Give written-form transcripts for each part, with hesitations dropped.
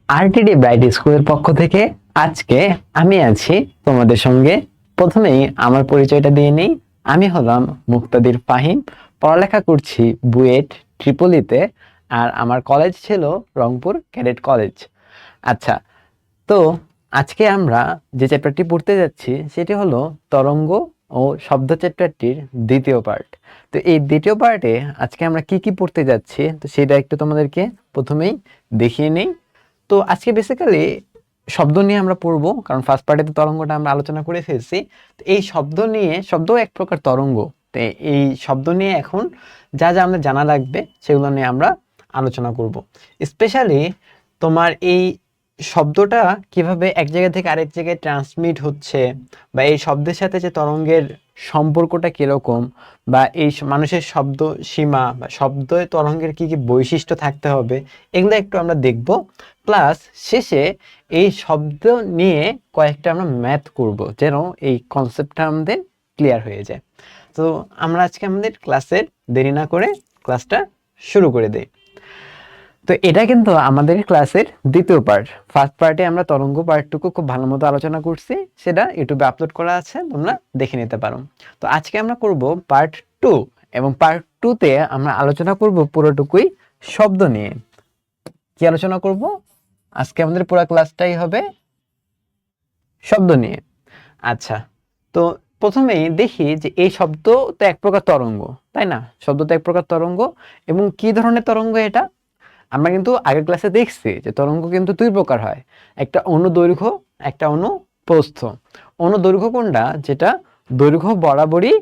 RTD bright স্কুলের পক্ষ থেকে আজকে আমি আছি তোমাদের সঙ্গে। প্রথমেই আমার পরিচয়টা দিয়ে নেই। আমি হলাম মুক্তাদির ফাহিম, পড়ালেখা করছি বুয়েট ট্রিপলিতে, আর আমার কলেজ ছিল রংপুর ক্যাডেট কলেজ। আচ্ছা, তো আজকে আমরা যে চ্যাপ্টারটি পড়তে যাচ্ছি সেটি হলো তরঙ্গ ও শব্দ চ্যাপ্টারটির দ্বিতীয় পার্ট। তো এই দ্বিতীয় পার্টে আজকে আমরা কি কি পড়তে যাচ্ছি তো সেটা একটু তোমাদেরকে প্রথমেই দেখিয়ে নেই। তো আজকে বেসিক্যালি শব্দ নিয়ে আমরা পড়বো, কারণ ফার্স্ট পার্টে তো তরঙ্গটা আমরা আলোচনা করে ফেলছি। তো এই শব্দ নিয়ে, শব্দ এক প্রকার তরঙ্গ, তো এই শব্দ নিয়ে এখন যা যা আমাদের জানা লাগবে সেগুলো নিয়ে আমরা আলোচনা করব। স্পেশালি তোমার এই শব্দটা কিভাবে এক জায়গা থেকে আরেক জায়গায় ট্রান্সমিট হচ্ছে, বা এই শব্দের সাথে যে তরঙ্গের সম্পর্কটা কিরকম, বা এই মানুষের শব্দ সীমা বা শব্দ তরঙ্গের কি কি বৈশিষ্ট্য থাকতে হবে, এগুলো একটু আমরা দেখব। প্লাস শেষে এই শব্দ নিয়ে কয়েকটা আমরা ম্যাথ করব, যেন এই কনসেপ্টটা আমাদের ক্লিয়ার হয়ে যায়। তো আমরা আজকে আমাদের ক্লাসের দেরি না করে ক্লাসটা শুরু করে দেই। তো এটা কিন্তু আমাদের ক্লাসের দ্বিতীয় পার্ট। ফার্স্ট পার্টে আমরা তরঙ্গ পার্টটুকু খুব ভালো মতো আলোচনা করছি, সেটা ইউটিউবে আপলোড করা আছে, তোমরা দেখে নিতে পারো। তো আজকে আমরা করব পার্ট 2, এবং পার্ট 2তে আমরা আলোচনা করব পুরোটুকুই শব্দ নিয়ে। কি আলোচনা করব? আজকে আমাদের পুরো ক্লাসটাই হবে শব্দ নিয়ে। আচ্ছা, তো প্রথমেই দেখি যে এই শব্দ তো এক প্রকার তরঙ্গ, তাই না? শব্দ তো এক প্রকার তরঙ্গ, এবং কি ধরনের তরঙ্গ এটা? আমরা কিন্তু আগের ক্লাসে দেখছি যে তরঙ্গ কিন্তু দুই প্রকার হয়, একটা অনুদৈর্ঘ্য, একটা অনুপ্রস্থ। অনুদৈর্ঘ্য কোনটা? যেটা দৈর্ঘ্য বরাবরই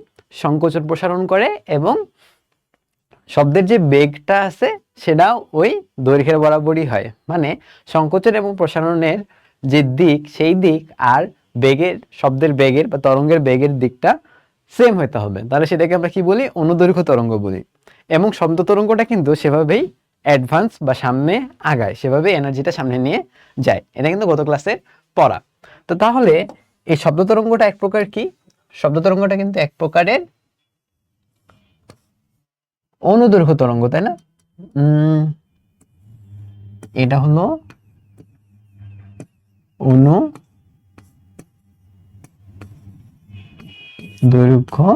সংকোচন প্রসারণ করে, এবং শব্দের যে বেগটা আছে সেটাও ওই দৈর্ঘ্যের বরাবরই হয়। মানে সংকোচন এবং প্রসারণের যে দিক, সেই দিক আর বেগের, শব্দের বেগের বা তরঙ্গের বেগের দিকটা সেম হতে হবে, তাহলে সেটাকে আমরা কি বলি? অনুদৈর্ঘ্য তরঙ্গ বলি। এবং শব্দ তরঙ্গটা কিন্তু সেভাবেই অ্যাডভান্স বা সামনে আগায়, সেভাবে এনার্জিটা সামনে নিয়ে যায়। এটা কিন্তু গত ক্লাসে পড়া। তো তাহলে এই শব্দ তরঙ্গটা এক প্রকার কি? শব্দ তরঙ্গটা কিন্তু এক প্রকারের অনুদৈর্ঘ্য তরঙ্গ, তাই না? এটা হলো অনুদৈর্ঘ্য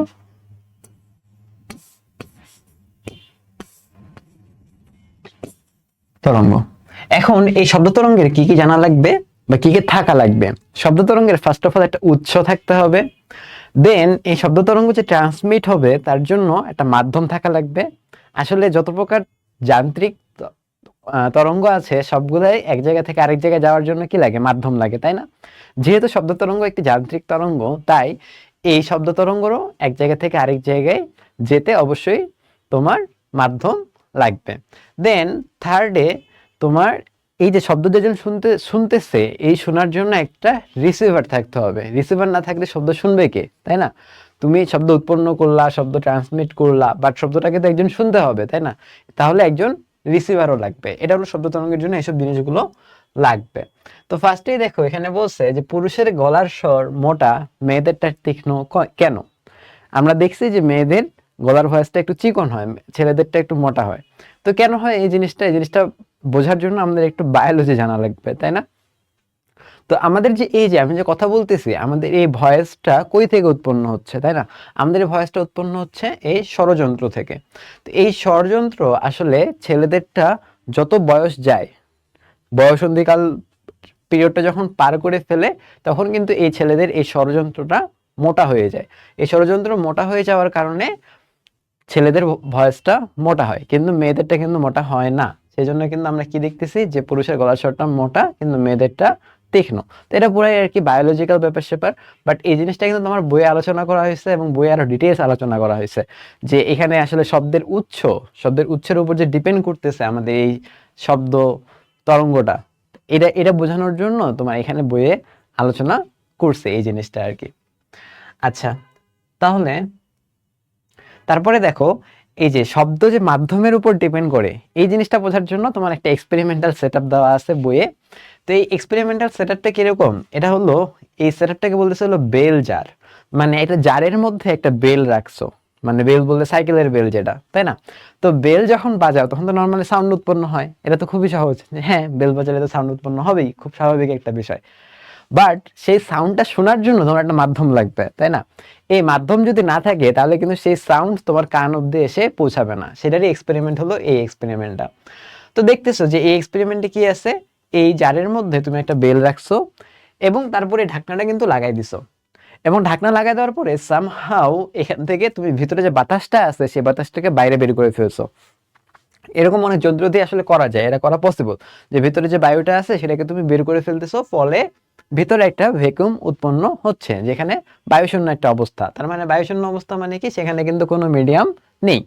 তরঙ্গ। এখন এই শব্দ তরঙ্গের কি কি জানা লাগবে বা কি কি থাকা লাগবে? শব্দ তরঙ্গের ফার্স্ট অফ অল একটা উৎস থাকতে হবে। দেন এই শব্দ তরঙ্গ যে ট্রান্সমিট হবে তার জন্য একটা মাধ্যম থাকা লাগবে। আসলে যত প্রকার যান্ত্রিক তরঙ্গ আছে সবগুলাই এক জায়গা থেকে আরেক জায়গায় যাওয়ার জন্য কি লাগে? মাধ্যম লাগে, তাই না? যেহেতু শব্দ তরঙ্গ একটি যান্ত্রিক তরঙ্গ, তাই এই শব্দ তরঙ্গরও এক জায়গা থেকে আরেক জায়গায় যেতে অবশ্যই তোমার মাধ্যম লাগবে। দেন থার্ডে তোমার এই যে শব্দ যেজন শুনতেছে, এই শোনার জন্য একটা রিসিভার থাকতে হবে। রিসিভার না থাকলে শব্দ শুনবে কে, তাই না? তুমি শব্দ উৎপন্ন করলা, শব্দ ট্রান্সমিট করলা, বাট শব্দটাকে তো একজন শুনতে হবে, তাই না? তাহলে একজন রিসিভারও লাগবে। এটা হলো শব্দ তরঙ্গের জন্য এইসব জিনিসগুলো লাগবে। তো ফার্স্টেই দেখো এখানে বলছে যে পুরুষের গলার স্বর মোটা, মেয়েদেরটা তীক্ষ্ণ কেন? আমরা দেখছি যে মেয়েদের গলার ভয়েসটা একটু চিকন হয়, ছেলেদেরটা একটু মোটা হয়। তো কেন হয় এই জিনিসটা? এই জিনিসটা বোঝার জন্য আমাদের একটু বায়োলজি জানা লাগবে, তাই না? তো আমাদের যে এই যে আমি যে কথা বলতেছি, আমাদের এই ভয়েসটা কই থেকে উৎপন্ন হচ্ছে, তাই না? আমাদের এই ভয়েসটা উৎপন্ন হচ্ছে এই স্বরযন্ত্র থেকে। তো এই স্বরযন্ত্র আসলে ছেলেদেরটা যত বয়স যায়, বয়সন্ধিকাল পিরিয়ডটা যখন পার করে ফেলে, তখন কিন্তু এই ছেলেদের এই স্বরযন্ত্রটা মোটা হয়ে যায়। এই স্বরযন্ত্র মোটা হয়ে যাওয়ার কারণে ছেলেদের ভয়েসটা মোটা হয়, কিন্তু মেয়েদেরটা কিন্তু মোটা হয় না। সেই জন্য কিন্তু আমরা কি দেখতেছি যে পুরুষের গলার স্বরটা মোটা, কিন্তু মেয়েদেরটা তীক্ষ্ণ। তো এটা পুরাই আর কি বায়োলজিক্যাল ব্যাপার স্যাপার। বাট এই জিনিসটা কিন্তু তোমার বইয়ে আলোচনা করা হয়েছে, এবং বইয়ে আরো ডিটেলস আলোচনা করা হয়েছে যে এখানে আসলে শব্দের উৎস, শব্দের উৎসের উপর যে ডিপেন্ড করতেছে আমাদের এই শব্দ তরঙ্গটা, এটা এটা বোঝানোর জন্য তোমার এখানে বইয়ে আলোচনা করছে এই জিনিসটা আর কি। আচ্ছা, তাহলে তারপরে দেখো এই যে শব্দ যে মাধ্যমের উপর ডিপেন্ড করে, এই জিনিসটা বোঝার জন্য তোমার একটা এক্সপেরিমেন্টাল সেটআপ দেওয়া আছে বইয়ে। তো এই এক্সপেরিমেন্টাল সেটআপটা কিরকম? এটা হলো, এই সেটআপটাকে বলতেছে হলো বেল জার। মানে এটা জারের মধ্যে একটা বেল রাখছো, মানে বেল বলতে সাইকেলের বেল যেটা, তাই না? তো বেল যখন বাজাও তখন তো নর্মালি সাউন্ড উৎপন্ন হয়, এটা তো খুবই সহজ, হ্যাঁ বেল বাজালে তো সাউন্ড উৎপন্ন হবেই, খুব স্বাভাবিক একটা বিষয়। বাট সেই সাউন্ডটা শোনার জন্য তোমার একটা মাধ্যম লাগবে, তাই না? এই মাধ্যম যদি না থাকে তাহলে কিন্তু সেই সাউন্ড তোমার কান অব্দি এসে পৌঁছাবে না। সেটারই এক্সপেরিমেন্ট হলো এই এক্সপেরিমেন্টটা। তো দেখতেছো যে এই এক্সপেরিমেন্টে কি আছে, এই জারের মধ্যে তুমি একটা বেল রাখছো এবং তারপরে ঢাকনাটা কিন্তু লাগাই দিছো, এবং ঢাকনা লাগাই দেওয়ার পরে সামহাও এখান থেকে তুমি ভিতরে যে বাতাসটা আছে সেই বাতাসটাকে বাইরে বের করে ফেলছো। এরকম অনেক যন্ত্র দিয়ে আসলে করা যায়, এটা করা পসিবল, যে ভিতরে যে বায়ুটা আছে সেটাকে তুমি বের করে ফেলতেছো, ফলে ভিতরে একটা ভ্যাকুয়াম উৎপন্ন হচ্ছে, যেখানে বায়ুশূন্য একটা অবস্থা। তার মানে বায়ুশূন্য অবস্থা মানে কি, সেখানে কিন্তু কোনো মিডিয়াম নেই।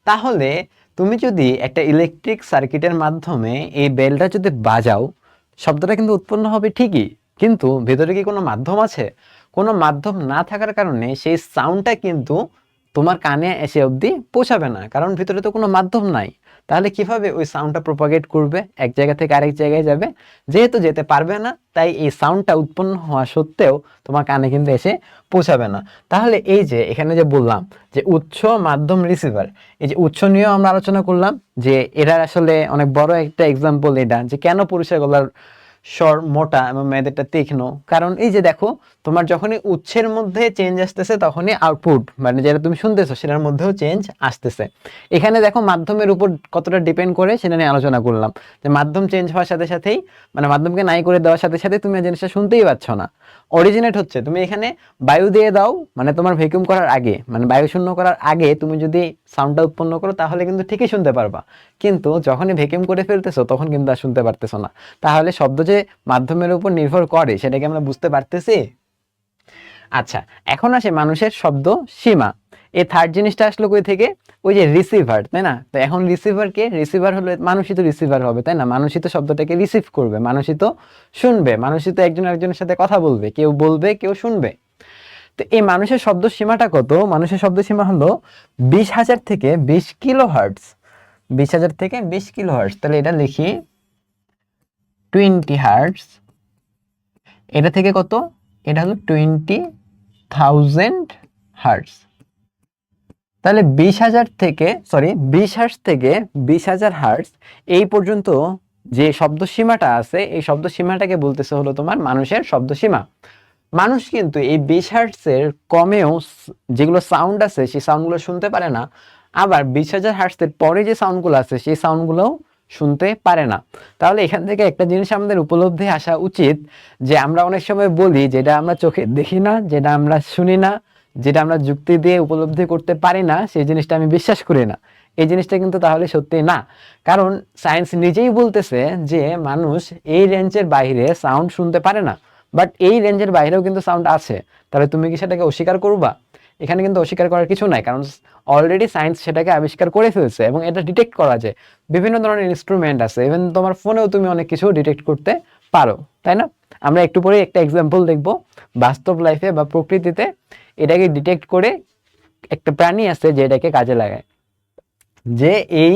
তাহলে তুমি যদি একটা ইলেকট্রিক সার্কিটের মাধ্যমে এই বেলটা যদি বাজাও, শব্দটা কিন্তু উৎপন্ন হবে ঠিকই, কিন্তু ভেতরে কি কোনো মাধ্যম আছে? কোনো মাধ্যম না থাকার কারণে সেই সাউন্ডটা কিন্তু তোমার কানে এসে অবধি পৌঁছাবে না, কারণ ভিতরে তো কোনো মাধ্যম নাই। তাহলে কিভাবে ওই সাউন্ডটা প্রপাগেট করবে, এক জায়গা থেকে আরেক জায়গায় যাবে? যেহেতু যেতে পারবে না, তাই এই সাউন্ডটা উৎপন্ন হওয়া সত্ত্বেও তোমার কানে কিন্তু এসে পৌঁছাবে না। তাহলে এই যে এখানে যে বললাম যে উৎস, মাধ্যম, রিসিভার, এই যে উৎস নিয়েও আমরা আলোচনা করলাম, যে এটার আসলে অনেক বড় একটা এক্সাম্পল এটা, যে কেন পুরুষের গলার স্বর মোটা এবং মেয়েদেরটা তীক্ষ্ণ। কারণ এই যে দেখো, তোমার যখনই উৎসের মধ্যে চেঞ্জ আসতেছে তখনই আউটপুট, মানে যেটা তুমি শুনতেছো সেটার মধ্যেও চেঞ্জ আসতেছে। এখানে দেখো মাধ্যমের উপর কতটা ডিপেন্ড করে সেটা নিয়ে আলোচনা করলাম, যে মাধ্যম চেঞ্জ হওয়ার সাথে সাথেই, মানে মাধ্যমকে নাই করে দেওয়ার সাথে সাথে তুমি জিনিসটা শুনতেই পাচ্ছ না। অরিজিনেট হচ্ছে তুমি এখানে বায়ু দিয়ে দাও, মানে তোমার ভ্যাকুয়াম করার আগে, মানে বায়ু শূন্য করার আগে তুমি যদি সাউন্ডটা উৎপন্ন করো তাহলে কিন্তু ঠিকই শুনতে পারবা, কিন্তু যখনই ভ্যাকুয়াম করে ফেলতেছো তখন কিন্তু আর শুনতে পারতেছো না। তাহলে শব্দ যে মাধ্যমের উপর নির্ভর করে সেটাকে আমরা বুঝতে পারতেছি। আচ্ছা, এখন আসে মানুষের শব্দ সীমা। এই থার্ড জিনিসটা আসলো কই থেকে? ওই যে রিসিভার, তাই না? তো এখন রিসিভার কে? রিসিভার হলো মানুষই তো রিসিভার হবে, তাই না? মানুষই তো শব্দটাকে রিসিভ করবে, মানুষই তো শুনবে, মানুষই তো একজন আরেকজনের সাথে কথা বলবে, কেউ বলবে কেউ শুনবে। তো এই মানুষের শব্দ সীমাটা কত? মানুষের শব্দ সীমা হলো 20,000 থেকে 20 কিলো হার্টস। 20,000 থেকে 20 কিলো হার্টস, তাহলে এটা লিখি 20 হার্টস। এটা থেকে কত? এটা হলো 20,000 হার্টস। তাহলে 20,000 থেকে, সরি 20 হার্টস থেকে 20,000 হার্টস এই পর্যন্ত যে শব্দ সীমাটা আছে, এই শব্দ সীমাটাকে বলতেছে হলো তোমার মানুষের শব্দ সীমা। মানুষ কিন্তু এই 20 হার্টসের কমেও যেগুলো সাউন্ড আছে সেই সাউন্ডগুলো শুনতে পারে না, আবার 20,000 হার্টসের পরে যে সাউন্ডগুলো আছে সেই সাউন্ডগুলোও শুনতে পারে না। তাহলে এখান থেকে একটা জিনিস আমাদের উপলব্ধি আসা উচিত, যে আমরা অনেক সময় বলি যেটা আমরা চোখে দেখি না, যেটা আমরা শুনি না, যেটা আমরা যুক্তি দিয়ে উপলব্ধি করতে পারি না, সেই জিনিসটা আমি বিশ্বাস করি না। এই জিনিসটা কিন্তু তাহলে সত্যি না, কারণ সায়েন্স নিজেই বলতেছে যে মানুষ এই রেঞ্জের বাইরে সাউন্ড শুনতে পারে না, বাট এই রেঞ্জের বাইরেও কিন্তু সাউন্ড আছে। তাহলে তুমি কি সেটাকে অস্বীকার করবা? এখানে কিন্তু অস্বীকার করার কিছু নাই, কারণ অলরেডি সায়েন্স সেটাকে আবিষ্কার করে ফেলছে এবং এটা ডিটেক্ট করা যায়। বিভিন্ন ধরনের ইনস্ট্রুমেন্ট আছে, ইভেন তোমার ফোনেও তুমি অনেক কিছু ডিটেক্ট করতে পারো, তাই না? আমরা একটু পরে একটা এক্সাম্পল দেখব বাস্তব লাইফে বা প্রকৃতিতে এটাকে ডিটেক্ট করে একটা প্রাণী আছে যে এটাকে কাজে লাগায়, যে এই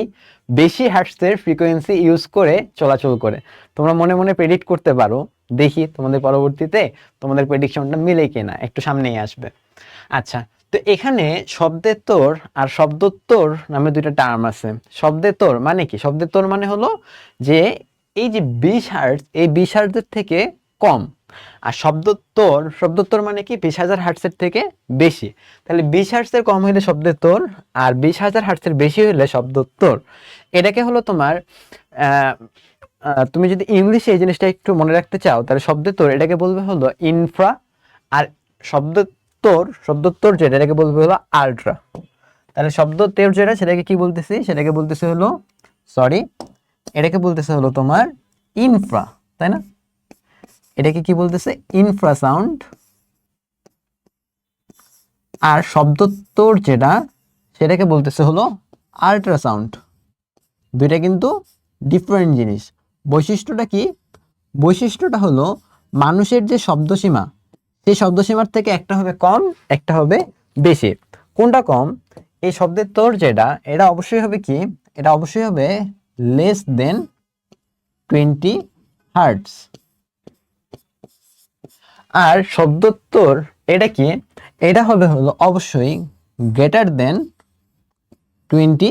বেশি হার্টসের ফ্রিকোয়েন্সি ইউজ করে চলাচল করে। তোমরা মনে মনে প্রেডিক্ট করতে পারো, দেখি তোমাদের পরবর্তীতে তোমাদের প্রেডিকশনটা মিলে কিনা, একটু সামনেই আসবে। আচ্ছা, তো এখানে শব্দের তোর আর শব্দোত্তর নামে দুইটা টার্ম আছে। শব্দের তোর মানে কি? শব্দের তোর মানে হলো যে এই যে 20 হার্টজ, এই 20 হার্টজের থেকে কম। আর শব্দোত্তর, শব্দোত্তর মানে কি 20,000 হার্টজের থেকে বেশি। তাহলে 20 হার্টজের কম হইলে শব্দের তোর, আর 20,000 হার্টজের বেশি হইলে শব্দোত্তর। এটাকে হলো তোমার তুমি যদি ইংলিশে এই জিনিসটা একটু মনে রাখতে চাও তাহলে শব্দের তোর এটাকে বলবে হলো ইনফ্রা, আর শব্দোত্তর যেটা এটাকে বলবে হলো আল্ট্রা। তাহলে শব্দোত্তর যেটা সেটাকে কি বলতেছি? সেটাকে বলতেছে হলো, সরি, এটাকে বলতেছে হলো তোমার ইনফ্রা, তাই না? এটাকে কি বলতেছে? ইনফ্রাসাউন্ড। আর শব্দোত্তর যেটা সেটাকে বলতেছে হলো আল্ট্রাসাউন্ড। দুইটা কিন্তু ডিফারেন্ট জিনিস। বৈশিষ্ট্যটা কি? বৈশিষ্ট্যটা হলো মানুষের যে শব্দসীমা, সেই শব্দসীমার থেকে একটা হবে কম, একটা হবে বেশি। কোনটা কম? এই শব্দের তোর যেটা, এটা অবশ্যই হবে কি? এটা অবশ্যই হবে লেস দেন 20 হার্টস। আর শব্দোত্তর এটা কি? এটা হবে হলো অবশ্যই গ্রেটার দেন 20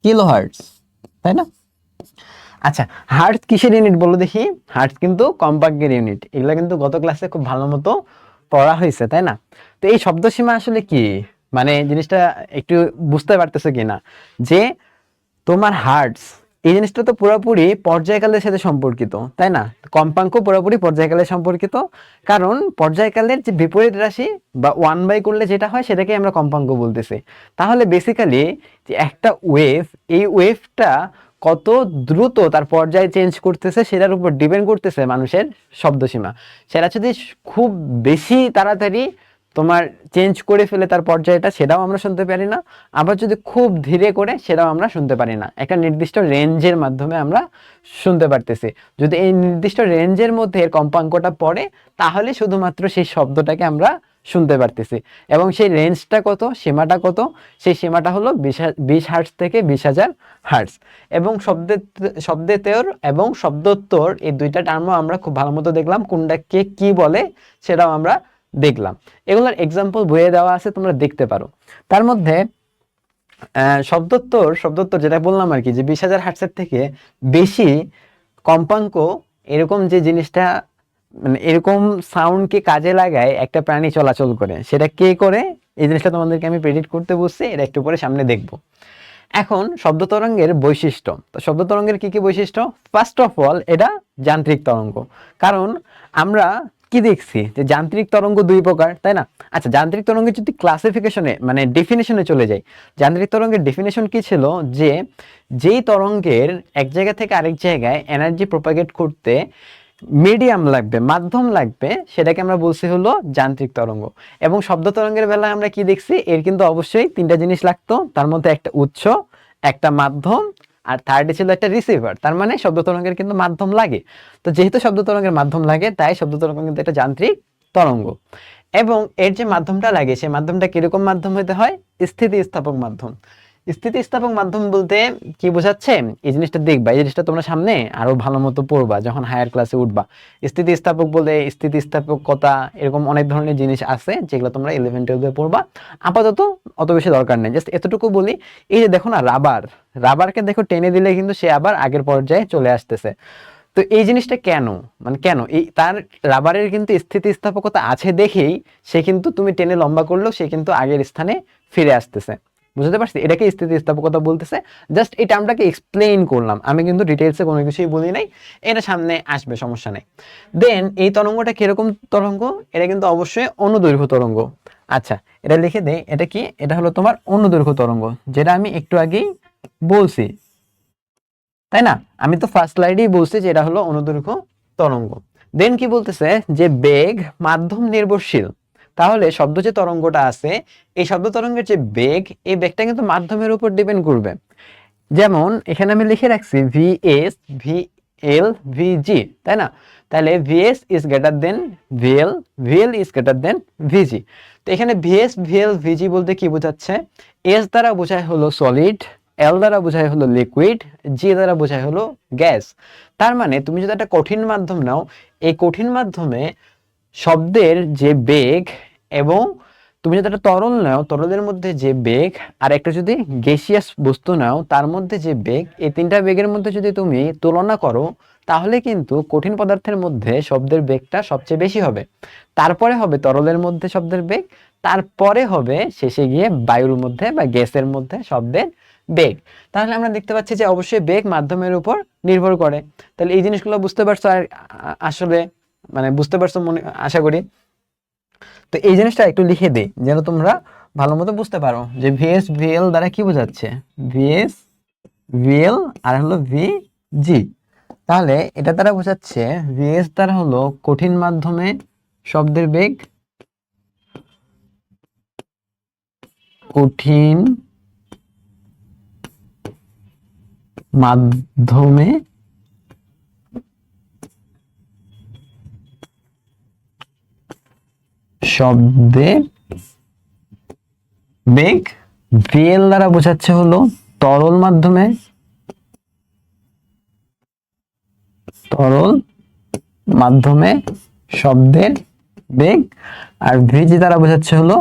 কিলোহার্টজ, তাই না? আচ্ছা, হার্টজ কিসের ইউনিট বলো দেখি? হার্টজ কিন্তু কম্পাঙ্কের ইউনিট। এগুলো কিন্তু গত ক্লাসে খুব ভালো মতো পড়া হয়েছে, তাই না? তো এই শব্দসীমা আসলে কি, মানে জিনিসটা একটু বুঝতে পারতেছো কিনা, যে তোমার হার্টজ এই জিনিসটা তো পুরোপুরি পর্যায়কালের সাথে সম্পর্কিত, তাই না? কম্পাঙ্ক পুরোপুরি পর্যায়কালের সম্পর্কিত, কারণ পর্যায়কালের যে বিপরীত রাশি বা 1/, করলে যেটা হয় সেটাকে আমরা কম্পাঙ্ক বলতেছি। তাহলে বেসিক্যালি যে একটা ওয়েভ, এই ওয়েভটা কত দ্রুত তার পর্যায় চেঞ্জ করতেছে সেটার উপর ডিপেন্ড করতেছে মানুষের শব্দসীমা। সেটা যদি খুব বেশি তাড়াতাড়ি তোমার চেঞ্জ করে ফেলে তার পর্যায়টা, সেটাও আমরা শুনতে পারি না। আবার যদি খুব ধীরে করে, সেটাও আমরা শুনতে পারি না। একটা নির্দিষ্ট রেঞ্জের মাধ্যমে আমরা শুনতে পারতেছি। যদি এই নির্দিষ্ট রেঞ্জের মধ্যে এর কম্পাঙ্কটা পড়ে, তাহলে শুধুমাত্র সেই শব্দটাকে আমরা শুনতে পারতেছি। এবং সেই রেঞ্জটা কত, সীমাটা কত? সেই সীমাটা হলো 20 হার্টজ থেকে 20,000 হার্টজ। এবং শব্দেতর এবং শব্দোত্তর এই দুইটা টার্মও আমরা খুব ভালো মতো দেখলাম, কোনটাকে কি বলে সেটাও আমরা দেখলাম। এগুলোর এক্সাম্পল বইয়ে দেওয়া আছে, তোমরা দেখতে পারো। তার মধ্যে শব্দোত্তর যেটা বললাম আর কি, যে 20,000 হার্টজের থেকে বেশি কম্পাঙ্ক, এরকম যে জিনিসটা, মানে এরকম সাউন্ডকে কাজে লাগায় একটা প্রাণী চলাচল করে, সেটা কে করে এই জিনিসটা তোমাদেরকে আমি প্রেডিক্ট করতে বসছি, এটা একটু পরে সামনে দেখবো। এখন শব্দ তরঙ্গের বৈশিষ্ট্য, তো শব্দ তরঙ্গের কি কি বৈশিষ্ট্য? ফার্স্ট অফ অল, এটা যান্ত্রিক তরঙ্গ। কারণ আমরা কি দেখছি, যে যান্ত্রিক তরঙ্গ দুই প্রকার, তাই না? আচ্ছা, যান্ত্রিক তরঙ্গের যদি ক্লাসিফিকেশনে মানে ডেফিনেশনে চলে যাই, যান্ত্রিক তরঙ্গের ডেফিনেশন কি ছিল, যে যেই তরঙ্গের এক জায়গা থেকে আরেক জায়গায় এনার্জি প্রপাগেট করতে মিডিয়াম লাগবে, মাধ্যম লাগবে, সেটাকে আমরা বলছি হলো যান্ত্রিক তরঙ্গ। এবং শব্দ তরঙ্গের বেলায় আমরা কি দেখছি, এর কিন্তু অবশ্যই তিনটা জিনিস লাগতো, তার মধ্যে একটা উৎস, একটা মাধ্যম, আর থার্ডে ছিল একটা রিসিভার। তার মানে শব্দ তরঙ্গের কিন্তু মাধ্যম লাগে। তো যেহেতু শব্দ তরঙ্গের মাধ্যম লাগে, তাই শব্দ তরঙ্গ কিন্তু একটা যান্ত্রিক তরঙ্গ। এবং এর যে মাধ্যমটা লাগে, সেই মাধ্যমটা কিরকম মাধ্যম হতে হয়? স্থিতিস্থাপক মাধ্যম। স্থিতিস্থাপক মাধ্যম বলতে কি বোঝাচ্ছে, এই জিনিসটা দেখবা, এই জিনিসটা তোমরা সামনে আরো ভালো মতো পড়বা যখন হায়ার ক্লাসে উঠবা। স্থিতিস্থাপক বলে স্থিতিস্থাপকতা, এরকম অনেক ধরনের জিনিস আছে যেগুলো তোমরা 11-12 পড়বা। আপাতত অত বেশি দরকার নেই, জাস্ট এতটুকু বলি। এই যে দেখো না, রাবারকে দেখো টেনে দিলে কিন্তু সে আবার আগের পর্যায়ে চলে আসতেছে। তো এই জিনিসটা কেন, মানে কেন এই তার রাবারের কিন্তু স্থিতিস্থাপকতা আছে দেখেই সে কিন্তু তুমি টেনে লম্বা করলেও সে কিন্তু আগের স্থানে ফিরে আসতেছে। বুঝতে পারছি? এটাকে স্থিতিস্থাপকতা বলতেছে। জাস্ট এই টার্মটাকে এক্সপ্লেইন করলাম, আমি কিন্তু ডিটেইলসে কোনো কিছুই বলি নাই। এটা সামনে আসবে, সমস্যা নেই। দেন এই তরঙ্গটা কিরকম তরঙ্গ? এটা কিন্তু অবশ্যই অনুদৈর্ঘ্য তরঙ্গ। আচ্ছা, এটা লিখে দেই, এটা কি? এটা হলো তোমার অনুদৈর্ঘ্য তরঙ্গ, যেটা আমি একটু আগেই বলছি, তাই না? আমি তো ফার্স্ট স্লাইডেই বলছি যে এটা হলো অনুদৈর্ঘ্য তরঙ্গ। দেন কি বলতেছে, যে বেগ মাধ্যম নির্ভরশীল। তাহলে শব্দ যে তরঙ্গটা আছে, এই শব্দ তরঙ্গের যে বেগ, এই বেগটা কিন্তু মাধ্যমের উপর ডিপেন্ড করবে। যেমন এখানে আমি লিখে রাখছি ভিএস, ভিএল, ভিজি, তাই না? তাহলে VS is greater than VL, VL is greater than VG. তো এখানে ভিএস, ভিএল, ভিজি বলতে কি বোঝাচ্ছে? এস দ্বারা বোঝায় হলো সলিড, এল দ্বারা বোঝায় হলো লিকুইড, জি দ্বারা বোঝায় হলো গ্যাস। তার মানে তুমি যদি একটা কঠিন মাধ্যম নাও, এই কঠিন মাধ্যমে শব্দের যে বেগ, এবং তুমি যদি একটা তরল নাও, তরলের মধ্যে যে বেগ, আর একটা যদি গ্যাসিয়াস বস্তু নাও, তার মধ্যে যে বেগ, এই তিনটা বেগের মধ্যে যদি তুমি তুলনা করো, তাহলে কিন্তু কঠিন পদার্থের মধ্যে শব্দের বেগটা সবচেয়ে বেশি হবে। তারপরে হবে তরলের মধ্যে শব্দের বেগ, তারপরে হবে শেষে গিয়ে বায়ুর মধ্যে বা গ্যাসের মধ্যে শব্দের বেগ। তাহলে আমরা দেখতে পাচ্ছি যে অবশ্যই বেগ মাধ্যমের উপর নির্ভর করে। তাহলে এই জিনিসগুলো বুঝতে পারছো? আর আসলে মানে বুঝতে পারছো মনে, আশা করি। তো এই জিনিসটা একটু লিখে দিই যেন তোমরা ভালো মতো বুঝতে পারো যে ভিএস, ভিএল দ্বারা কি বোঝাচ্ছে। ভিএস, ভিএল আর হলো ভিজি। তাহলে এটা দ্বারা বোঝাচ্ছে, ভিএস দ্বারা হলো কঠিন মাধ্যমে শব্দের বেগ, কঠিন মাধ্যমে শব্দের বেগ। ভিএল দ্বারা বোঝাচ্ছে হলো তরল মাধ্যমে, তরল মাধ্যমে শব্দের বেগ। আর ভিজি দ্বারা বোঝাচ্ছে হলো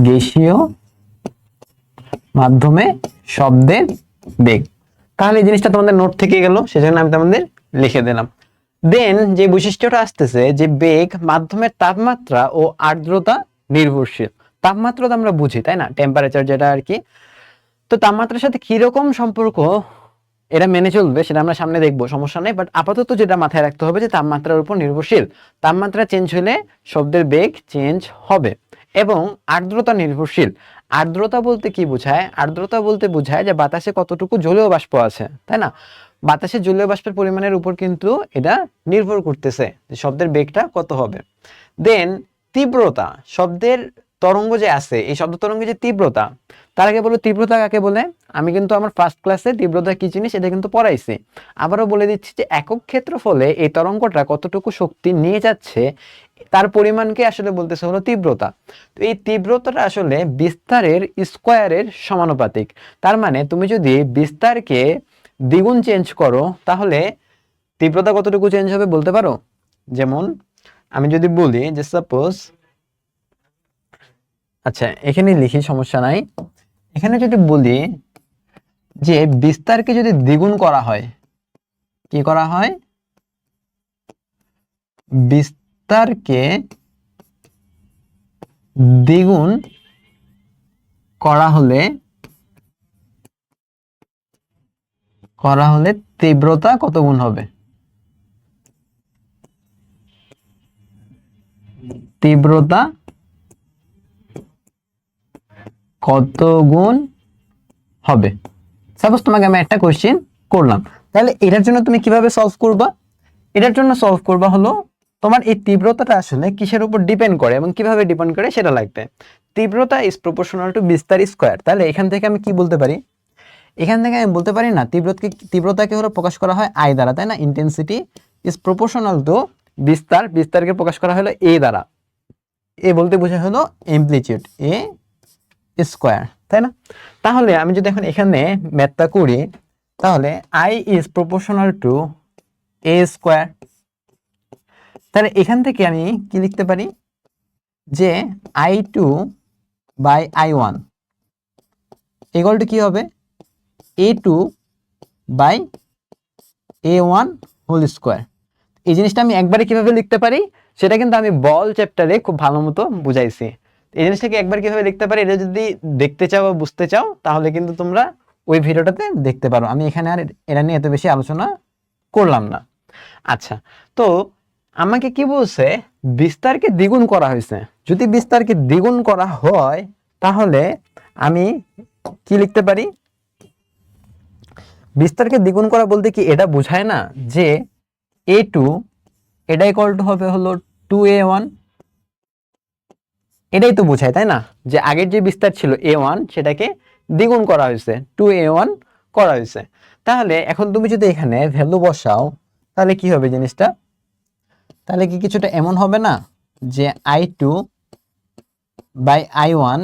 গ্যাসীয় মাধ্যমে শব্দের বেগ। তাহলে এই জিনিসটা তোমাদের নোট থেকে গেল, সেজন্য আমি তোমাদের লিখে দিলাম। দেন যে বৈশিষ্ট্যটা আসতেছে যে বেগ মাধ্যমের তাপমাত্রা ও আর্দ্রতা নির্ভরশীল। তাপমাত্রা তো আমরা বুঝি, তাই না, টেম্পারেচার যেটা আর কি। তো তাপমাত্রার সাথে কিরকম সম্পর্ক এটা মেনে চলবে সেটা আমরা সামনে দেখবো, সমস্যা নেই। বাট আপাতত যেটা মাথায় রাখতে হবে যে তাপমাত্রার উপর নির্ভরশীল, তাপমাত্রা চেঞ্জ হলে শব্দের বেগ চেঞ্জ হবে। এবং আর্দ্রতা নির্ভরশীল। আর্দ্রতা বলতে কি বোঝায়? আর্দ্রতা বলতে বোঝায় যে বাতাসে কতটুকু জলীয় বাষ্প আছে, তাই না। বাতাসে জলীয় বাষ্পের পরিমাণের উপর কিন্তু এটা নির্ভর করতেছে যে শব্দের বেগটা কত হবে। দেন তীব্রতা, শব্দের তরঙ্গ যে আছে, এই শব্দ তরঙ্গের যে তীব্রতা, তার আগে বলো তীব্রতা কাকে বলে। আমি কিন্তু আমার ফার্স্ট ক্লাসে তীব্রতা কি জিনিস এটা কিন্তু পড়াইছি। আবারও বলে দিচ্ছি যে একক ক্ষেত্রফলে এই তরঙ্গটা কতটুকু শক্তি নিয়ে যাচ্ছে তার পরিমাণকে আসলে বলতেছে হলো তীব্রতা। তো এই তীব্রতাটা আসলে বিস্তারের স্কোয়ারের সমানুপাতিক। তার মানে তুমি যদি বিস্তারকে দ্বিগুণ চেঞ্জ করো তাহলে তীব্রতা কতটুকু চেঞ্জ হবে বলতে পারো? যেমন আমি যদি বলি যে সাপোজ, আচ্ছা এখানে লিখি, সমস্যা নাই। এখানে যদি বলি যে বিস্তারকে যদি দ্বিগুণ করা হয়, কি করা হয়? বিস্তারকে দ্বিগুণ করা হলে তীব্রতা কত গুণ হবে? তীব্রতা কত গুণ হবে? সাপোজ তোমাকে আমি একটা কোশ্চেন করলাম, তাহলে এটার জন্য তুমি কিভাবে সলভ করবা? এটার জন্য সলভ করবা হলো তোমার এই তীব্রতাটা আসলে কিসের উপর ডিপেন্ড করে এবং কিভাবে ডিপেন্ড করে সেটা লাগবে। তীব্রতা ইজ প্রপোর্শনাল টু বিস্তার স্কয়ার। তাহলে এখান থেকে আমি কি বলতে পারি? এখান থেকে আমি বলতে পারি না তীব্রতাকে হলো প্রকাশ করা হয় আই দ্বারা, তাই না। ইন্টেন্সিটি ইজ প্রপোর্শনাল টু বিস্তারকে প্রকাশ করা হলো এ দ্বারা। এ বলতে বোঝা হলো অ্যামপ্লিটিউড এ স্কয়ার, তাই না। তাহলে আমি যদি এখন এখানে ম্যাথটা করি তাহলে I is proportional two A square. তাহলে এখান থেকে আমি কি লিখতে পারি যে I2 by I1 equal to কি হবে? A2 by A1 whole square. এই জিনিসটা আমি একবারে কিভাবে লিখতে পারি সেটা কিন্তু আমি বল চ্যাপ্টারে খুব ভালো মতো বুঝাইছি। এই জিনিসটাকে একবার কিভাবে লিখতে পারি এটা যদি দেখতে চাও বা বুঝতে চাও তাহলে কিন্তু তোমরা ওই ভিডিওটাতে দেখতে পারো। আমি এখানে আর এটা নিয়ে এত বেশি আলোচনা করলাম না। আচ্ছা, তো আমাকে কি বলছে? বিস্তারকে দ্বিগুণ করা হয়েছে। যদি বিস্তারকে দ্বিগুণ করা হয় তাহলে আমি কি লিখতে পারি? বিস্তারকে দ্বিগুণ করা বলতে কি এটা বোঝায় না যে A2 এটা ইকুয়াল টু হবে হলো 2A1, এটাই তো বোঝায়, তাই না, যে আগের যে বিস্তার ছিল A1 সেটাকে দ্বিগুণ করা হয়েছে, 2A1 করা হয়েছে। তাহলে এখন তুমি যদি এখানে ভ্যালু বসাও তাহলে কি হবে জিনিসটা? তাহলে কি কিছুটা এমন হবে না যে I2 by I1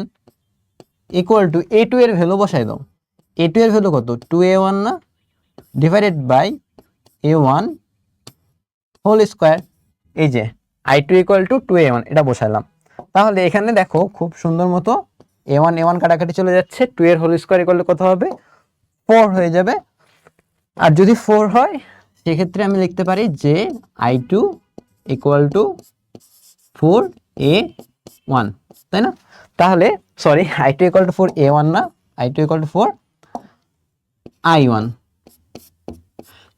equal to A2 এর ভ্যালু বসাই দাও। A2 এর ভ্যালু কত? 2A1 না, divided by A1 whole square. এই যে I2 ইকুয়াল টু 2A1 এটা বসাইলাম। তাহলে এখানে দেখো খুব সুন্দর মতো A1 কাটাকাটি চলে যাচ্ছে, 2 এর হোল স্কয়ার ইকুয়াল টু কত হবে? 4 হয়ে যাবে। আর যদি 4 হয় সেক্ষেত্রে আমি লিখতে পারি যে I2 ইকুয়াল টু 4A1, তাই না। তাহলে sorry, I2 equal to 4A1 না, I2 ইকুয়াল টু 4I1।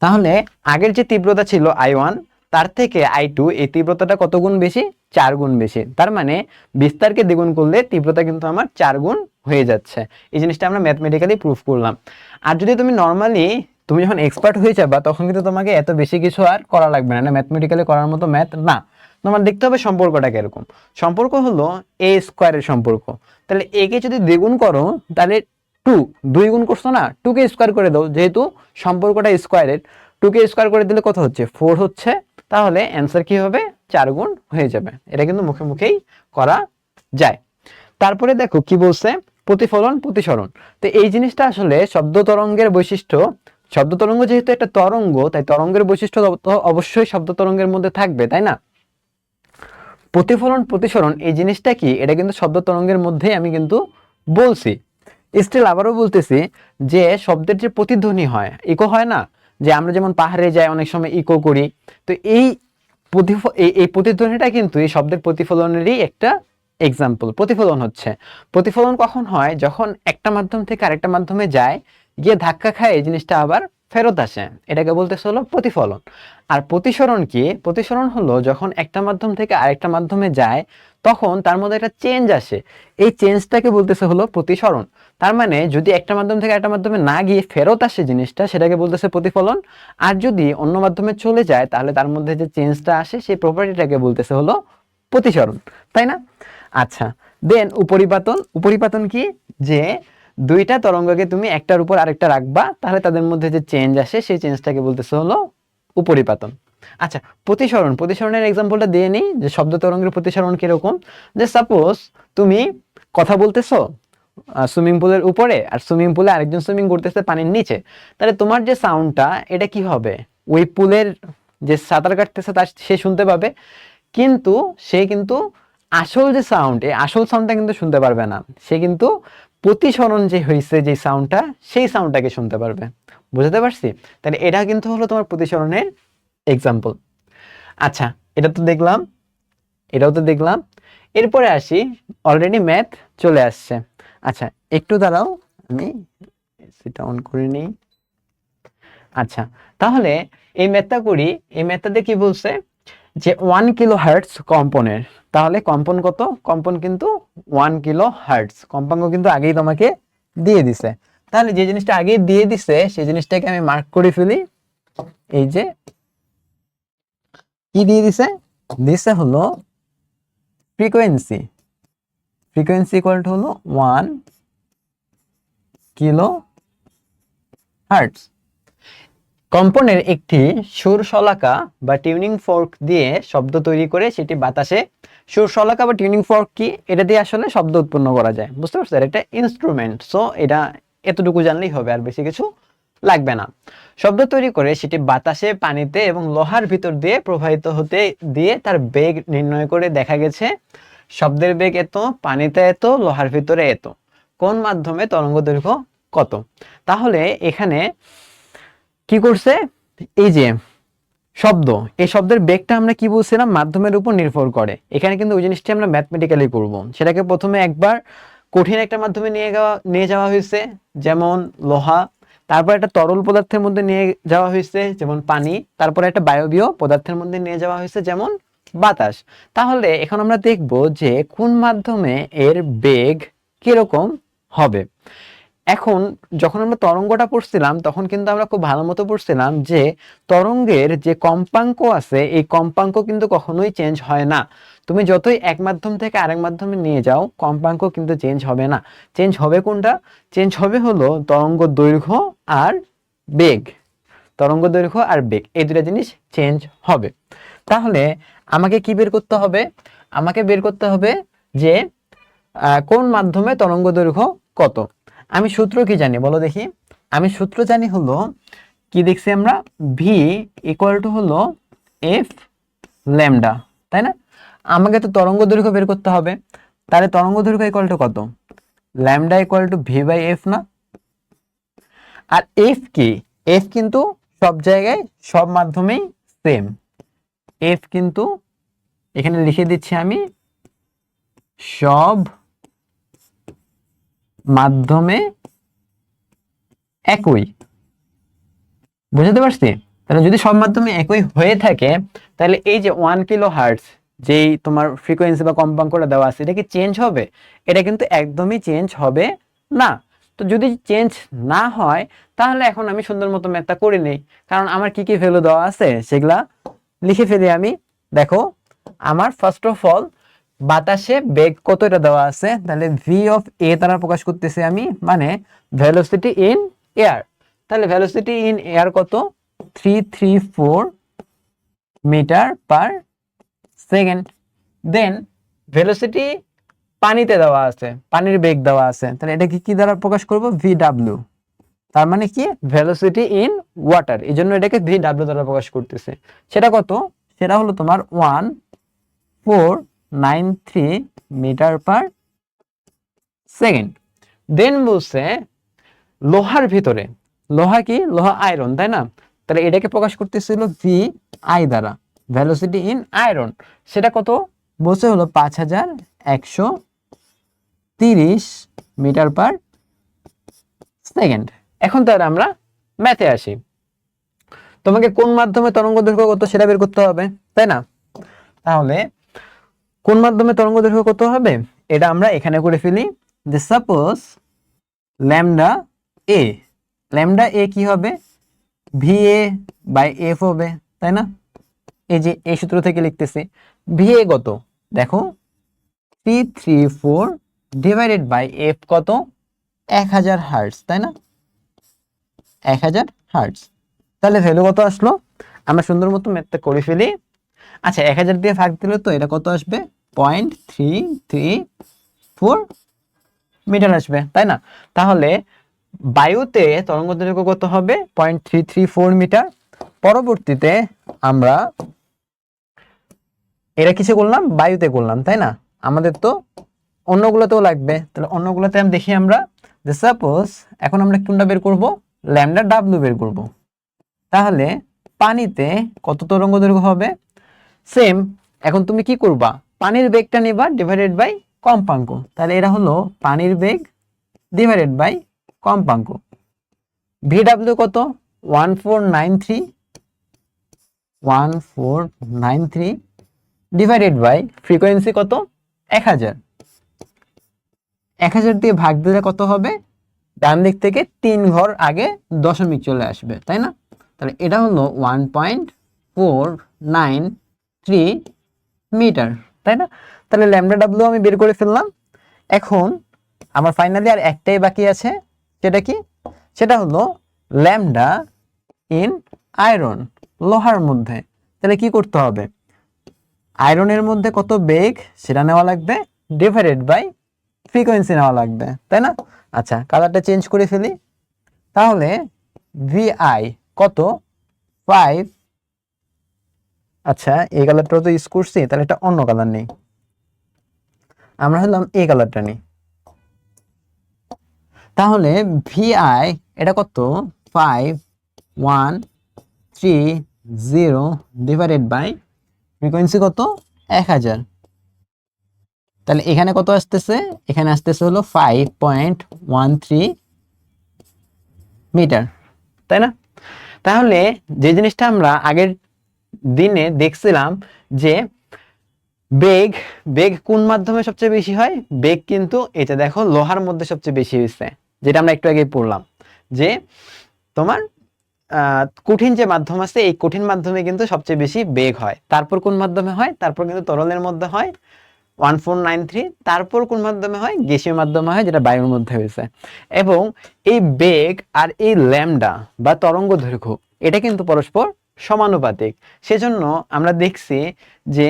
তাহলে আগের যে তীব্রতা ছিল I1 তার থেকে I2 এই তীব্রতাটা কত গুণ বেশি? 4 গুণ বেশি। তার মানে বিস্তারকে দ্বিগুণ করলে তীব্রতা কিন্তু আমার 4 গুণ হয়ে যাচ্ছে। এই জিনিসটা আমরা ম্যাথমেটিক্যালি প্রুফ করলাম। আর যদি তুমি নর্মালি তুমি যখন এক্সপার্ট হয়ে যাবা তখন কিন্তু তোমাকে এত বেশি কিছু আর করা লাগবে না, ম্যাথমেটিক্যালি করার মতো ম্যাথ না। তোমার দেখতে হবে সম্পর্কটা কিরকম। সম্পর্ক হলো এ স্কোয়ারের সম্পর্ক। তাহলে এ কে যদি দ্বিগুণ করো তাহলে 2 গুণ করছো না, 2 কে স্কোয়ার করে দাও, যেহেতু সম্পর্কটা স্কোয়ারের। 2 কে স্কোয়ার করে দিলে কত হচ্ছে? 4 হচ্ছে। তাহলে অ্যান্সার কি হবে? 4 গুণ হয়ে যাবে। এটা কিন্তু মুখে মুখেই করা যায়। তারপরে দেখো কি বলছে, প্রতিফলন প্রতিসরণ। তো এই জিনিসটা আসলে শব্দ তরঙ্গের বৈশিষ্ট্য। শব্দ তরঙ্গ যেহেতু একটা তরঙ্গ তাই তরঙ্গের বৈশিষ্ট্য তো অবশ্যই শব্দ তরঙ্গের মধ্যে থাকবে, তাই না। প্রতিফলন প্রতিসরণ এই জিনিসটা কি, এটা কিন্তু শব্দ তরঙ্গের মধ্যেই আমি কিন্তু বলছি। স্টিল আবারও বলতেছি যে শব্দের যে প্রতিধ্বনি হয়, ইকো হয় না, যে আমরা যেমন পাহাড়ে যাই অনেক সময় ইকো করি, তো এই এই প্রতিধ্বনিটা কিন্তু এই শব্দের প্রতিফলনেরই একটা এক্সাম্পল। প্রতিফলন হচ্ছে, প্রতিফলন কখন হয়, যখন একটা মাধ্যম থেকে আরেকটা মাধ্যমে যায়, গিয়ে ধাক্কা খায় এই জিনিসটা আবার ফেরত আসে, এটাকে বলতেছে হলো প্রতিফলন। আর প্রতিসরণ কি, প্রতিসরণ হলো যখন একটা মাধ্যম থেকে আরেকটা মাধ্যমে যায় তখন তার মধ্যে একটা চেঞ্জ আসে, এই চেঞ্জটাকে বলতেছে হলো প্রতিসরণ। তার মানে যদি একটা মাধ্যম থেকে একটা মাধ্যমে না গিয়ে ফেরত আসে জিনিসটা, সেটাকে বলতেছে প্রতিফলন। আর যদি অন্য মাধ্যমে চলে যায় তাহলে তার মধ্যে যে চেঞ্জটা আসে সেই প্রপার্টিটাকে বলতেছে হলো প্রতিসরণ, তাই না? আচ্ছা, দেন উপরিপাতন। উপরিপাতন কি, যে দুইটা তরঙ্গকে তুমি একটার উপর আরেকটা রাখবা, তাহলে তাদের মধ্যে যে চেঞ্জ আসে সেই চেঞ্জটাকে বলতেছে হলো উপরিপাতন। আচ্ছা, প্রতিসরণ। প্রতিসরণের এক্সাম্পলটা দিয়ে নিই যে শব্দ তরঙ্গের প্রতিসরণ কিরকম। যে সাপোজ তুমি কথা বলতেছো সুইমিং পুলের উপরে, আর সুইমিং পুলে আরেকজন সুইমিং করতেছে পানির নিচে, তাহলে তোমার যে সাউন্ডটা এটা কি হবে, ওই পুলের যে সাঁতার কাটতেছে তার সে শুনতে পাবে, কিন্তু সে কিন্তু আসল যে সাউন্ড, এই আসল সাউন্ডটা কিন্তু শুনতে পারবে না, সে কিন্তু প্রতিসরণ যে হয়েছে যে সাউন্ডটা, সেই সাউন্ডটাকে শুনতে পারবে। বুঝতে পারছি? তাহলে এটা কিন্তু হলো তোমার প্রতিসরণের এক্সাম্পল। আচ্ছা, এটা তো দেখলাম, এটাও তো দেখলাম। এরপরে আসি, অলরেডি ম্যাথ চলে আসছে। আচ্ছা, একটু দাঁড়াও, আমি সেটা অন করে নিই। আচ্ছা, তাহলে এই ম্যাথটা করি। এই ম্যাথটাতে কি বলছে যে 1 কিলো হার্টজ কম্পনের, তাহলে কম্পন কত, কম্পন কিন্তু 1 কিলো হার্টজ, কম্পাঙ্ক কিন্তু আগেই তোমাকে দিয়ে দিছে। তাহলে যে জিনিসটা আগেই দিয়ে দিছে সেই জিনিসটাকে আমি মার্ক করে ফেলি। এই যে কি দিয়ে দিছে, দিছে হলো ফ্রিকোয়েন্সি। ফ্রিকোয়েন্সি ইকুয়াল টু হলো 1 কিলো হার্টজ। কম্পনের একটি সুর শলাকা বা টিউনিং ফর্ক দিয়ে শব্দ তৈরি করে সেটি বাতাসে, সুর শলাকা বা টিউনিং ফর্ক কি, এটা দিয়ে আসলে শব্দ উৎপন্ন করা যায়, বুঝতে পারছো? এটা একটা ইনস্ট্রুমেন্ট, সো এটা এতটুকু জানলেই হবে, আর বেশি কিছু লাগবে না। শব্দ তৈরি করে সেটি বাতাসে, পানিতে এবং লোহার ভিতর দিয়ে প্রবাহিত হতে দিয়ে তার বেগ নির্ণয় করে দেখা গেছে শব্দের বেগ এত, পানিতে এত, লোহার ভিতরে এত, কোন মাধ্যমে তরঙ্গ দৈর্ঘ্য কত। তাহলে এখানে কি করছে, এই যে শব্দ, এই শব্দের বেগটা আমরা কি বলছিলাম, মাধ্যমের উপর নির্ভর করে। এখানে কিন্তু ওই জিনিসটি আমরা ম্যাথমেটিক্যালি করব। সেটাকে প্রথমে একবার কঠিন একটা মাধ্যমে নিয়ে যাওয়া হয়েছে, যেমন লোহা, তারপর একটা তরল পদার্থের মধ্যে নিয়ে যাওয়া হয়েছে যেমন পানি, তারপরে একটা বায়বীয় পদার্থের মধ্যে নিয়ে যাওয়া হয়েছে যেমন বাতাস। তাহলে এখন আমরা দেখব যে কোন মাধ্যমে এর বেগ কিরকম হবে। এখন যখন আমরা তরঙ্গটা পড়ছিলাম তখন কিন্তু আমরা খুব ভালো মতো পড়ছিলাম যে তরঙ্গের যে কম্পাঙ্ক আছে এই কম্পাঙ্ক কিন্তু কখনোই চেঞ্জ হয় না। তুমি যতই এক মাধ্যম থেকে আরেক মাধ্যমে নিয়ে যাও কম্পাঙ্ক কিন্তু চেঞ্জ হবে না। চেঞ্জ হবে কোনটা, চেঞ্জ হবে হলো তরঙ্গ দৈর্ঘ্য আর বেগ। তরঙ্গ দৈর্ঘ্য আর বেগ এই দুটা জিনিস চেঞ্জ হবে। তাহলে আমাকে কি বের করতে হবে, আমাকে বের করতে হবে যে কোন মাধ্যমে তরঙ্গ দৈর্ঘ্য কত। আমি সূত্র কি জানি বলো দেখি, আমি সূত্র জানি হলো কি, দেখছি আমরা ভি ইকুয়াল টু হলো এফ ল্যামডা, তাই না? আমাকে তো তরঙ্গ দৈর্ঘ্য বের করতে হবে, তাহলে তরঙ্গ দৈর্ঘ্য ইকুয়াল টু কত, lambda equal to V by F না? আর এফ কি, এফ কিন্তু সব জায়গায় সব মাধ্যমেই সেম, এফ কিন্তু এখানে লিখে দিচ্ছি আমি সব মাধ্যমে একই। বুঝতে পারছি? তাহলে যদি সব মাধ্যমে একই হয়ে থাকে তাহলে এই যে 1 কিলো হার্টজ যেই তোমার ফ্রিকোয়েন্সি বা কম্পাঙ্কটা দেওয়া আছে এটা কি চেঞ্জ হবে? এটা কিন্তু একদমই চেঞ্জ হবে না। তো যদি চেঞ্জ না হয় তাহলে এখন আমি সুন্দর মতো ম্যাথটা করে নেই, কারণ আমার কি কি ভ্যালু দেওয়া আছে সেগুলা লিখে ফেলি আমি। দেখো আমার ফার্স্ট অফ অল বাতাসে বেগ কত এটা দেওয়া আছে, তাহলে ভি অফ এ দ্বারা প্রকাশ করতেছি আমি, মানে ভেলোসিটি ইন এয়ার। তাহলে ভেলোসিটি ইন এয়ার কত, 334 মিটার পার সেকেন্ড। দেন ভেলোসিটি পানিতে দেওয়া আছে, পানির বেগ দেওয়া আছে, তাহলে এটা কি দ্বারা প্রকাশ করব, ভি ডাব্লিউ। তার মানে কি ভেলোসিটি ইন ওয়াটার, এই জন্য এটাকে ভি ডাব্লিউ দ্বারা প্রকাশ করতেছে। সেটা কত, সেটা হলো তোমার 1,4 0.93 মিটার পার সেকেন্ড। দেন বলছে লোহার ভিতরে, লোহা কি, লোহা আয়রন, তাই না? তাহলে এটাকে প্রকাশ করতেছিল ভি আই দ্বারা, ভেলোসিটি ইন আয়রন। সেটা কত বলছে হলো 5130 মিটার পার সেকেন্ড। এখন তাহলে আমরা ম্যাথে আসি। তোমাকে কোন মাধ্যমে তরঙ্গ দৈর্ঘ্য কত সেটা বের করতে হবে, তাই না? তাহলে কোন মাধ্যমে তরঙ্গ দৈর্ঘ্য কত হবে এটা আমরা এখানে করে ফেলি। যে সাপোজ ল্যামডা এ, ল্যামডা এ কি হবে, ভি এ বাই এফ হবে, তাই না? এই যে এই সূত্র থেকে লিখতেছি। ভি এ কত দেখো 334 ডিভাইডেড বাই এফ কত 1000 হার্টজ, তাই না? 1000 হার্টজ। তাহলে ভ্যালু কত আসলো, আমরা সুন্দর মতো ম্যাথটা করে ফেলি। আচ্ছা 1000 দিয়ে ভাগ দিলে তো এটা কত আসবে, 0.334 মিটার আসবে, তাই না? তাহলে বায়ুতে তরঙ্গ দৈর্ঘ্য কত হবে, 0.334 মিটার। পরবর্তীতে আমরা এটা কিসে করলাম, বায়ুতে করলাম, তাই না? আমাদের তো অন্যগুলোতেও লাগবে, তাহলে অন্যগুলোতে আমি দেখি আমরা যে সাপোজ এখন আমরা কোনটা বের করব, ল্যামডা ডাব্লিউ বের করব। তাহলে পানিতে কত তরঙ্গ দৈর্ঘ্য হবে, সেম। এখন তুমি কি করবা, পানির বেগটা নিবা ডিভাইডেড বাই কম্পাঙ্ক। তাহলে এটা হলো পানির বেগ ডিভাইডেড বাই কম্পাঙ্ক। ভিডব্লিউ কত 1493 ডিভাইডেড বাই ফ্রিকোয়েন্সি কত 1000। 1000 দিয়ে ভাগ দিলে কত হবে, ডান দিক থেকে 3 ঘর আগে দশমিক চলে আসবে, তাই না? তাহলে এটা হলো 1.493 মিটার, তাই না? তাহলে ল্যামডা ডাব্লিউ আমি বের করে ফেললাম। এখন আমার ফাইনালি আর একটাই বাকি আছে, সেটা কি, সেটা হলো ল্যামডা ইন আয়রন, লোহার মধ্যে। তাহলে কি করতে হবে, আয়রনের মধ্যে কত বেগ সেটা নেওয়া লাগবে ডিভাইডেড বাই ফ্রিকোয়েন্সি নেওয়া লাগবে, তাই না? আচ্ছা কালারটা চেঞ্জ করে ফেলি। তাহলে ভিআই কত 5, আচ্ছা এই কালারটা তো ইউজ করছি, তাহলে এটা অন্য কালার নেই, আমরা হলাম এই কালারটা নিই। তাহলে ভিআই এটা কত 5130 ডিভাইডেড বাই ফ্রিকোয়েন্সি কত 1000। তাহলে এখানে কত আসতেছে, এখানে আসতেছে হলো 5.13 মিটার, তাই না? তাহলে যে জিনিসটা আমরা আগের দিনে দেখছিলাম যে বেগ, বেগ কোন মাধ্যমে সবচেয়ে বেশি হয়, বেগ কিন্তু এটা দেখো লোহার মধ্যে সবচেয়ে বেশি হয়েছে, যেটা আমরা একটু আগে পড়লাম যে তোমার কঠিন যে মাধ্যম আছে এই কঠিন মাধ্যমে কিন্তু সবচেয়ে বেশি বেগ হয়। তারপর কোন মাধ্যমে হয়, তারপর কিন্তু তরলের মধ্যে হয় 1493, তারপর কোন মাধ্যমে হয়, গ্যাসীয় মাধ্যমে হয়, যেটা বায়ুর মধ্যে হয়েছে। এবং এই বেগ আর এই ল্যামডা বা তরঙ্গ দৈর্ঘ্য এটা কিন্তু পরস্পর সমানুপাতিক। সেজন্য আমরা দেখছি যে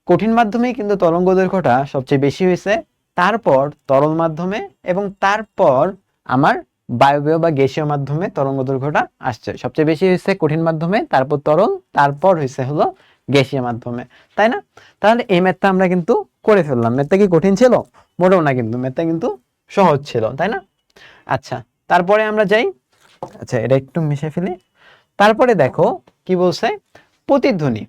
কঠিন মাধ্যমে কিন্তু তরঙ্গ দৈর্ঘ্যটা সবচেয়ে বেশি হয়েছে, তারপর তরল মাধ্যমে, এবং তারপর আমার বায়বীয় বা গ্যাসীয় মাধ্যমে তরঙ্গ দৈর্ঘ্যটা আসছে। সবচেয়ে বেশি হয়েছে কঠিন মাধ্যমে, তারপর তরল, তারপর হয়েছে হলো গ্যাসীয় মাধ্যমে, তাই না? তাহলে এই ম্যাথটা আমরা কিন্তু করে ফেললাম। ম্যাথটা কি কঠিন ছিল, মোটেও না, কিন্তু ম্যাথটা কিন্তু সহজ ছিল, তাই না? আচ্ছা তারপরে আমরা যাই, আচ্ছা এটা একটু মিশে ফেলি। তারপরে দেখো কি বলছে, প্রতিধ্বনি।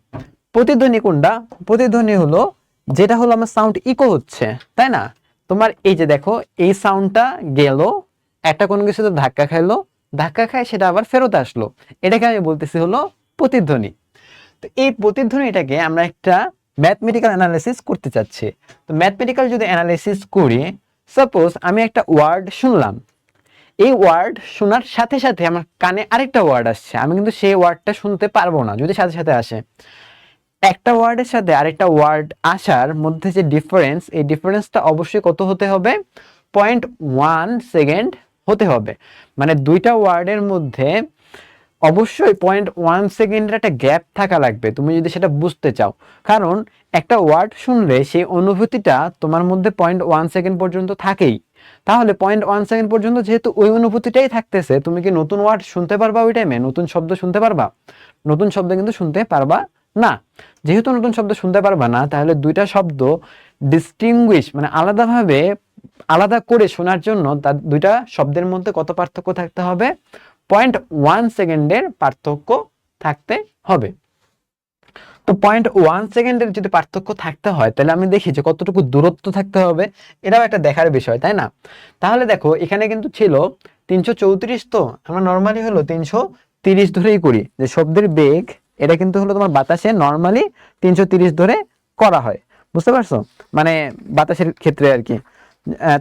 প্রতিধ্বনি কোনটা, প্রতিধ্বনি হলো যেটা হলো আমার সাউন্ড ইকো হচ্ছে, তাই না? তোমার এই যে দেখো এই সাউন্ডটা গেল, একটা কোনো কিছুতে ধাক্কা খাইলো, ধাক্কা খায় সেটা আবার ফেরত আসলো, এটাকে আমি বলতেছি হলো প্রতিধ্বনি। তো এই প্রতিধ্বনিটাকে আমরা একটা ম্যাথমেটিক্যাল অ্যানালাইসিস করতে চাচ্ছি। তো ম্যাথমেটিক্যাল যদি অ্যানালাইসিস করি, সাপোজ আমি একটা ওয়ার্ড শুনলাম, এই ওয়ার্ড শোনার সাথে সাথে আমার কানে আরেকটা ওয়ার্ড আসছে, আমি কিন্তু সেই ওয়ার্ডটা শুনতে পারবো না যদি সাথে সাথে আসে। একটা ওয়ার্ডের সাথে আরেকটা ওয়ার্ড আসার মধ্যে যে ডিফারেন্স, এই ডিফারেন্সটা অবশ্যই কত হতে হবে, 0.1 সেকেন্ড হতে হবে। মানে দুইটা ওয়ার্ডের মধ্যে অবশ্যই 0.1 সেকেন্ডের একটা গ্যাপ থাকা লাগবে তুমি যদি সেটা বুঝতে চাও। কারণ একটা ওয়ার্ড শুনলে সেই অনুভূতিটা তোমার মধ্যে 0.1 সেকেন্ড পর্যন্ত থাকেই। তাহলে 0.1 সেকেন্ড পর্যন্ত যেহেতু ওই অনুভূতিটাই থাকতেছে, তুমি কি নতুন ওয়ার্ড শুনতে পারবা ওই টাইমে, নতুন শব্দ শুনতে পারবা? নতুন শব্দ কিন্তু শুনতে পারবা না, যেহেতু নতুন শব্দ শুনতে পারবা না, তাহলে দুইটা শব্দ ডিস্টিংগুইশ মানে আলাদাভাবে আলাদা করে শোনার জন্য তার দুইটা শব্দের মধ্যে কত পার্থক্য থাকতে হবে? 0.1 সেকেন্ডের পার্থক্য থাকতে হবে। তো 0.1 সেকেন্ডের যদি পার্থক্য থাকতে হয়, তাহলে আমি দেখি যে কতটুকু দূরত্ব থাকতে হবে, এটাও একটা দেখার বিষয়, তাই না? তাহলে দেখো এখানে কিন্তু ছিল 334, তো আমরা নর্মালি হলো 330 ধরেই করি, যে শব্দের বেগ এটা কিন্তু হলো তোমার বাতাসে নর্মালি 330 ধরে করা হয়, বুঝতে পারছো? মানে বাতাসের ক্ষেত্রে আর কি।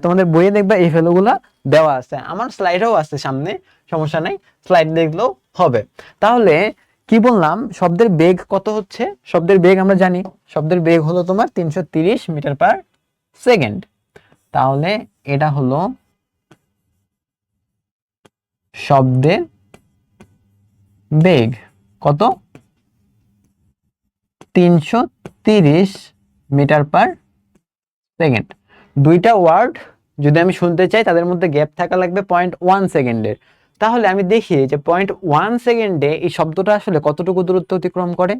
তোমাদের বইয়ে দেখবা এই ভ্যালুগুলা দেওয়া আছে, আমার স্লাইডেও আছে সামনে, সমস্যা নাই, স্লাইড দেখলেও হবে। তাহলে কি বললাম, শব্দের বেগ কত হচ্ছে? শব্দের বেগ আমরা জানি, শব্দের বেগ হলো তোমার 330 মিটার পার সেকেন্ড। তাহলে এটা হলো শব্দের বেগ কত? 330 মিটার পার সেকেন্ড। দুইটা ওয়ার্ড যদি আমি শুনতে চাই, তাদের মধ্যে গ্যাপ থাকা লাগবে 0.1 সেকেন্ডের। তাহলে আমি দেখি যে 0.1 সেকেন্ডে এই শব্দটা আসলে কতটুকু দূরত্ব অতিক্রম করে।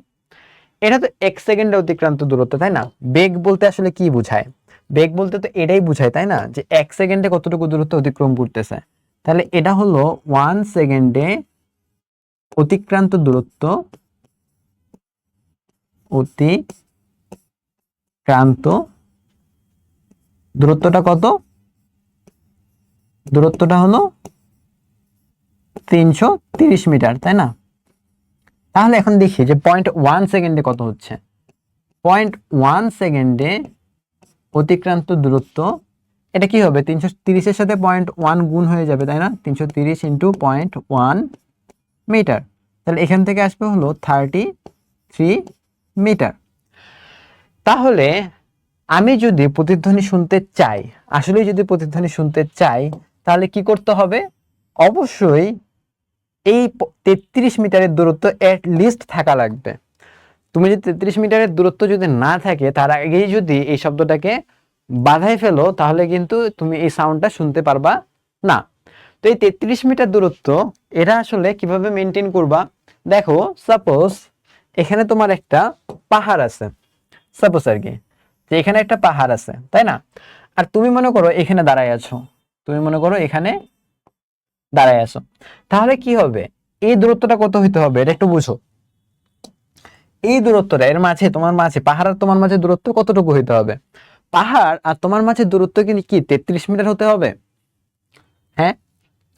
এটা তো 1 সেকেন্ডে অতিক্রান্ত দূরত্ব, তাই না? বেগ বলতে আসলে কি বোঝায়? বেগ বলতে তো এটাই বোঝায়, তাই না, যে 1 সেকেন্ডে কতটুকু দূরত্ব অতিক্রম করতেছে। তাহলে এটা হলো 1 সেকেন্ডে অতিক্রান্ত দূরত্ব, অতিক্রান্ত দূরত্বটা কত? দূরত্বটা হলো 330 মিটার, তাই না? তাহলে এখন দেখি যে 0.1 সেকেন্ডে কত হচ্ছে। 0.1 সেকেন্ডে অতিক্রান্ত দূরত্ব, এটা কি হবে? 330-এর সাথে 0.1 গুণ হয়ে যাবে, তাই না? 330 ইন্টু 0.1 মিটার। তাহলে এখান থেকে আসবে হলো 33 মিটার। তাহলে আমি যদি প্রতিধ্বনি শুনতে চাই, আসলে যদি প্রতিধ্বনি শুনতে চাই, তাহলে কি করতে হবে? অবশ্যই এই 33 মিটারের দূরত্ব এট লিস্ট থাকা লাগবে। তুমি যদি 33 মিটারের দূরত্ব যদি না থাকে, তার আগেই যদি এই শব্দটাকে বাধাই ফেলো, তাহলে কিন্তু তুমি এই সাউন্ডটা শুনতে পারবা না। তো এই 33 মিটার দূরত্ব এটা আসলে কিভাবে মেনটেন করবা? দেখো, সাপোজ এখানে তোমার একটা পাহাড় আছে, সাপোজ আর কি, যে এখানে একটা পাহাড় আছে, তাই না? আর তুমি মনে করো এখানে দাঁড়ায় আছো, তুমি মনে করো এখানে দাঁড়ায় আছো, তাহলে কি হবে? এই দূরত্বটা কত হইতে হবে এটা একটু বুঝো। এই দূরত্বটা এর মাঝে, তোমার মাঝে পাহাড় আর তোমার মাঝে দূরত্ব কতটুকু হইতে হবে? পাহাড় আর তোমার মাঝে দূরত্ব কি 33 মিটার হতে হবে? হ্যাঁ,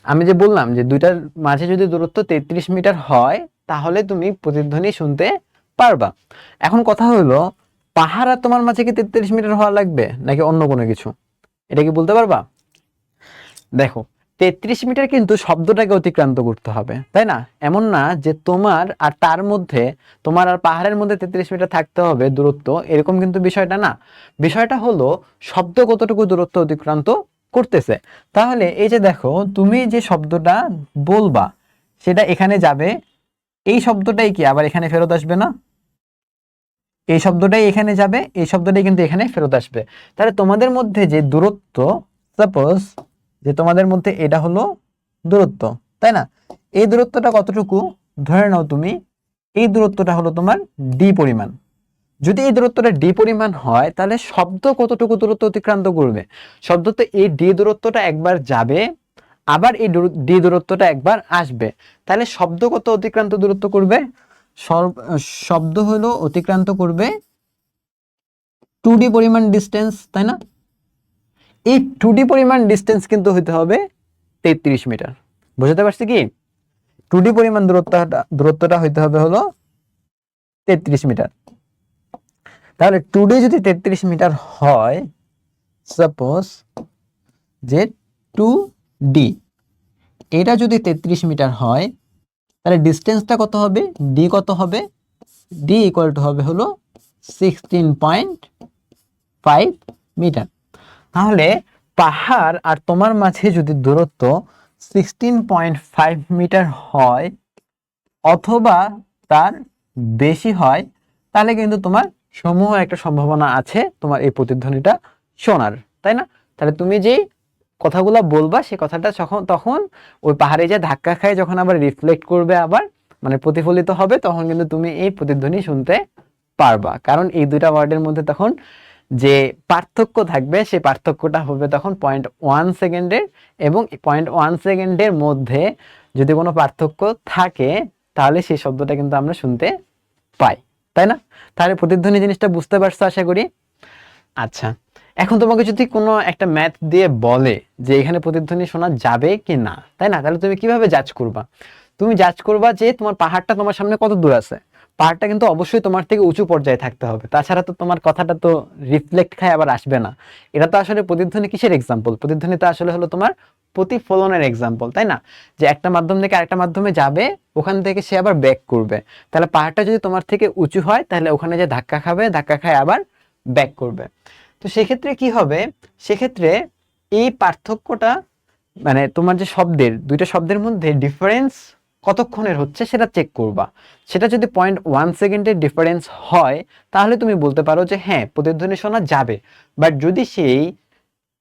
আমি যে বললাম যে দুইটার মাঝে যদি দূরত্ব 33 মিটার হয়, তাহলে তুমি প্রতিধ্বনি শুনতে পারবা। এখন কথা হলো, পাহাড় আর তোমার মাঝে কি 33 মিটার হওয়া লাগবে নাকি অন্য কোনো কিছু? এটা কি বলতে পারবা? দেখো, 33 মিটার কিন্তু শব্দটাকে অতিক্রান্ত করতে হবে, তাই না? এমন না যে তোমার আর তার মধ্যে, তোমার আর পাহাড়ের মধ্যে 33 মিটার থাকতে হবে দূরত্ব, এরকম কিন্তু বিষয়টা না। বিষয়টা হলো শব্দ কতটুকু দূরত্ব অতিক্রান্ত করতেছে। তাহলে এই যে দেখো, তুমি যে শব্দটা বলবা সেটা এখানে যাবে, এই শব্দটাই কি আবার এখানে ফেরত আসবে না? এই শব্দটাই এখানে যাবে, এই শব্দটাই কিন্তু এখানে ফেরত আসবে। তাহলে তোমাদের মধ্যে যে দূরত্ব, সাপোজ যে তোমাদের মধ্যে এটা হলো দূরত্ব, তাই না? এই দূরত্বটা কতটুকু? ধরে নাও তুমি এই দূরত্বটা হলো তোমার ডি পরিমাণ। যদি এই দূরত্বটা ডি পরিমাণ হয়, তাহলে শব্দ কতটুকু দূরত্ব অতিক্রান্ত করবে? শব্দ তো এই ডি দূরত্বটা একবার যাবে, আবার এই ডি দূরত্বটা একবার আসবে, তাহলে শব্দ কত অতিক্রান্ত দূরত্ব করবে? শব্দ হলো অতিক্রান্ত করবে 2D পরিমাণ ডিস্টেন্স, তাই না? এই 2D পরিমাণ ডিস্টেন্স কিন্তু হইতে হবে 33 মিটার। বুঝতে পারছি কি? 2D পরিমাণ দূরত্বটা হইতে হবে হলো 33 মিটার। তাহলে 2D যদি 33 মিটার হয়, সাপোজ যে 2D এটা যদি 33 মিটার হয়, তাহলে ডিস্টেন্সটা কত হবে? ডি কত হবে? ডি ইকুয়াল টু হবে হলো 16.5 মিটার। তাহলে পাহাড় আর তোমার মাঝে যদি দূরত্ব 16.5 মিটার হয় অথবা তার বেশি হয়, তাহলে কিন্তু তোমার সমূহ একটা সম্ভাবনা আছে তোমার এই প্রতিধ্বনিটা শোনার, তাই না? তাহলে তুমি যেই কথাগুলো বলবা, সেই কথাটা তখন ওই পাহাড়ে যে ধাক্কা খায় যখন আবার রিফ্লেক্ট করবে আবার মানে প্রতিফলিত হবে, তখন কিন্তু তুমি এই প্রতিধ্বনি শুনতে পারবা। কারণ এই দুইটা ওয়ার্ডের মধ্যে তখন যে পার্থক্য থাকবে সেই পার্থক্যটা হবে তখন 0.1 সেকেন্ডের, এবং 0.1 সেকেন্ডের মধ্যে যদি কোনো পার্থক্য থাকে তাহলে সেই শব্দটা কিন্তু আমরা শুনতে পাই, তাই না? তাহলে প্রতিধ্বনি জিনিসটা বুঝতে পারছো আশা করি। আচ্ছা, এখন তোমাকে যদি কোনো একটা ম্যাথ দিয়ে বলে যে এখানে প্রতিধ্বনি শোনা যাবে কি না, তাই না, তাহলে তুমি কিভাবে জাজ করবা? তুমি জাজ করবা যে তোমার পাহাড়টা তোমার সামনে কত দূর আছে। পাহাড়টা কিন্তু অবশ্যই তোমার থেকে উঁচু পর্যায়ে থাকতে হবে, তাছাড়া তো তোমার কথাটা তো রিফ্লেক্ট খায় আবার আসবে না। এটা তো আসলে প্রতিধ্বনি কিসের এক্সাম্পল? প্রতিধ্বনি তো আসলে হলো তোমার প্রতিফলনের এক্সাম্পল, তাই না? যে একটা মাধ্যম থেকে আরেকটা মাধ্যমে যাবে, ওখান থেকে সে আবার ব্যাক করবে। তাহলে পাহাড়টা যদি তোমার থেকে উঁচু হয় তাহলে ওখানে যে ধাক্কা খাবে, ধাক্কা খায় আবার ব্যাক করবে। তো সেক্ষেত্রে কি হবে? সেক্ষেত্রে এই পার্থক্যটা, মানে তোমার যে শব্দের দুইটা শব্দের মধ্যে ডিফারেন্স কতক্ষণের হচ্ছে সেটা চেক করবা। সেটা যদি 0.1 সেকেন্ডের ডিফারেন্স হয় তাহলে তুমি বলতে পারো যে হ্যাঁ প্রতিধ্বনি শোনা যাবে। বাট যদি সেই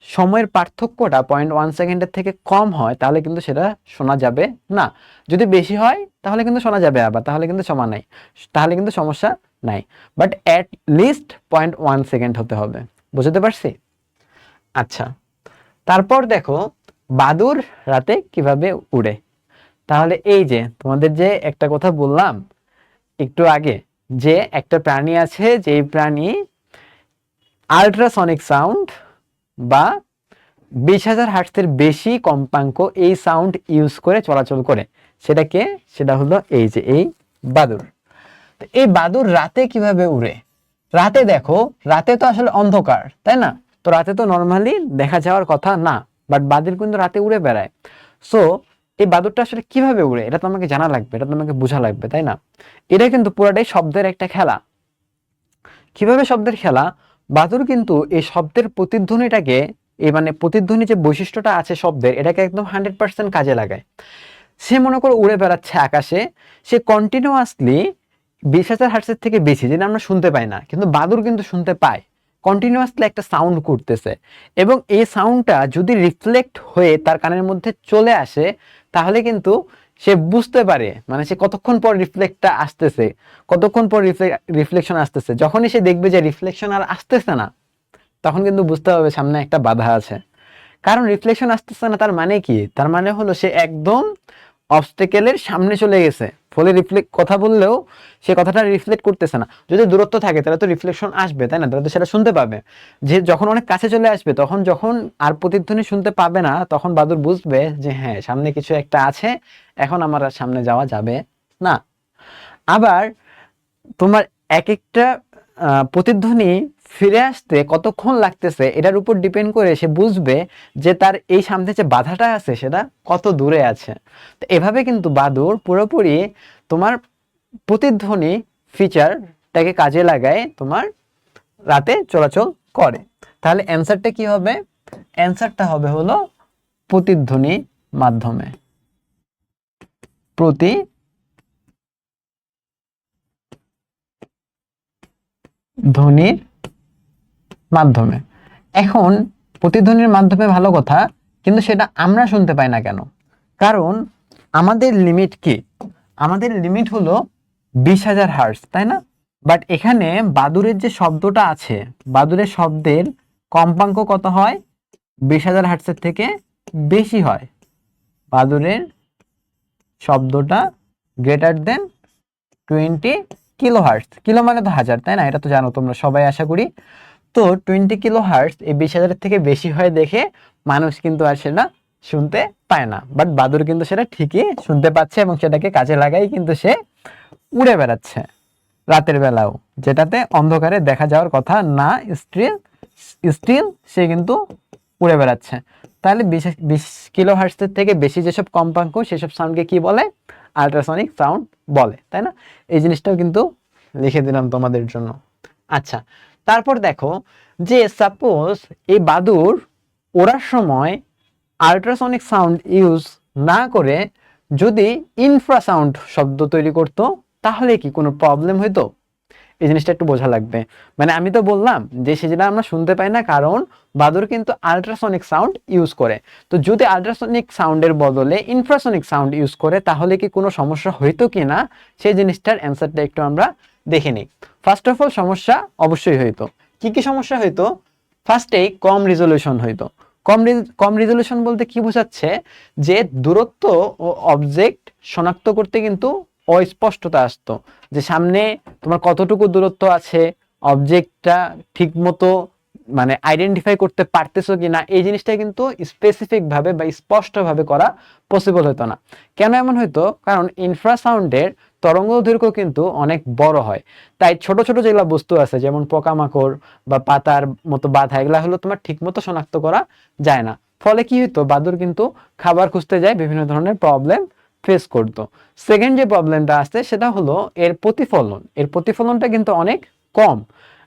সময়ের পার্থক্যটা 0.1 সেকেন্ডের থেকে কম হয় তাহলে কিন্তু সেটা শোনা যাবে না। যদি বেশি হয় তাহলে কিন্তু শোনা যাবে, আবার তাহলে কিন্তু সমস্যা নাই, তাহলে কিন্তু সমস্যা নাই। বাট অ্যাট লিস্ট 0.1 সেকেন্ড হতে হবে। বুঝতে পারছি? আচ্ছা, তারপর দেখো বাদুড় রাতে কিভাবে উড়ে। তাহলে এই যে তোমাদের যে একটা কথা বললাম একটু আগে, যে একটা প্রাণী আছে যেই প্রাণী আল্ট্রাসনিক সাউন্ড বা 20,000 হার্টজের বেশি কম্পাঙ্ক এই সাউন্ড ইউজ করে চলাচল করে, সেটাকে, সেটা হলো এই যে এই বাদুড়। তো এই বাদুড় রাতে কিভাবে উড়ে? রাতে দেখো, রাতে তো আসলে অন্ধকার, তাই না? তো রাতে তো নর্মালি দেখা যাওয়ার কথা না, বাট বাদুড় কিন্তু রাতে উড়ে বেড়ায়। সো এই বাদুড়টা আসলে কিভাবে উড়ে এটা তো আমাকে জানা লাগবে, এটা তো আমাকে বোঝা লাগবে, তাই না? এটা কিন্তু পুরাটাই শব্দের একটা খেলা। কিভাবে শব্দের খেলা? বাদুড় কিন্তু এই শব্দের প্রতিধ্বনিটাকে, এই মানে প্রতিধ্বনি যে বৈশিষ্ট্যটা আছে শব্দের, এটাকে একদম 100% কাজে লাগায়। সে মনে করো উড়ে বেড়াচ্ছে আকাশে, সে কন্টিনিউয়াসলি 20,000 হার্টজের থেকে বেশি, যেটা আমরা শুনতে পাই না, কিন্তু বাদুড় কিন্তু শুনতে পায়। কন্টিনিউয়াসলি একটা সাউন্ড করতেছে, এবং এই সাউন্ডটা যদি রিফ্লেক্ট হয়ে তার কানের মধ্যে চলে আসে তাহলে কিন্তু সে বুঝতে পারে, মানে সে কতক্ষণ পর রিফ্লেক্টটা আসতেছে, কতক্ষণ পর রিফ্লেকশন আসতেছে। যখনই সে দেখবে যে রিফ্লেকশন আর আসতেছে না, তখন কিন্তু বুঝতে হবে সামনে একটা বাধা আছে। কারণ রিফ্লেকশন আসতেছে না তার মানে কি? তার মানে হলো সে একদম অবস্টেকেলের সামনে চলে গেছে, ফলে রিফ্লেক্ট কথা বললেও সে কথাটা রিফ্লেক্ট করতেছে না। যদি দূরত্ব থাকে তাহলে তো রিফ্লেকশন আসবে, তাই না? তাহলে তো সেটা শুনতে পাবে। যে যখন অনেক কাছে চলে আসবে, তখন যখন আর প্রতিধ্বনি শুনতে পাবে না, তখন বাদুড় বুঝবে যে হ্যাঁ সামনে কিছু একটা আছে, এখন আমার আর সামনে যাওয়া যাবে না। আবার তোমার এক একটা প্রতিধ্বনি ফিরে আসতে কতক্ষণ লাগতেছে এটার উপর ডিপেন্ড করে সে বুঝবে যে তার এই সামনে যে বাধাটা আছে সেটা কত দূরে আছে। তো এভাবে কিন্তু বাদুড় পুরোপুরি তোমার প্রতিধ্বনি ফিচারটাকে কাজে লাগায় তোমার রাতে চলাচল করে। তাহলে অ্যান্সারটা কি হবে? অ্যান্সারটা হবে হলো প্রতিধ্বনি মাধ্যমে, প্রতিধ্বনির মাধ্যমে। এখন প্রতিধ্বনির মাধ্যমে ভালো কথা, কিন্তু সেটা আমরা শুনতে পাই না কেন? কারণ আমাদের লিমিট কি? আমাদের লিমিট হলো 20,000 হার্টজ, তাই না? বাট এখানে বাদুড়ের যে শব্দটা আছে, বাদুড়ের শব্দের কম্পাঙ্ক কত হয়? 20,000 হার্টজের থেকে বেশি হয়। বাদুড়ের শব্দটা greater than 20 kilo hertz. Kilo মানে তো হাজার, তাই না? এটা তো জানো তোমরা সবাই আশা করি। তো 20 কিলো হার্টজ এই 20,000 থেকে বেশি হয় দেখে মানুষ কিন্তু আর সেটা শুনতে পায় না, বাট বাদুড় কিন্তু সেটা ঠিকই শুনতে পাচ্ছে, এবং সেটাকে কাজে লাগাই কিন্তু সে উড়ে বেড়াচ্ছে রাতের বেলাও, যেটাতে অন্ধকারে দেখা যাওয়ার কথা না, স্টিল স্টিল সে কিন্তু উড়ে বেড়াচ্ছে। তাহলে 20 কিলো হার্টজের থেকে বেশি যেসব কম্পাঙ্ক সেসব সাউন্ডকে কি বলে? আল্ট্রাসনিক সাউন্ড বলে, তাই না? এই জিনিসটাও কিন্তু লিখে দিলাম তোমাদের জন্য। আচ্ছা, তারপর দেখো যে সাপোজ এই বাদুড় ওড়ার সময় আল্ট্রাসনিক সাউন্ড ইউজ না করে যদি ইনফ্রাসাউন্ড শব্দ তৈরি করত, তাহলে কি কোনো প্রবলেম হইতো? এই জিনিসটা একটু বোঝা লাগবে। মানে আমি তো বললাম যে সেটা আমরা শুনতে পাই না, কারণ বাদুড় কিন্তু আল্ট্রাসনিক সাউন্ড ইউজ করে। তো যদি আল্ট্রাসনিক সাউন্ডের বদলে ইনফ্রাসনিক সাউন্ড ইউজ করে তাহলে কি কোনো সমস্যা হইতো কি না, সেই জিনিসটার অ্যান্সারটা একটু আমরা দেখে নিই। ফার্স্ট অফ অল সমস্যা অবশ্যই হইতো। কি কি সমস্যা হইতো? ফার্স্টেই কম রেজলিউশন হইতো। কম রেজলিউশন বলতে কি বোঝাচ্ছে? যে দূরত্ব ও অবজেক্ট শনাক্ত করতে কিন্তু অস্পষ্টতা আসতো, যে সামনে তোমার কতটুকু দূরত্ব আছে, অবজেক্টটা ঠিক মতো মানে আইডেন্টিফাই করতে পারতেছো কিনা, এই জিনিসটা কিন্তু স্পেসিফিক ভাবে বা স্পষ্ট ভাবে করা পসিবল হতো না। কেন এমন হইতো? কারণ ইনফ্রাসাউন্ডের তরঙ্গ দৈর্ঘ্য কিন্তু অনেক বড় হয়। তাই ছোট ছোট যেগুলা বস্তু আছে যেমন পোকামাকড় বা পাতার মতো বাধা, এগুলা হলো তোমার ঠিক মতো শনাক্ত করা যায় না। ফলে কি হইতো? বাদুড় কিন্তু খাবার খুঁজতে যায়, বিভিন্ন ধরনের প্রবলেম ফেস করতো। সেকেন্ড যে প্রবলেমটা আসছে সেটা হলো এর প্রতিফলন। এর প্রতিফলনটা কিন্তু অনেক কম।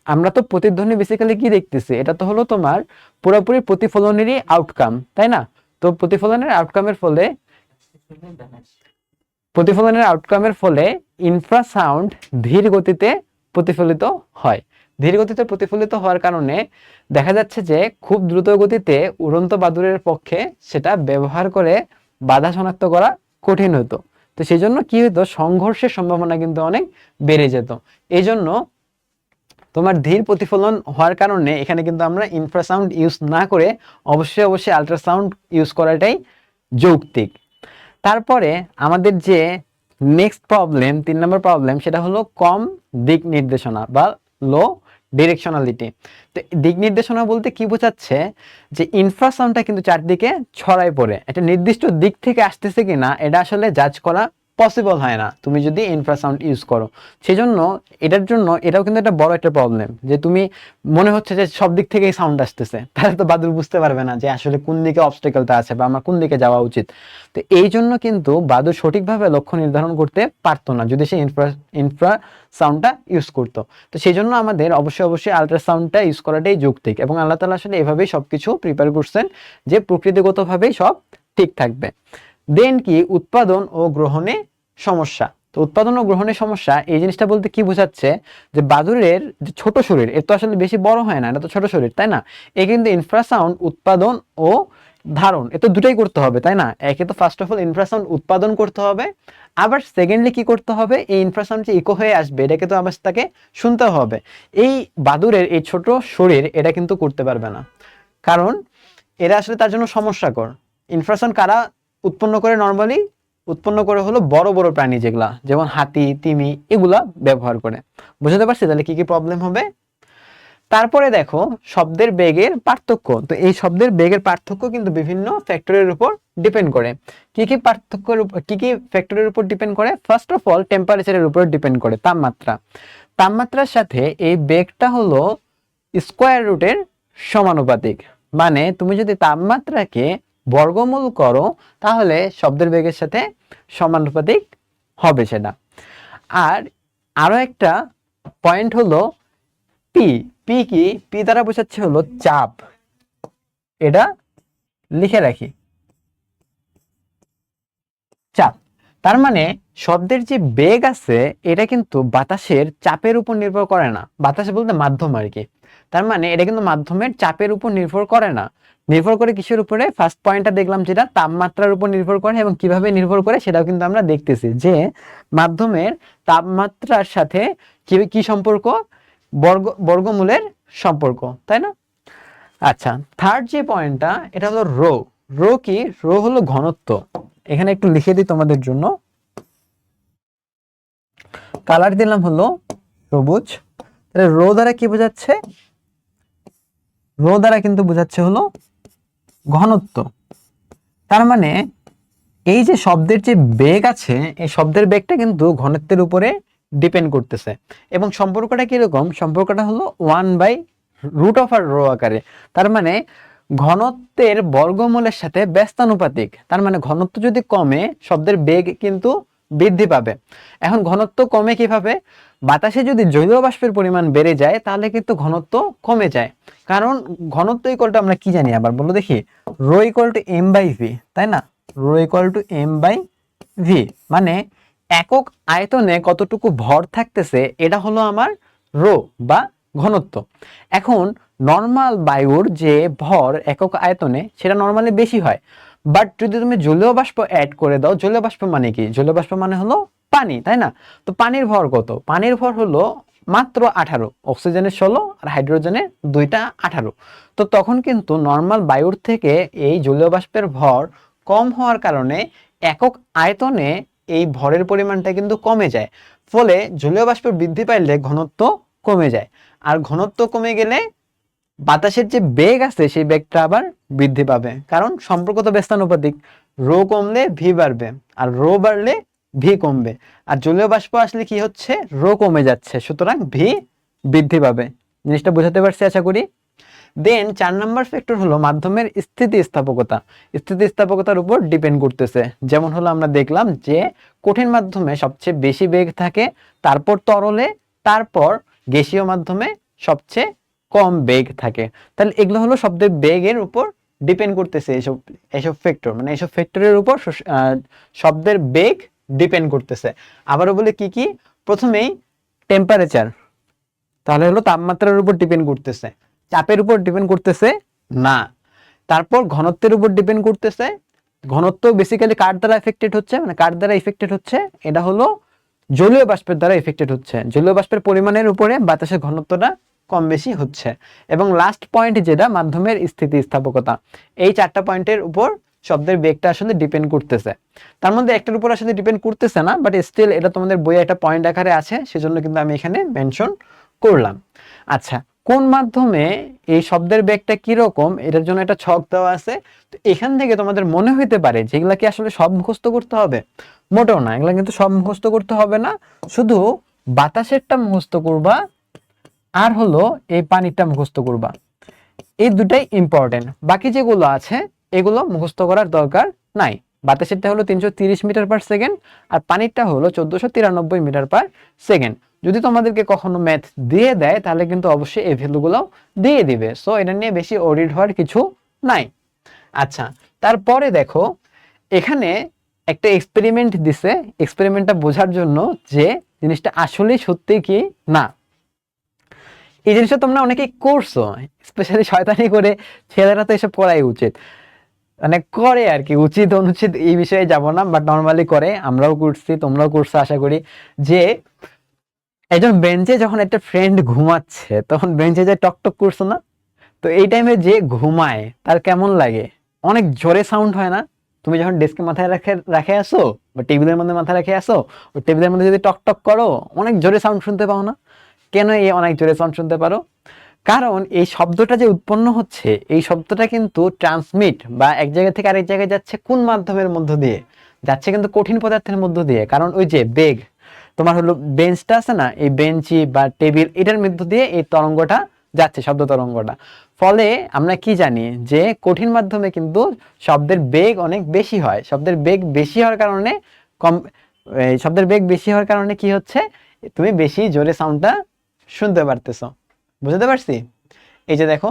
আমরা তো প্রতিধ্বনি বেসিক্যালি কি দেখতেছি, এটা তো হলো তোমার পুরোপুরি প্রতিফলনেরই আউটকাম, তাই না? তো প্রতিফলনের আউটকামের ফলে ইনফ্রাসাউন্ড ধীর গতিতে প্রতিফলিত হয়। ধীর গতিতে প্রতিফলিত হওয়ার কারণে দেখা যাচ্ছে যে খুব দ্রুত গতিতে উড়ন্ত বাদুড়ের পক্ষে সেটা ব্যবহার করে বাধা শনাক্ত করা কঠিন হতো। তো সেই জন্য কি হতো? সংঘর্ষের সম্ভাবনা কিন্তু অনেক বেড়ে যেত। এই জন্য তোমার ধীর প্রতিফলন হওয়ার কারণে এখানে কিন্তু আমরা ইনফ্রাসাউন্ড ইউজ না করে অবশ্যই আল্ট্রাসাউন্ড ইউজ করাটাই যৌক্তিক। তারপরে আমাদের যে নেক্সট প্রবলেম, 3 নম্বর প্রবলেম, সেটা হলো কম দিক নির্দেশনা বা লো ডিরেকশনালিটি। তো দিক নির্দেশনা বলতে কি বোঝাচ্ছে? যে ইনফ্রাসাউন্ডটা কিন্তু চারদিকে ছড়ায় পড়ে, একটা নির্দিষ্ট দিক থেকে আসতেছে কিনা এটা আসলে জাজ করা পসিবল হয় না তুমি যদি ইনফ্রাসাউন্ড ইউজ করো। সেই জন্য এটার জন্য এটাও কিন্তু একটা বড় একটা প্রবলেম, যে তুমি মনে হচ্ছে যে সব দিক থেকেই সাউন্ড আসতেছে, তাহলে তো বাদুড় বুঝতে পারবে না যে আসলে কোন দিকে অবস্টেকলটা আছে বা আমার কোন দিকে যাওয়া উচিত। তো এই জন্য কিন্তু বাদুড় সঠিকভাবে লক্ষ্য নির্ধারণ করতে পারতো না যদি সে ইনফ্রা সাউন্ডটা ইউজ করতো। তো সেই জন্য আমাদের অবশ্যই আল্ট্রাসাউন্ডটা ইউজ করাটাই যৌক্তিক, এবং আল্লাহ তাআলা আসলে এভাবেই সবকিছু প্রিপেয়ার করছেন যে প্রকৃতিগতভাবেই সব ঠিক থাকবে। দেন কি উৎপাদন ও গ্রহণে সমস্যা। তো উৎপাদন ও গ্রহণের সমস্যা এই জিনিসটা বলতে কি বোঝাচ্ছে? যে বাদুড়ের যে ছোট শরীর, এর তো আসলে বেশি বড় হয় না, এটা তো ছোট শরীর, তাই না? এ কিন্তু ইনফ্রাসাউন্ড উৎপাদন ও ধারণ, এ তো দুটাই করতে হবে, তাই না? একে তো ফার্স্ট অফ অল ইনফ্রাসাউন্ড উৎপাদন করতে হবে, আবার সেকেন্ডলি কি করতে হবে? এই ইনফ্রাসাউন্ড যে ইকো হয়ে আসবে এটাকে তো আবার তাকে শুনতে হবে। এই বাদুড়ের এই ছোট শরীর এটা কিন্তু করতে পারবে না, কারণ এরা আসলে তার জন্য সমস্যাকর। ইনফ্রাসাউন্ড কারা উৎপন্ন করে? নর্মালি উৎপন্ন করে হলো বড় বড় প্রাণী, যেগুলা যেমন হাতি, তিমি, এগুলা ব্যবহার করে। বুঝতে পারছি তাহলে কি কি প্রবলেম হবে? তারপরে দেখো শব্দের বেগের পার্থক্য। তো এই শব্দের বেগের পার্থক্য কিন্তু বিভিন্ন ফ্যাক্টরের উপর ডিপেন্ড করে। কি কি পার্থক্যের উপর, কি কি ফ্যাক্টরের উপর ডিপেন্ড করে? ফার্স্ট অফ অল টেম্পারেচারের উপর ডিপেন্ড করে, তাপমাত্রা। তাপমাত্রার সাথে এই বেগটা হলো স্কোয়ার রুটের সমানুপাতিক। মানে তুমি যদি তাপমাত্রাকে বর্গমূল করো তাহলে শব্দের বেগের সাথে সমানুপাতিক হবে সেটা। আর আরো একটা পয়েন্ট হলো পি। পি কি? পি দ্বারা বোঝাচ্ছে হলো চাপ। এটা লিখে রাখি, চাপ। তার মানে শব্দের যে বেগ আছে এটা কিন্তু বাতাসের চাপের উপর নির্ভর করে না। বাতাস বলতে মাধ্যম আর কি। তার মানে এটা কিন্তু মাধ্যমের চাপের উপর নির্ভর করে না, নির্ভর করে কিসের উপরে? ফার্স্ট পয়েন্টটা দেখলাম যেটা তাপমাত্রার উপর নির্ভর করে, এবং কিভাবে নির্ভর করে সেটাও কিন্তু আমরা দেখতেছি যে মাধ্যমের তাপমাত্রার সাথে কি কি সম্পর্ক? বর্গমূলের সম্পর্ক, তাই না? আচ্ছা, থার্ড যে পয়েন্টটা এটা হলো রো। রো কি? রো হলো ঘনত্ব। এখানে একটু লিখে দিই তোমাদের জন্য, কালার দিলাম হলো সবুজ। তাহলে রো দ্বারা কি বোঝাচ্ছে? রো দ্বারা কিন্তু বোঝাচ্ছে হলো ঘনত্ব। তার মানে এই যে শব্দের যে বেগ আছে এই শব্দের বেগটা কিন্তু ঘনত্বের উপরে ডিপেন্ড করতেছে। এবং সম্পর্কটা কিরকম? সম্পর্কটা হলো 1/√রো আকারে। তার মানে ঘনত্বের বর্গমূলের সাথে ব্যস্তানুপাতিক। তার মানে ঘনত্ব যদি কমে শব্দের বেগ কিন্তু বৃদ্ধি পাবে। এখন ঘনত্ব কমে কিভাবে? বাতাসে যদি জলীয় বাষ্পের পরিমাণ বেড়ে যায় তাহলে কিন্তু ঘনত্ব কমে যায়। কারণ ঘনত্ব ইকুয়াল টু আমরা কি জানি আবার বলো দেখি? রো ইকুয়াল টু m/v, তাই না? রো ইকুয়াল টু m/v, মানে একক আয়তনে কতটুকু ভর থাকতেছে এটা হলো আমার রো বা ঘনত্ব। এখন নর্মাল বায়ুর যে ভর একক আয়তনে সেটা নর্মালি বেশি হয়, বাট যদি তুমি জলীয় বাষ্প অ্যাড করে দাও, জলীয় বাষ্প মানে কি? জলীয় বাষ্প মানে হলো পানি, তাই না? তো পানির ভর কত? পানির ভর হলো মাত্র 18, অক্সিজেনের 16 আর হাইড্রোজেনের 2টা 18। তো তখন কিন্তু নর্মাল বায়ুর থেকে এই জলীয় বাষ্পের ভর কম হওয়ার কারণে একক আয়তনে এই ভরের পরিমাণটা কিন্তু কমে যায়, ফলে জলীয় বাষ্পের বৃদ্ধি পাইলে ঘনত্ব কমে যায়, আর ঘনত্ব কমে গেলে বাতাসের যে বেগ আছে সেই বেগটা আবার বৃদ্ধি পাবে, কারণ সম্পর্ক তো ব্যস্তানুপাতিক। রো কমলে ভি বাড়বে, আর রো বাড়লে ভি কমবে, আর জলীয় বাষ্প আসলে কি হচ্ছে? রো কমে যাচ্ছে, সুতরাং ভি বৃদ্ধি পাবে। জিনিসটা বোঝাতে পারছি আশা করি। দেন 4 নাম্বার ফ্যাক্টর হলো মাধ্যমের স্থিতিস্থাপকতা। স্থিতিস্থাপকতার উপর ডিপেন্ড করতেছে। যেমন হলো আমরা দেখলাম যে কঠিন মাধ্যমে সবচেয়ে বেশি বেগ থাকে, তারপর তরলে, তারপর গ্যাসীয় মাধ্যমে সবচেয়ে কম বেগ থাকে। তাহলে এগুলো হলো শব্দের বেগের উপর ডিপেন্ড করতেছে। এসব ফ্যাক্টর মানে এসব ফ্যাক্টরের উপর শব্দের বেগ ডিপেন্ড করতেছে। আবারও বলে কি কি? প্রথমেই টেম্পারেচার, তাহলে হলো তাপমাত্রার উপর ডিপেন্ড করতেছে। চাপের উপর ডিপেন্ড করতেছে না। তারপর ঘনত্বের উপর ডিপেন্ড করতেছে। ঘনত্ব বেসিক্যালি কার দ্বারা এফেক্টেড হচ্ছে? মানে কার দ্বারা এফেক্টেড হচ্ছে? এটা হলো জলীয় বাষ্পের দ্বারা এফেক্টেড হচ্ছে। জলীয় বাষ্পের পরিমাণের উপরে বাতাসের ঘনত্বটা কম বেশি হচ্ছে। এবং লাস্ট পয়েন্ট যেটা মাধ্যমের স্থিতিস্থাপকতা, এই 4টা পয়েন্টের উপর শব্দের বেগটা আসলে ডিপেন্ড করতেছে। তার মধ্যে একটার উপর আসলে ডিপেন্ড করতেছে না, বাট স্টিল এটা তোমাদের বইয়ে একটা পয়েন্ট আকারে আছে, সেজন্য কিন্তু আমি এখানে মেনশন করলাম। আচ্ছা, কোন মাধ্যমে এই শব্দের বেগটা কিরকম এটার জন্য একটা ছক দেওয়া আছে। তো এখান থেকে তোমাদের মনে হইতে পারে যে এগুলা কি আসলে সব মুখস্থ করতে হবে? মোটেও না, এগুলা কিন্তু সব মুখস্থ করতে হবে না। শুধু বাতাসেরটা মুখস্থ করবা, আর হলো এই পানিটা মুখস্থ করবা। এই দুটাই ইম্পর্টেন্ট। বাকি যেগুলো আছে এগুলো মুখস্থ করার দরকার নাই। বাতাসেরটা হলো 330 মিটার পার সেকেন্ড, আর পানিরটা হলো 1493 মিটার পার সেকেন্ড। যদি তোমাদেরকে কখনো ম্যাথ দিয়ে দেয় তাহলে কিন্তু অবশ্যই এই ভ্যালুগুলো দিয়ে দিবে, সো এটা নিয়ে বেশি ওরিড হওয়ার কিছু নাই। আচ্ছা, তারপরে দেখো এখানে একটা এক্সপেরিমেন্ট দিছে। এক্সপেরিমেন্টটা বোঝার জন্য যে জিনিসটা আসলে সত্যি কি না। এই জিনিসটা তোমরা অনেকেই করছো, স্পেশালি শয়তানি করে। ছেলেরা তো এসব করাই উচিত, মানে করে আর কি, উচিত অনুচিত এই বিষয়ে যাব না, বাট নর্মালি করে। আমরাও করছি, তোমরাও করছো আশা করি। যে একজন বেঞ্চে যখন একটা ফ্রেন্ড ঘুমাচ্ছে তখন বেঞ্চে যে টক টক করছো না, তো এই টাইমে যে ঘুমায় তার কেমন লাগে? অনেক জোরে সাউন্ড হয় না? তুমি যখন ডেস্কে মাথায় রাখে আসো বা টেবিলের মধ্যে মাথা রেখে আসো, ওই টেবিলের মধ্যে যদি টক টক করো অনেক জোরে সাউন্ড শুনতে পাও না? কেন এই অনেক জোরে সাউন্ড শুনতে পারো? কারণ এই শব্দটা যে উৎপন্ন হচ্ছে, এই শব্দটা কিন্তু ট্রান্সমিট বা এক জায়গা থেকে আরেক জায়গায় যাচ্ছে কোন মাধ্যমের মধ্য দিয়ে? যাচ্ছে কিন্তু কঠিন পদার্থের মধ্য দিয়ে। কারণ ওই যে বেগ, তোমার হলো বেঞ্চটা আছে না, এই বেঞ্চি বা টেবিল, এটার মধ্য দিয়ে এই তরঙ্গটা যাচ্ছে, শব্দ তরঙ্গটা। ফলে আমরা কি জানি যে কঠিন মাধ্যমে কিন্তু শব্দের বেগ অনেক বেশি হয়। শব্দের বেগ বেশি হওয়ার কারণে কম, শব্দের বেগ বেশি হওয়ার কারণে কি হচ্ছে? তুমি বেশি জোরে সাউন্ডটা শুনতে পারতেছো। বুঝতে পারছি? এই যে দেখো,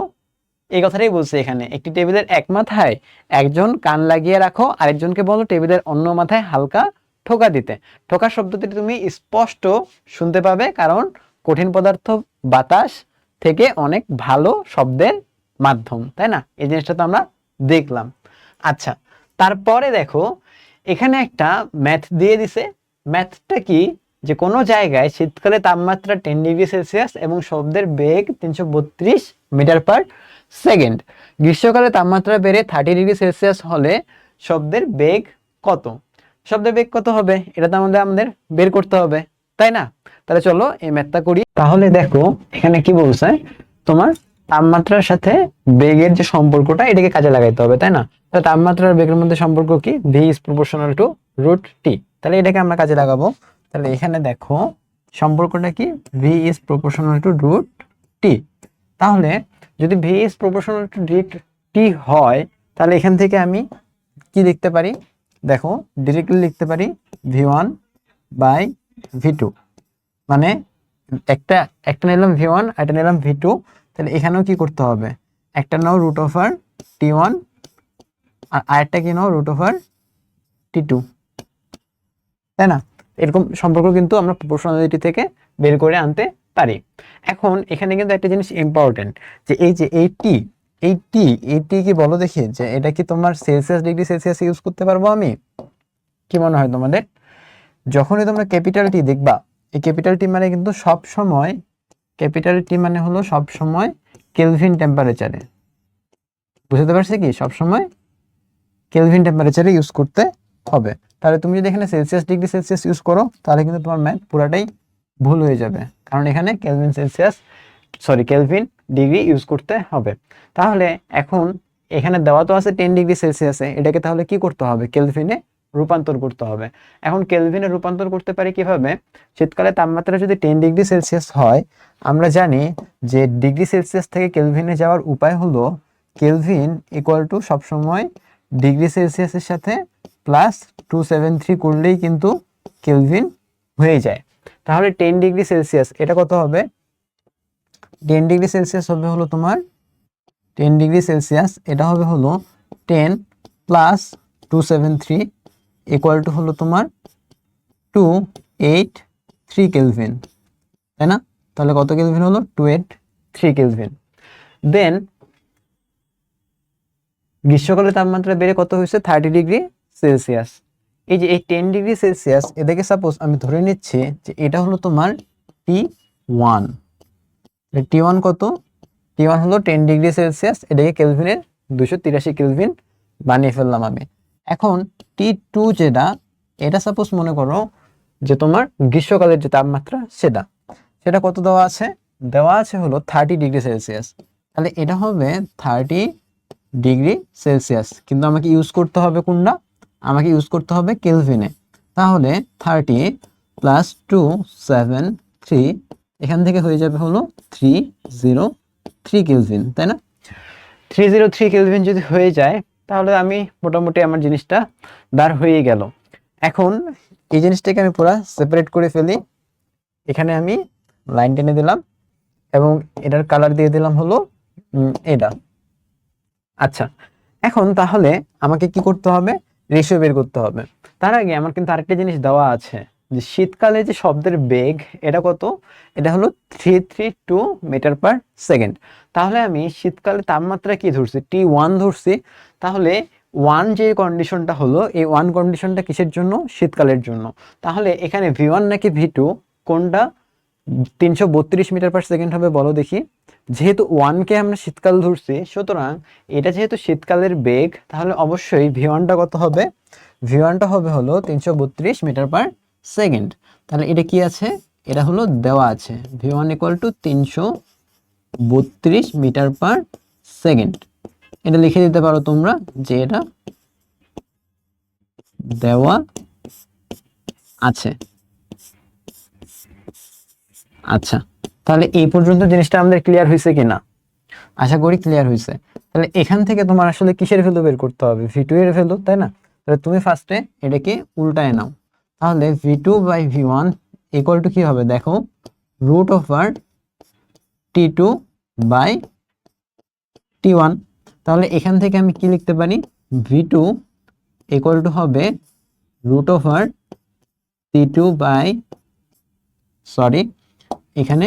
এই কথাটাই বলছে এখানে। একটি টেবিলের এক মাথায় একজন কান লাগিয়ে রাখো, আরেকজনকে বলো টেবিলের অন্য মাথায় হালকা ঠোকা দিতে। ঠোকা শব্দটি তুমি স্পষ্ট শুনতে পাবে, কারণ কঠিন পদার্থ বাতাস থেকে অনেক ভালো শব্দের মাধ্যম, তাই না? এই জিনিসটা তো আমরা দেখলাম। আচ্ছা, তারপরে দেখো এখানে একটা ম্যাথ দিয়ে দিছে। ম্যাথটা কি? যে কোনো জায়গায় শীতকালে তাপমাত্রা 10 ডিগ্রি সেলসিয়াস এবং শব্দের বেগ 332 মিটার পার সেকেন্ড। গ্রীষ্মকালে তাপমাত্রা বেড়ে 30 ডিগ্রি সেলসিয়াস হলে শব্দের বেগ কত? শব্দের বেগ কত হবে এটা তো আমাদের বের করতে হবে, তাই না? তাহলে চলো এই ম্যাথটা করি। তাহলে দেখো এখানে কি বলছে, তোমার তাপমাত্রার সাথে বেগের যে সম্পর্কটা এটাকে কাজে লাগাইতে হবে, তাই না? তাহলে তাপমাত্রার বেগের মধ্যে সম্পর্ক কি? V is proportional to root T. তাহলে এটাকে আমরা কাজে লাগাবো। তাহলে এখানে দেখো সম্পর্কটা কি? V is proportional to root T. তাহলে যদি V is proportional to root T হয়, তাহলে এখান থেকে আমি কি লিখতে পারি? দেখো ডিরেক্টলি লিখতে পারি v1 বাই v2। মানে একটা একটা নিলাম v1, একটা নিলাম v2। তাহলে এখানেও কি করতে হবে? একটা নাও রুট ওভার t1 আর আরেকটা কি নাও রুট ওভার t2, তাই না? এরকম সম্পর্ক কিন্তু আমরা প্রপোর্শনালিটি থেকে বের করে আনতে পারি। এখন এখানে কিন্তু একটা জিনিস ইম্পর্টেন্ট, যে এই যে এই টি কি বলো দেখি, যে এটা কি তোমার সেলসিয়াস ডিগ্রি সেলসিয়াস ইউজ করতে পারবো আমি? কি মনে হয় তোমাদের? যখনই তোমরা ক্যাপিটাল টি দেখবা, এই ক্যাপিটাল টি মানে কিন্তু সব সময়, ক্যাপিটাল টি মানে হলো সব সময় কেলভিন টেম্পারেচারে, বুঝতে পারছি কি, সব সময় কেলভিন টেম্পারেচারে ইউজ করতে হবে। তাহলে তুমি যদি এখানে সেলসিয়াস ডিগ্রি সেলসিয়াস ইউজ করো তাহলে কিন্তু তোমার ম্যাথ পুরাটাই ভুল হয়ে যাবে, কারণ এখানে কেলভিন ডিগ্রি ইউজ করতে হবে। তাহলে এখন এখানে দেওয়া তো আছে 10 ডিগ্রি সেলসিয়াসে, এটাকে তাহলে কি করতে হবে, কেলভিনে রূপান্তর করতে হবে। এখন কেলভিনে রূপান্তর করতে পারি কিভাবে? শীতকালে তাপমাত্রা যদি 10 ডিগ্রি সেলসিয়াস হয়, আমরা জানি যে ডিগ্রি সেলসিয়াস থেকে কেলভিনে যাওয়ার উপায় হলো কেলভিন ইকুয়াল টু সবসময় ডিগ্রি সেলসিয়াসের সাথে +273 করলেই কিন্তু কেলভিন হয়ে যায়। তাহলে 10 ডিগ্রি সেলসিয়াস এটা কত হবে? 10 ডিগ্রি সেলসিয়াস হবে হলো তোমার 10 ডিগ্রি সেলসিয়াস এটা হবে হলো 10 +273 ইকুয়াল টু হলো তোমার 283 কেলভিন, তাই না? তাহলে কত কেলভিন হলো? 283 কেলভিন। দেন গ্রীষ্মকালে তাপমাত্রা বেড়ে কত হয়েছে? 30 ডিগ্রি সেলসিয়াস। এই যে এই 10 ডিগ্রি সেলসিয়াস এদিকে সাপোজ আমি ধরে নিচ্ছি যে এটা হলো তোমার T1। T1 কত? T1 হলো 10 ডিগ্রি সেলসিয়াস, এটাকে কেলভিনের 283 কেলভিন বানিয়ে ফেললাম আমি। এখন T2 যেটা, এটা সাপোজ মনে করো যে তোমার গ্রীষ্মকালের যে তাপমাত্রা সেটা কত দেওয়া আছে? দেওয়া আছে হলো 30 ডিগ্রি সেলসিয়াস। তাহলে এটা হবে 30 ডিগ্রি সেলসিয়াস, কিন্তু আমাকে ইউজ করতে হবে কোনটা? আমাকে ইউজ করতে হবে কেলভিনে। তাহলে 30 + 273 এখান থেকে হয়ে যাবে হলো 303 কেলভিন, তাই না? 303 কেলভিন যদি হয়ে যায় তাহলে আমি মোটামুটি আমার জিনিসটা দাঁড় হয়ে গেল। এখন এই জিনিসটাকে আমি পুরো সেপারেট করে ফেলি। এখানে আমি লাইন টেনে দিলাম এবং এটার কালার দিয়ে দিলাম হলো এটা। আচ্ছা, এখন তাহলে আমাকে কি করতে হবে? রেশিও বের করতে হবে। তার আগে আমার কিন্তু আরেকটা জিনিস দেওয়া আছে, যে শীতকালে যে শব্দের বেগ এটা কত? এটা হলো 332 মিটার/সেকেন্ড। তাহলে আমি শীতকালে তাপমাত্রা কি ধরছি? T1 ধরছি। তাহলে ওয়ান যে কন্ডিশনটা হলো, এই ওয়ান কন্ডিশনটা কিসের জন্য? শীতকালের জন্য। তাহলে এখানে V1 নাকি V2 কোনটা 332 মিটার/সেকেন্ড হবে বলো দেখি? যেহেতু ওয়ানকে আমরা শীতকাল ধরছি, সুতরাং এটা যেহেতু শীতকালের বেগ, তাহলে অবশ্যই V1টা কত হবে? V1টা হবে হলো 332 মিটার/সেকেন্ড। তাহলে এটা কি আছে? এটা হলো দেওয়া আছে V1 = 332 মিটার/সেকেন্ড। এটা লিখে দিতে পারো তোমরা যে এটা দেওয়া আছে। আচ্ছা, তাহলে এই পর্যন্ত জিনিসটা আমাদের ক্লিয়ার হয়েছে কিনা? আশা করি ক্লিয়ার হয়েছে। তাহলে এখান থেকে তোমার আসলে কিসের ভ্যালু বের করতে হবে? V2 এর ভ্যালু, তাই না? তাহলে তুমি ফার্স্টে এটাকে উল্টায় নাও। তাহলে V2/V1 ইকুয়াল টু কি হবে দেখো? √T2/T1। তাহলে এখান থেকে আমি কি লিখতে পারি? V2 ইকুয়াল টু হবে এখানে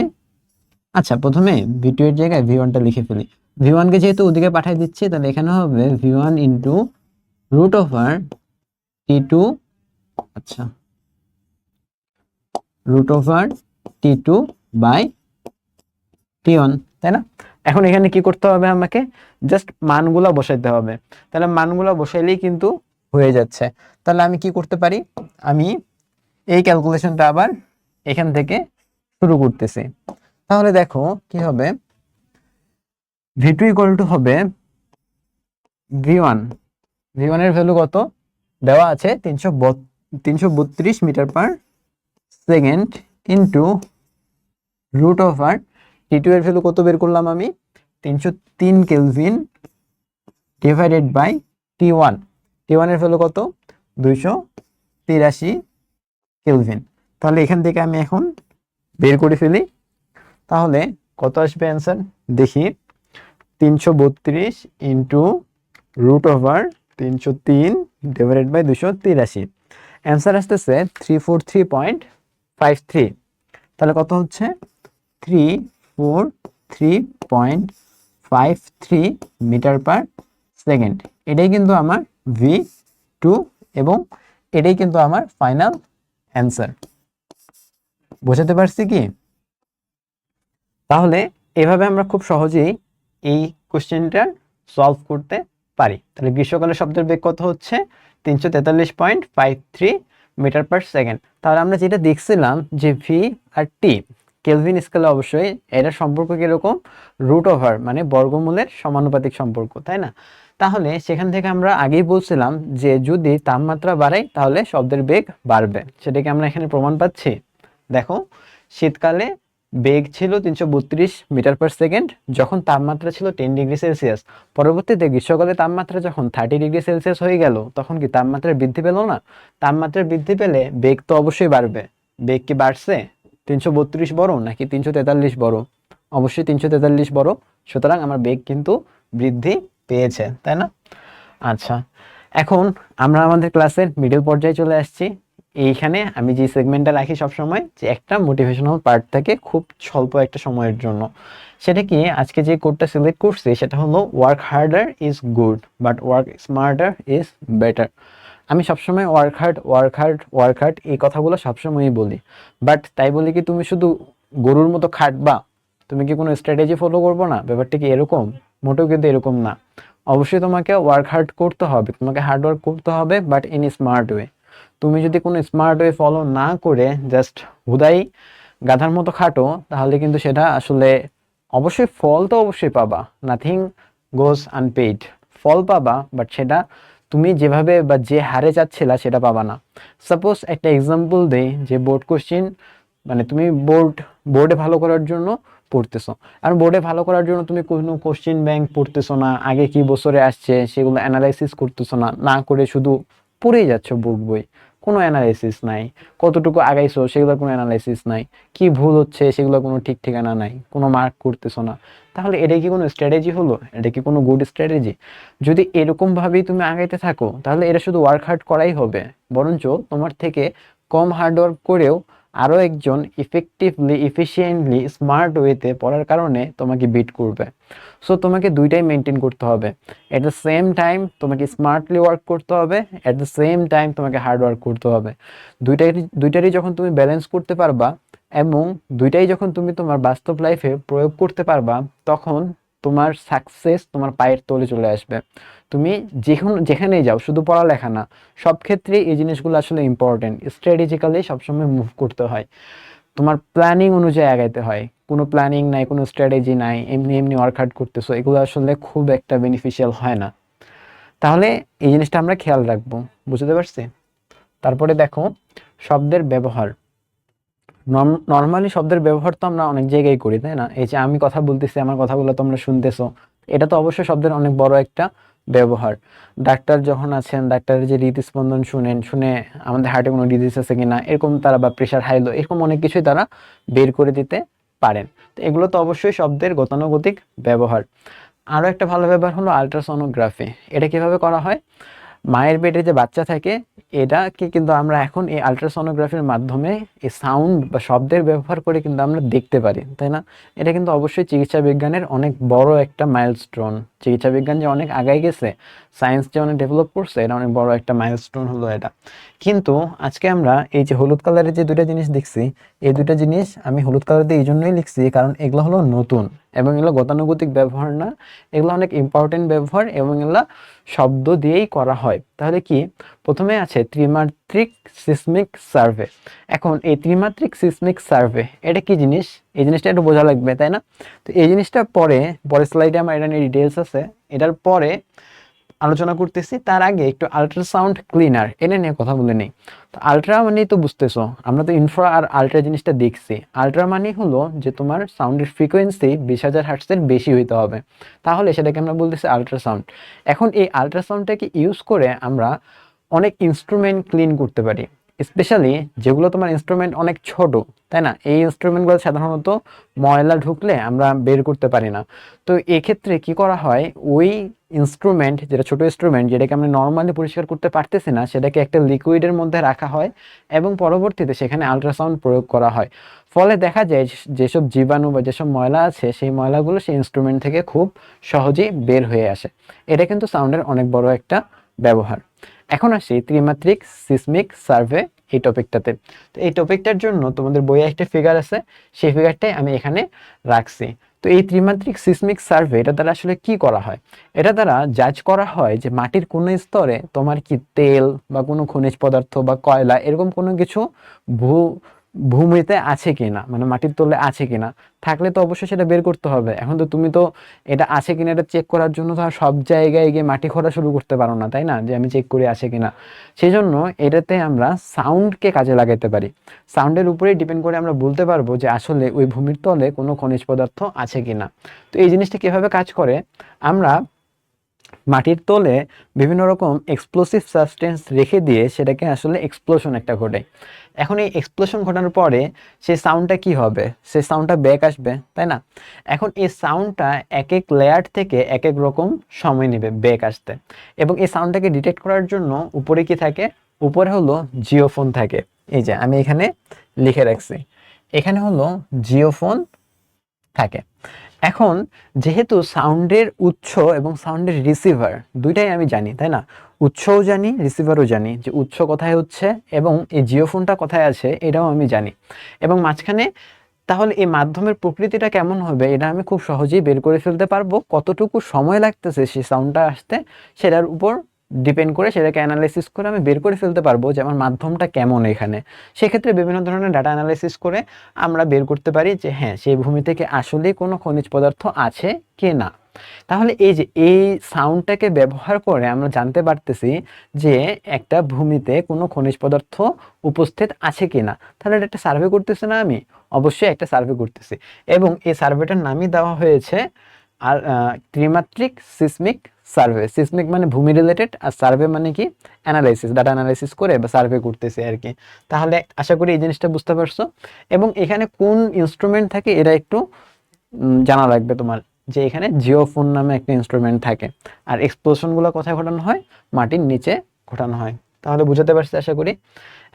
আচ্ছা, প্রথমে V2 এর জায়গায় V1টা লিখে ফেলি। V1 কে যেহেতু ওদিকে পাঠিয়ে দিচ্ছি, তাহলে এখানে হবে V1 √T2, আচ্ছা, √T2/T1, তাই না? এখন এখানে কি করতে হবে? আমাকে জাস্ট মানগুলা বসাইতে হবে। তাহলে মানগুলা বসাইলেই কিন্তু হয়ে যাচ্ছে। তাহলে আমি কি করতে পারি? আমি এই ক্যালকুলেশনটা আবার এখান থেকে শুরু করতেছি। তাহলে দেখো কি হবে? V2 ইকুয়াল টু হবে V1 এর ভ্যালু কত দেওয়া আছে? 332 মিটার/সেকেন্ড ইন্টু √T2 এর ভ্যালু কত বের করলাম আমি? 303 কেলভিন ডিভাইডেড বাই T1 এর ভ্যালু কত? 283 কেলভিন। তাহলে এখান থেকে আমি এখন বের করে ফেলি। তাহলে কত আসবে অ্যান্সার দেখি? 332 ইন্টু √303 ডিভাইডেড বাই 283। অ্যান্সার আসতেছে 343.53। তাহলে কত হচ্ছে? 34.53 মিটার পার সেকেন্ড। এটাই কিন্তু আমার V2 এবং এটাই কিন্তু আমার ফাইনাল অ্যান্সার। বোঝাতে পারছি কি? তাহলে এভাবে আমরা খুব সহজেই এই কোশ্চেনটা সলভ করতে পারি। তাহলে গ্রীষ্মকালে শব্দের বেগ কত হচ্ছে? 343.53 মিটার পার সেকেন্ড। তাহলে আমরা যেটা দেখছিলাম যে ভি আর টি কেলভিন স্কেলে অবশ্যই এটার সম্পর্ক কিরকম? রুট ওভার মানে বর্গমূলের সমানুপাতিক সম্পর্ক, তাই না? তাহলে সেখান থেকে আমরা আগেই বলছিলাম যে যদি তাপমাত্রা বাড়াই তাহলে শব্দের বেগ বাড়বে। সেটাকে আমরা এখানে প্রমাণ পাচ্ছি। দেখো, শীতকালে বেগ ছিল 332 মিটার পার সেকেন্ড যখন তাপমাত্রা ছিল 10 ডিগ্রি সেলসিয়াস। পরবর্তীতে গ্রীষ্মকালে তাপমাত্রা যখন 30 ডিগ্রি সেলসিয়াস হয়ে গেল তখন কি তাপমাত্রা বৃদ্ধি পেল না? তাপমাত্রা বৃদ্ধি পেলে বেগ তো অবশ্যই বাড়বে। বেগ কি বাড়ছে? 332 বড় নাকি 343 বড়? অবশ্যই 343 বড়। সুতরাং আমার বেগ কিন্তু বৃদ্ধি পেয়েছে, তাই না? আচ্ছা, এখন আমরা আমাদের ক্লাসের মিডল পর্যায়ে চলে আসছি। এইখানে আমি যে সেগমেন্টটা রাখি সবসময় যে একটা মোটিভেশনাল পার্ট থাকে খুব স্বল্প একটা সময়ের জন্য। সেটা কি, আজকে যে কোডটা সিলেক্ট করছি সেটা হলো work harder is good but work smarter is better. আমি সবসময় work hard work hard work hard এই কথাগুলো সবসময়ই বলি, বাট তাই বলি কি তুমি শুধু গরুর মতো খাটবা? তুমি কি কোনো স্ট্র্যাটেজি ফলো করবো না? ব্যাপারটা কি এরকম? মোটেও কিন্তু এরকম না। অবশ্যই তোমাকে ওয়ার্ক হার্ড করতে হবে, তোমাকে হার্ড ওয়ার্ক করতে হবে, বাট ইন স্মার্ট ওয়ে। তুমি যদি কোনো স্মার্ট ওয়ে ফলো না করে জাস্ট হুদাই গাধার মতো খাটো তাহলে কিন্তু সেটা আসলে অবশ্যই ফল তো অবশ্যই পাবা, নাথিং গোজ আনপেইড। ফল পাবা, বাট সেটা তুমি যেভাবে বা যে হারে চাচ্ছিলা সেটা পাবা না। সাপোজ একটা এক্সাম্পল দেই যে বোর্ড কোশ্চেন, মানে তুমি বোর্ডে ভালো করার জন্য পড়তেছো, আর বোর্ডে ভালো করার জন্য তুমি কোনো কোশ্চেন ব্যাংক পড়তেছো না, আগে কি বছরে আসছে সেগুলো অ্যানালাইসিস করতেছো না, না করে শুধু পড়েই যাচ্ছ বুক বই, কোনো অ্যানালাইসিস নাই। কতটুকু আগাইছো সেগুলোর কোনো অ্যানালাইসিস নাই, কি ভুল হচ্ছে সেগুলো কোনো ঠিক ঠিকানা নাই, কোনো মার্ক করতেছো না। তাহলে এটা কি কোনো স্ট্র্যাটেজি হলো? এটা কি কোনো গুড স্ট্র্যাটেজি? যদি এরকম ভাবেই তুমি আগাইতে থাকো তাহলে এটা শুধু ওয়ার্ক হার্ড করাই হবে, বরঞ্চ তোমার থেকে কম হার্ড ওয়ার্ক করেও আরও একজন ইফেক্টিভলি এফিশিয়েন্টলি স্মার্ট ওয়েতে পড়ার কারণে তোমাকে বিট করবে। সো তোমাকে দুইটাই মেনটেন করতে হবে। এট দ্য সেম টাইম তোমাকে স্মার্টলি ওয়ার্ক করতে হবে, এট দ্য সেম টাইম তোমাকে হার্ড ওয়ার্ক করতে হবে। দুইটারই যখন তুমি ব্যালেন্স করতে পারবা এবং দুইটাই যখন তুমি তোমার বাস্তব লাইফে প্রয়োগ করতে পারবা তখন তোমার সাকসেস তোমার পায়ের তলে চলে আসবে। তুমি যেখানেই যাও, শুধু পড়ালেখা না, সব ক্ষেত্রে এই জিনিসগুলো আসলে ইম্পর্টেন্ট। স্ট্র্যাটেজিক্যালি সবসময় মুভ করতে হয়, তোমার প্ল্যানিং অনুযায়ী আগাইতে হয়। কোনো প্ল্যানিং নাই, কোনো স্ট্র্যাটেজি নাই, এমনি এমনি ওয়ার্কআউট করতেছো, এগুলো আসলে খুব একটা বেনিফিশিয়াল হয় না। তাহলে এই জিনিসটা আমরা খেয়াল রাখবো। বুঝতে পারছি? তারপরে দেখো, শব্দের ব্যবহার। নর্মালি শব্দের ব্যবহার তো আমরা অনেক জায়গায় করি, তাই না? এই যে আমি কথা বলতেছি, আমার কথাগুলো তোমরা শুনতেছো, এটা তো অবশ্যই শব্দের অনেক বড় একটা ব্যবহার। ডাক্তার যখন আছেন, ডাক্তারের যে হৃদস্পন্দন শুনে আমাদের হার্টে কোনো ডিজিজ আছে কিনা এরকম তারা, বা প্রেশার হাই লো, এরকম অনেক কিছুই তারা বের করে দিতে পারেন। তো এগুলো তো অবশ্যই শব্দের গতানুগতিক ব্যবহার। আরও একটা ভালো ব্যবহার হলো আল্ট্রাসনোগ্রাফি। এটা কিভাবে করা হয়? মায়ের পেটে যে বাচ্চা থাকে এটাকে কিন্তু আমরা এখন এই আল্ট্রাসনোগ্রাফির মাধ্যমে এই সাউন্ড বা শব্দের ব্যবহার করে কিন্তু আমরা দেখতে পারি, তাই না? এটা কিন্তু অবশ্যই চিকিৎসা বিজ্ঞানের অনেক বড় একটা মাইলস্টোন। চিকিৎসা বিজ্ঞান যে অনেক আগায় গেছে, সায়েন্স যে অনেক ডেভেলপ করছে, এটা অনেক বড় একটা মাইলস্টোন হলো এটা। কিন্তু আজকে আমরা এই যে হলুদ কালারের যে দুইটা জিনিস দেখছি, এই দুইটা জিনিস আমি হলুদ কালার দিয়ে এই জন্যই লিখছি কারণ এগুলো হলো নতুন এবং এগুলো গতানুগতিক ব্যবহার না, এগুলো অনেক ইম্পর্টেন্ট ব্যবহার এবং এগুলো শব্দ দিয়েই করা হয়। তাহলে কি, প্রথমে আছে ত্রিমাত্রিক সিসমিক সার্ভে। এখন এই ত্রিমাত্রিক সিসমিক সার্ভে এটা কি জিনিস? এই জিনিসটা একটু বোঝা লাগবে, তাই না? তো এই জিনিসটা পরে স্লাইডে আমার এটা নিয়ে ডিটেলস আছে, এটার পরে আলোচনা করতেছি। তার আগে একটু আল্ট্রাসাউন্ড ক্লিনার এটা নিয়ে কথা বলে নেই। তো আল্ট্রা মানে তো বুঝতেছো, আমরা তো ইনফ্রা আর আল্ট্রা জিনিসটা দেখছি। আল্ট্রা মানে হলো যে তোমার সাউন্ডের ফ্রিকোয়েন্সি 20,000 হার্টজের বেশি হইতে হবে, তাহলে সেটাকে আমরা বলতেছি আল্ট্রাসাউন্ড। এখন এই আল্ট্রাসাউন্ডটাকে ইউজ করে আমরা অনেক ইনস্ট্রুমেন্ট ক্লিন করতে পারি। স্পেশালি যেগুলো তোমার ইনস্ট্রুমেন্ট অনেক ছোট, তাই না? এই ইনস্ট্রুমেন্টগুলো সাধারণত ময়লা ঢুকলে আমরা বের করতে পারি না। তো এক্ষেত্রে কি করা হয়, ওই ইনস্ট্রুমেন্ট যেটা ছোট ইনস্ট্রুমেন্ট, যেটাকে আমরা নর্মালি পরিষ্কার করতে পারতেছি না, সেটাকে একটা লিকুইডের মধ্যে রাখা হয় এবং পরবর্তীতে সেখানে আল্ট্রাসাউন্ড প্রয়োগ করা হয়। ফলে দেখা যায় যেসব জীবাণু বা যেসব ময়লা আছে, সেই ময়লাগুলো সেই ইনস্ট্রুমেন্ট থেকে খুব সহজেই বের হয়ে আসে। এটা কিন্তু সাউন্ডের অনেক বড় একটা ব্যবহার। এখন আসি ত্রিমাত্রিক সিসমিক সার্ভে এই টপিকটাতে। তো এই টপিকটার জন্য তোমাদের বইয়ে একটা ফিগার আছে, সেই ফিগারটাই আমি এখানে রাখছি। তো এই ত্রিমাত্রিক সিসমিক সার্ভে এটা দ্বারা আসলে কি করা হয়, এটা দ্বারা জাজ করা হয় যে মাটির কোন স্তরে তোমার কি তেল বা কোনো খনিজ পদার্থ বা কয়লা এরকম কোনো কিছু ভূ ভূমিতে আছে কিনা, মানে মাটির তলে আছে কিনা। থাকলে তো অবশ্যই সেটা বের করতে হবে। এখন তো তুমি তো এটা আছে কিনা এটা চেক করার জন্য তো আর সব জায়গায় গিয়ে মাটি খোঁড়া শুরু করতে পারো না, তাই না, যে আমি চেক করে আছে কিনা। সেই জন্য এটাতে আমরা সাউন্ডকে কাজে লাগাতে পারি। সাউন্ডের উপরেই ডিপেন্ড করে আমরা বলতে পারবো যে আসলে ওই ভূমির তলে কোনো খনিজ পদার্থ আছে কিনা। তো এই জিনিসটা কিভাবে কাজ করে, আমরা মাটির তলে বিভিন্ন রকম এক্সপ্লোসিভ সাবস্টেন্স রেখে দিয়ে সেটাকে আসলে এক্সপ্লোশন একটা ঘটে। এখন এই এক্সপ্লোশন ঘটানোর পরে সেই সাউন্ডটা কি হবে, সেই সাউন্ডটা ব্যাক আসবে, তাই না? এখন এই সাউন্ডটা এক এক লেয়ার থেকে এক এক রকম সময় নেবে ব্যাক আসতে। এবং এই সাউন্ডটাকে ডিটেক্ট করার জন্য উপরে কি থাকে, উপরে হলো জিওফোন থাকে। এই যে আমি এখানে লিখে রাখছি, এখানে হলো জিওফোন থাকে। এখন যেহেতু সাউন্ডের উৎস এবং সাউন্ডের রিসিভার দুইটাই আমি জানি, তাই না, উৎসও জানি রিসিভারও জানি, যে উৎস কোথায় হচ্ছে এবং এই জিওফোনটা কোথায় আছে এটাও আমি জানি। এবং মাঝখানে তাহলে এই মাধ্যমের প্রকৃতিটা কেমন হবে এটা আমি খুব সহজেই বের করে ফেলতে পারবো। কতটুকু সময় লাগতেছে সেই সাউন্ডটা আসতে সেটার উপর ডিপেন্ড করে সেটাকে অ্যানালাইসিস করে আমি বের করে ফেলতে পারবো যে আমার মাধ্যমটা কেমন এখানে। সেক্ষেত্রে বিভিন্ন ধরনের ডাটা অ্যানালাইসিস করে আমরা বের করতে পারি যে হ্যাঁ, সেই ভূমি থেকে আসলেই কোনো খনিজ পদার্থ আছে কি না। তাহলে এই যে এই সাউন্ডটাকে ব্যবহার করে আমরা জানতে পারতেছি যে একটা ভূমিতে কোনো খনিজ পদার্থ উপস্থিত আছে কিনা। তাহলে এটা একটা সার্ভে করতেছি না আমি? অবশ্যই একটা সার্ভে করতেছি। এবং এই সার্ভেটার নামই দেওয়া হয়েছে আর ত্রিমাত্রিক সিসমিক সার্ভে। সিসমিক মানে ভূমি রিলেটেড, আর সার্ভে মানে কি, অ্যানালাইসিস, ডাটা অ্যানালাইসিস করে বা সার্ভে করতেছে আর কি। তাহলে আশা করি এই জিনিসটা বুঝতে পারছো। এবং এখানে কোন ইনস্ট্রুমেন্ট থাকে এটা একটু জানা লাগবে তোমার, যে এখানে জিওফোন নামে একটা ইনস্ট্রুমেন্ট থাকে। আর এক্সপ্লোশনগুলো কোথায় ঘটানো হয়, মাটির নিচে ঘটানো হয়। তাহলে বুঝাতে পারছি আশা করি।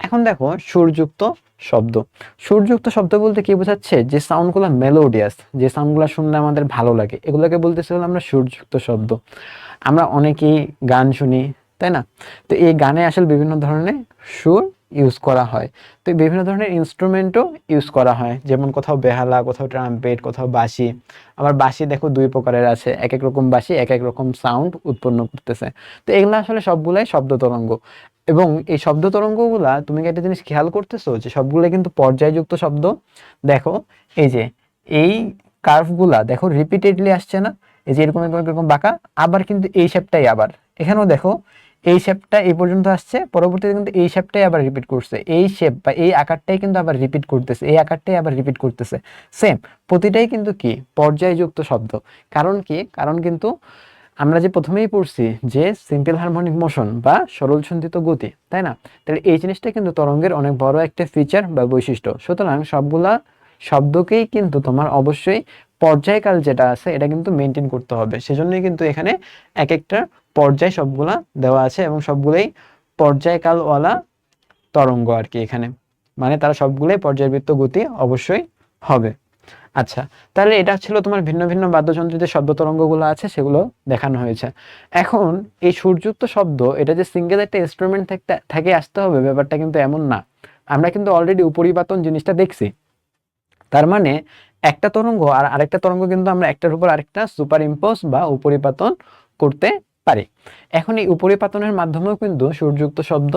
এখন দেখো সুরযুক্ত শব্দ। সুরযুক্ত শব্দ বলতে কি বোঝাচ্ছে, যে সাউন্ডগুলো মেলোডিয়াস, যে সাউন্ডগুলো শুনলে আমাদের ভালো লাগে, এগুলোকে বলতেছি হলো আমরা সুরযুক্ত শব্দ। আমরা অনেকেই গান শুনি, তাই না? তো এই গানে আসলে বিভিন্ন ধরনের সুর ইউজ করা হয়। তো বিভিন্ন ধরনের ইনস্ট্রুমেন্টও ইউজ করা হয়, যেমন কোথাও বেহালা, কোথাও ট্রাম্পেট, কোথাও বাঁশি। আবার বাঁশি দেখো দুই প্রকারের আছে, এক এক রকম বাঁশি এক এক রকম সাউন্ড উৎপন্ন করতেছে। তো এগুলো আসলে সবগুলাই শব্দ তরঙ্গ। এবং এই শব্দ তরঙ্গগুলা তুমি কি একটা জিনিস খেয়াল করতেছো, যে সবগুলো কিন্তু পর্যায়যুক্ত শব্দ। দেখো এই যে এই কার্ভগুলা দেখো রিপিটেডলি আসছে না, এই যে এরকম এরকম এরকম বাঁকা, আবার কিন্তু এই শেপটাই আবার এখানেও দেখো এই শেপটা এই পর্যন্ত আসছে, পরবর্তীতে কিন্তু এই শেপটাই আবার রিপিট করছে, এই শেপ বা এই আকারটাই কিন্তু আবার রিপিট করতেছে, এই আকারটাই আবার রিপিট করতেছে। সেম, প্রতিটাই কিন্তু কি পর্যায়যুক্ত শব্দ। কারণ কি, কারণ কিন্তু আমরা যে প্রথমেই পড়ছি যে সিম্পল হারমোনিক মোশন বা সরল সন্ধিত গতি, তাই না? তাহলে এই জিনিসটা কিন্তু তরঙ্গের অনেক বড় একটা ফিচার বা বৈশিষ্ট্য। সুতরাং সবগুলা শব্দকেই কিন্তু তোমার অবশ্যই পর্যায়কাল যেটা আছে এটা কিন্তু মেনটেন করতে হবে। সেজন্যই কিন্তু এখানে এক একটা পর্যায় সবগুলা দেওয়া আছে এবং সবগুলোই পর্যায়কালওয়ালা তরঙ্গ আর কি এখানে, মানে তারা সবগুলোই পর্যায়বৃত্ত গতি অবশ্যই হবে। আচ্ছা, তাহলে এটা ছিল তোমার ভিন্ন ভিন্ন বাদ্যযন্ত্রের যে শব্দ তরঙ্গগুলো আছে সেগুলো দেখানো হয়েছে। এখন এই সুরযুক্ত শব্দ এটা যে সিঙ্গেল একটা ইনস্ট্রুমেন্ট থেকে আসতে হবে ব্যাপারটা কিন্তু এমন না। আমরা কিন্তু অলরেডি উপরিপাতন জিনিসটা দেখছি। তার মানে একটা তরঙ্গ আর আরেকটা তরঙ্গ কিন্তু আমরা একটার উপর আরেকটা সুপার ইম্পোজ বা উপরিপাতন করতে পারি। এখন এই উপরিপাতনের মাধ্যমেও কিন্তু সুরযুক্ত শব্দ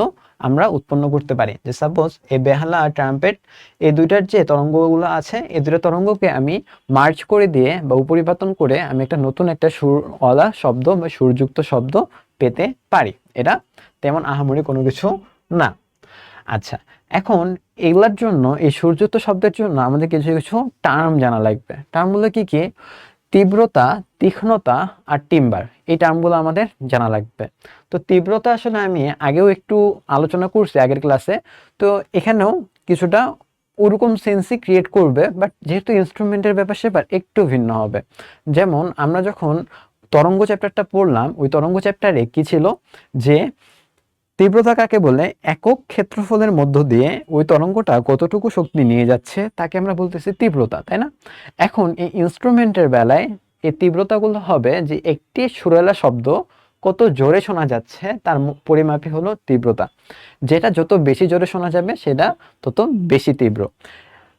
আমরা উৎপন্ন করতে পারি। যে সাপোজ এই বেহালা আর ট্রাম্পেট, এই দুইটার যে তরঙ্গগুলো আছে, এই দুটো তরঙ্গকে আমি মার্চ করে দিয়ে বা উপরিপাতন করে আমি একটা নতুন একটা সুরওয়ালা শব্দ বা সুরযুক্ত শব্দ পেতে পারি। এটা তেমন আহামরি কোনো কিছু না। আচ্ছা, এখন এগুলার জন্য, এই সুরযুক্ত শব্দের জন্য আমাদের কিছু কিছু টার্ম জানা লাগবে। টার্মগুলো কি কি? তীব্রতা, তীক্ষ্ণতা আর টিম্বার, এই টার্মগুলো আমাদের জানা লাগবে। তো তীব্রতা আসলে আমি আগেও একটু আলোচনা করছি আগের ক্লাসে, তো এখানেও কিছুটা ওরকম সেন্সই ক্রিয়েট করবে, বাট যেহেতু ইনস্ট্রুমেন্টের ব্যাপার সেবার একটু ভিন্ন হবে। যেমন আমরা যখন তরঙ্গ চ্যাপ্টারটা পড়লাম, ওই তরঙ্গ চ্যাপ্টারে কি ছিল যে তীব্রতা কাকে বলে, একক ক্ষেত্রফলের মধ্য দিয়ে ওই তরঙ্গটা কতটুকু শক্তি নিয়ে যাচ্ছে তাকে আমরা বলতেছি তীব্রতা, তাই না? এখন এই ইনস্ট্রুমেন্টের বেলায় এই তীব্রতাগুলো হবে যে একটি সুরেলা শব্দ কত জোরে শোনা যাচ্ছে তার পরিমাপই হলো তীব্রতা। যেটা যত বেশি জোরে শোনা যাবে সেটা তত বেশি তীব্র।